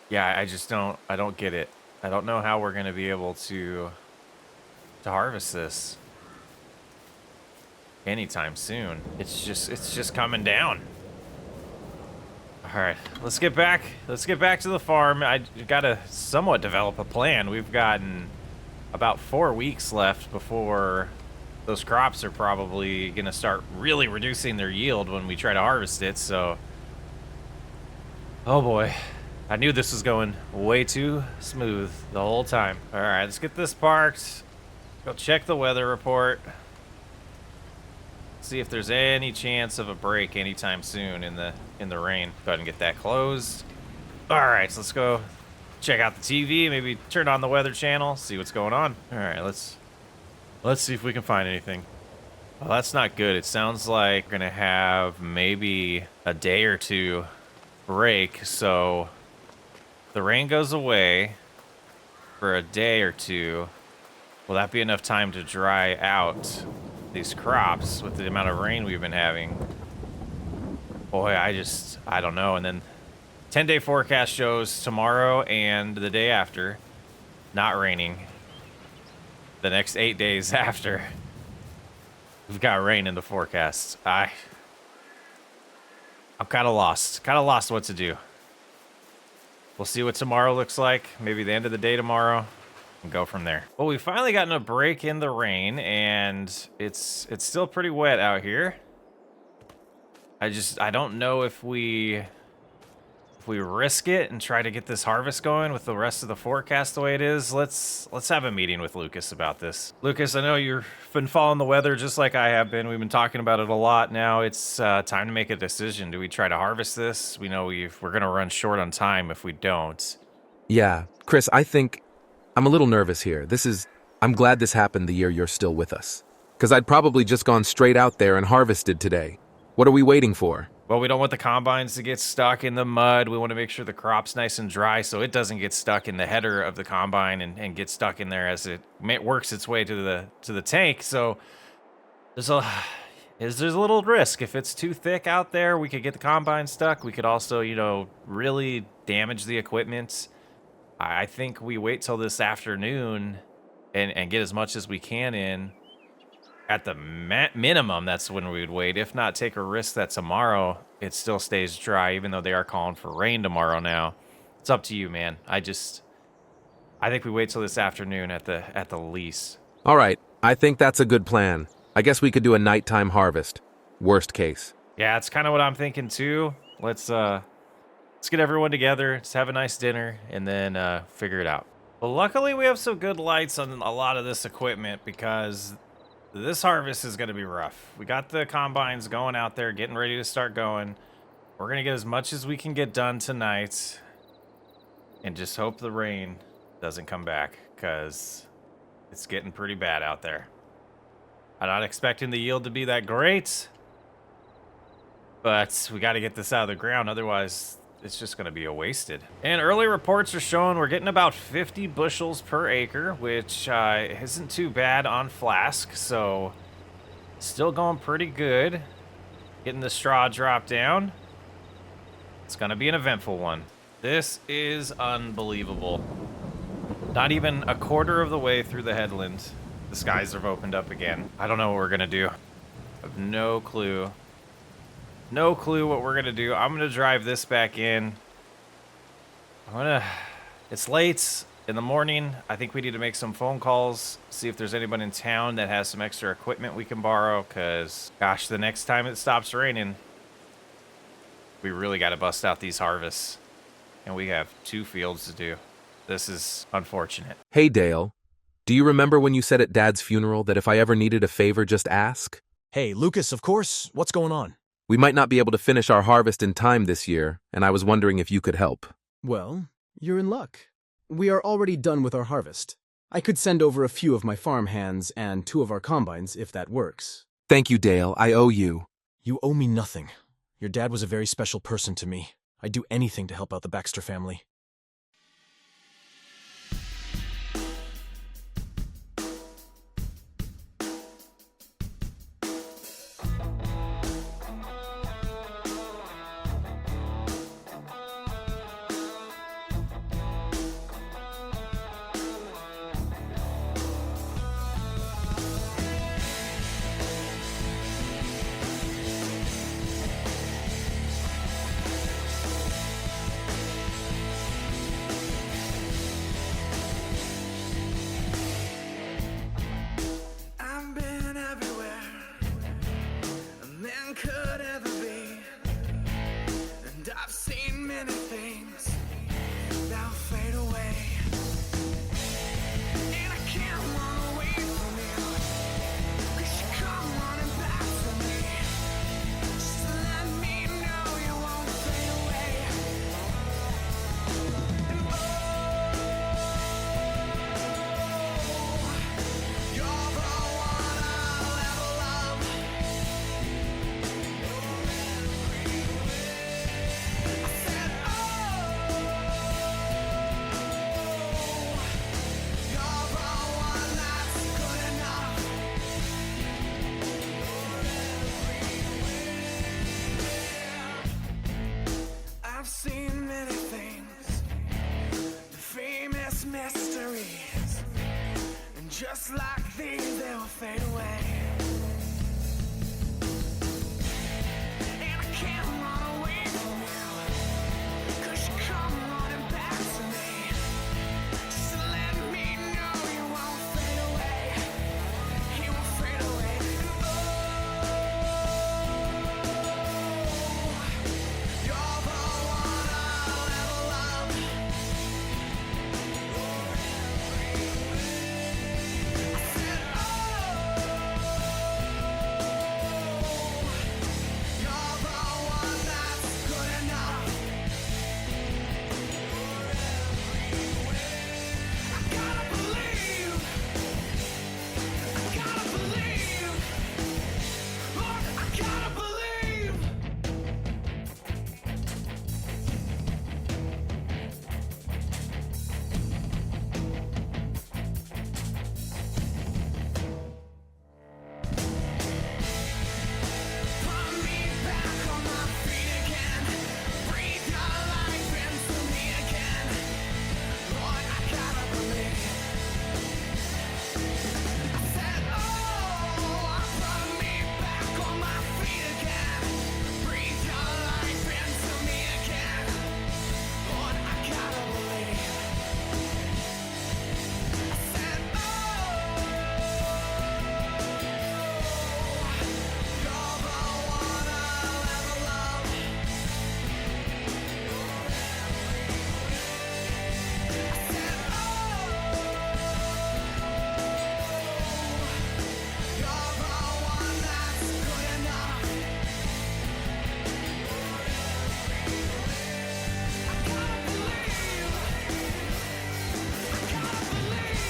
Yeah, I don't get it. I don't know how we're gonna be able to harvest this. anytime soon. It's just coming down. All right, let's get back to the farm. I gotta somewhat develop a plan. We've gotten about 4 weeks left before those crops are probably gonna start really reducing their yield when we try to harvest it, so. Oh boy, I knew this was going way too smooth the whole time. All right, let's get this parked. Go check the weather report. See if there's any chance of a break anytime soon in the rain. Go ahead and get that closed. All right, so let's go check out the TV. Maybe turn on the weather channel. See what's going on. All right, let's see if we can find anything. Well, that's not good. It sounds like we're gonna have maybe a day or two break. So the rain goes away for a day or two. Will that be enough time to dry out these crops with the amount of rain we've been having? Boy, I don't know. And then 10-day forecast shows tomorrow and the day after not raining. The next 8 days after, we've got rain in the forecast. I'm kind of lost what to do. We'll see what tomorrow looks like. Maybe the end of the day tomorrow. And go from there. Well, we've finally gotten a break in the rain, and it's still pretty wet out here. I don't know if we risk it and try to get this harvest going with the rest of the forecast the way it is. Let's have a meeting with Lucas about this. Lucas, I know you've been following the weather just like I have been. We've been talking about it a lot now. It's time to make a decision. Do we try to harvest this? We know we're gonna run short on time if we don't. Yeah, Chris, I think I'm a little nervous here. I'm glad this happened the year you're still with us. Because I'd probably just gone straight out there and harvested today. What are we waiting for? Well, we don't want the combines to get stuck in the mud. We want to make sure the crop's nice and dry so it doesn't get stuck in the header of the combine and get stuck in there as it works its way to the tank. So there's a little risk. If it's too thick out there, we could get the combine stuck. We could also, really damage the equipment. I think we wait till this afternoon and get as much as we can in. At the minimum, that's when we would wait. If not, take a risk that tomorrow it still stays dry, even though they are calling for rain tomorrow now. It's up to you, man. I think we wait till this afternoon at the least. All right, I think that's a good plan. I guess we could do a nighttime harvest. Worst case. Yeah, it's kind of what I'm thinking too. Let's get everyone together, just have a nice dinner, and then figure it out. Well, luckily we have some good lights on a lot of this equipment because this harvest is going to be rough. We got the combines going out there, getting ready to start going. We're going to get as much as we can get done tonight and just hope the rain doesn't come back because it's getting pretty bad out there. I'm not expecting the yield to be that great, but we got to get this out of the ground. Otherwise, it's just going to be wasted. And early reports are showing we're getting about 50 bushels per acre, which isn't too bad on Flax. So still going pretty good. Getting the straw dropped down. It's going to be an eventful one. This is unbelievable. Not even a quarter of the way through the headland, the skies have opened up again. I don't know what we're going to do. I have no clue. No clue what we're gonna do. I'm gonna drive this back in. It's late in the morning. I think we need to make some phone calls, see if there's anyone in town that has some extra equipment we can borrow, because, gosh, the next time it stops raining, we really gotta bust out these harvests. And we have 2 fields to do. This is unfortunate. Hey, Dale. Do you remember when you said at Dad's funeral that if I ever needed a favor, just ask? Hey, Lucas, of course. What's going on? We might not be able to finish our harvest in time this year, and I was wondering if you could help. Well, you're in luck. We are already done with our harvest. I could send over a few of my farm hands and 2 of our combines if that works. Thank you, Dale. I owe you. You owe me nothing. Your dad was a very special person to me. I'd do anything to help out the Baxter family. Just like things, they will fade away. And I can't run away from you, 'cause you come running back to me. Just let me know you won't fade away. You won't fade away. Oh, you're the one I'll ever love. I said, oh, you're the one that's good enough. I gotta believe, Lord, I gotta believe. Put me back on my feet again. Breathe your life into me again. Lord, I gotta believe. I said, oh, put me back on my feet again. Breathe your life into me again. Lord, I gotta believe. I said, oh, you're the one I'll ever love. I said, oh, you're the one that's good enough. I gotta believe. I gotta believe.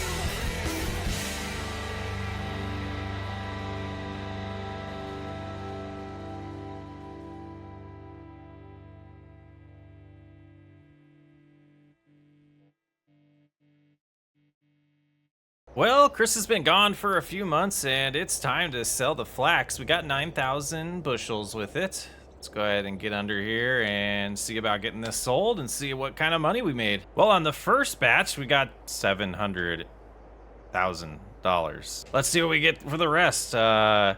Well, Chris has been gone for a few months and it's time to sell the flax. We got 9,000 bushels with it. Let's go ahead and get under here and see about getting this sold and see what kind of money we made. Well, on the first batch, we got $700,000. Let's see what we get for the rest. I'm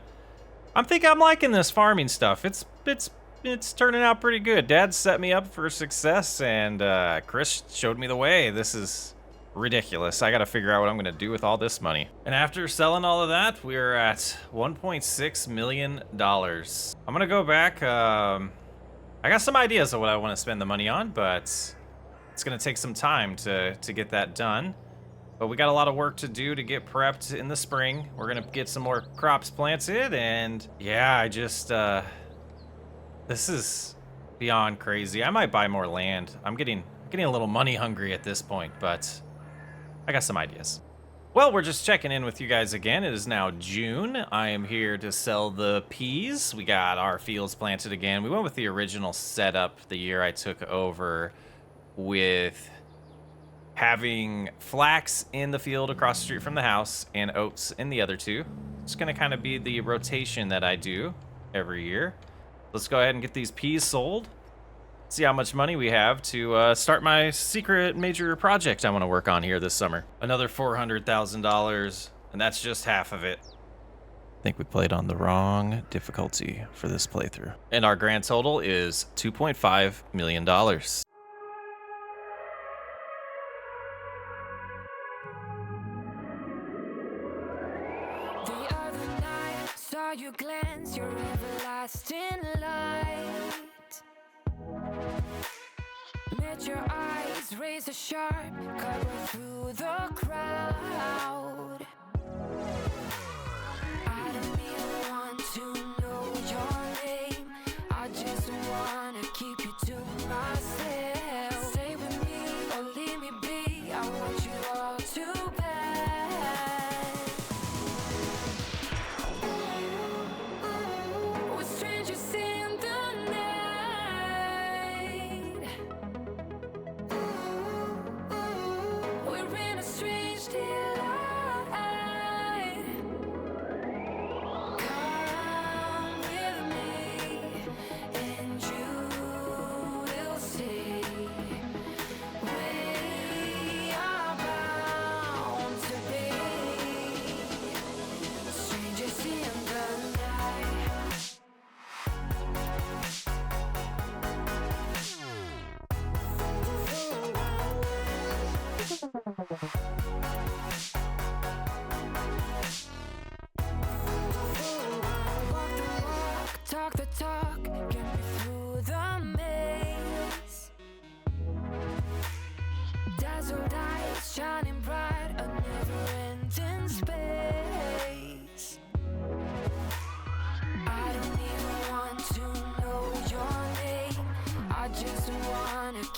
liking this farming stuff. It's turning out pretty good. Dad set me up for success and Chris showed me the way. This is ridiculous. I gotta figure out what I'm gonna do with all this money. And after selling all of that, we're at $1.6 million. I'm gonna go back. I got some ideas of what I want to spend the money on, but it's gonna take some time to get that done. But we got a lot of work to do to get prepped in the spring. We're gonna get some more crops planted, and yeah, I just this is beyond crazy. I might buy more land. I'm getting a little money hungry at this point, but I got some ideas. Well, we're just checking in with you guys again. It is now June. I am here to sell the peas. We got our fields planted again. We went with the original setup the year I took over, with having flax in the field across the street from the house and oats in the other two. It's gonna kind of be the rotation that I do every year. Let's go ahead and get these peas sold. See how much money we have to start my secret major project I want to work on here this summer. Another $400,000, and that's just half of it. I think we played on the wrong difficulty for this playthrough. And our grand total is $2.5 million. The other night, saw you glance your everlasting light. Met your eyes, razor sharp, cut right through the crowd. I don't even want to know your name. I just wanna keep you to myself. Stay with me or leave me be. I want you all too bad. We're strangers in the night. We're in a strange delight. Come with me, and you will see.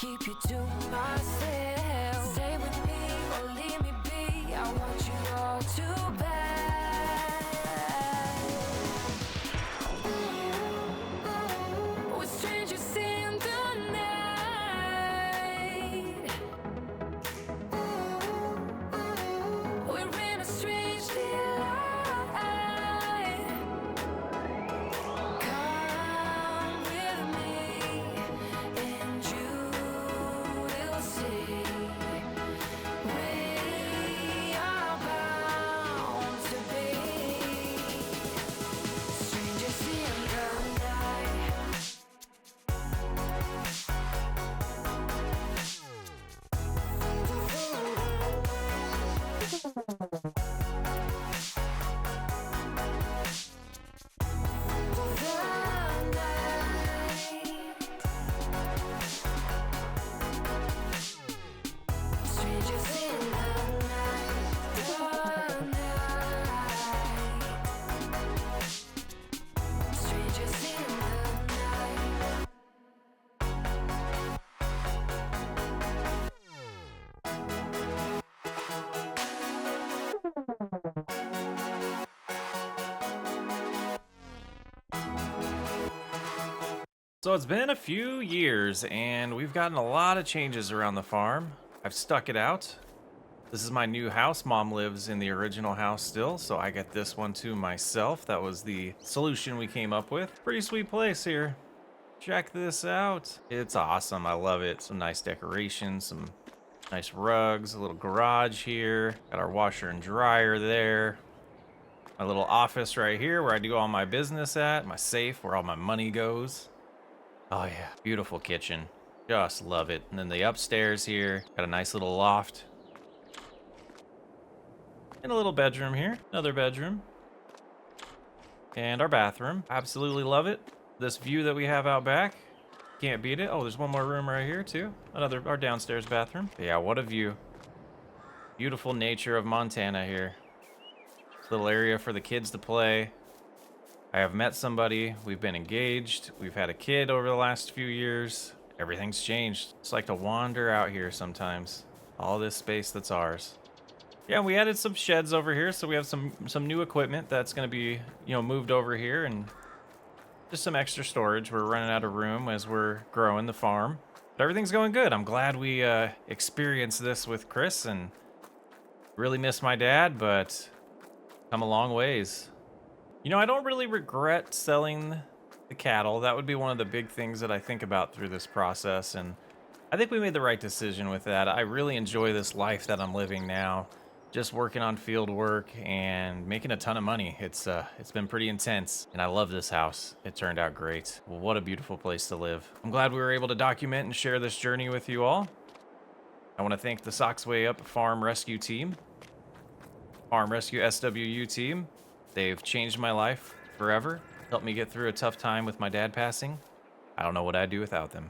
keep you to myself. Stay with me or leave me be. I want you all too bad. We're strangers in the night. We're in a strange delight. Come with me, and you will see. We are bound to be strangers in the night. Strangers in the night. Strangers in the night. So it's been a few years and we've gotten a lot of changes around the farm. I've stuck it out. This is my new house. Mom lives in the original house still, so I get this one to myself. That was the solution we came up with. Pretty sweet place here. Check this out. It's awesome. I love it. Some nice decorations, some nice rugs, a little garage here. Got our washer and dryer there. My little office right here where I do all my business at. My safe where all my money goes. Oh yeah, beautiful kitchen. Just love it. And then the upstairs here, got a nice little loft. And a little bedroom here, another bedroom. And our bathroom, absolutely love it. This view that we have out back, can't beat it. Oh, there's one more room right here too. Our downstairs bathroom. But yeah, what a view. Beautiful nature of Montana here. Little area for the kids to play. I have met somebody, we've been engaged, we've had a kid over the last few years. Everything's changed. It's like to wander out here sometimes. All this space that's ours. Yeah, we added some sheds over here, so we have some new equipment that's gonna be, moved over here, and just some extra storage. We're running out of room as we're growing the farm. But everything's going good. I'm glad we experienced this with Chris, and really miss my dad, but come a long ways. I don't really regret selling the cattle. That would be one of the big things that I think about through this process, and I think we made the right decision with that. I really enjoy this life that I'm living now, just working on field work and making a ton of money. It's been pretty intense, and I love this house. It turned out great. Well, what a beautiful place to live. I'm glad we were able to document and share this journey with you all. I want to thank the Sox Way Up Farm Rescue Team, Farm Rescue SWU team. They've changed my life forever, helped me get through a tough time with my dad passing. I don't know what I'd do without them.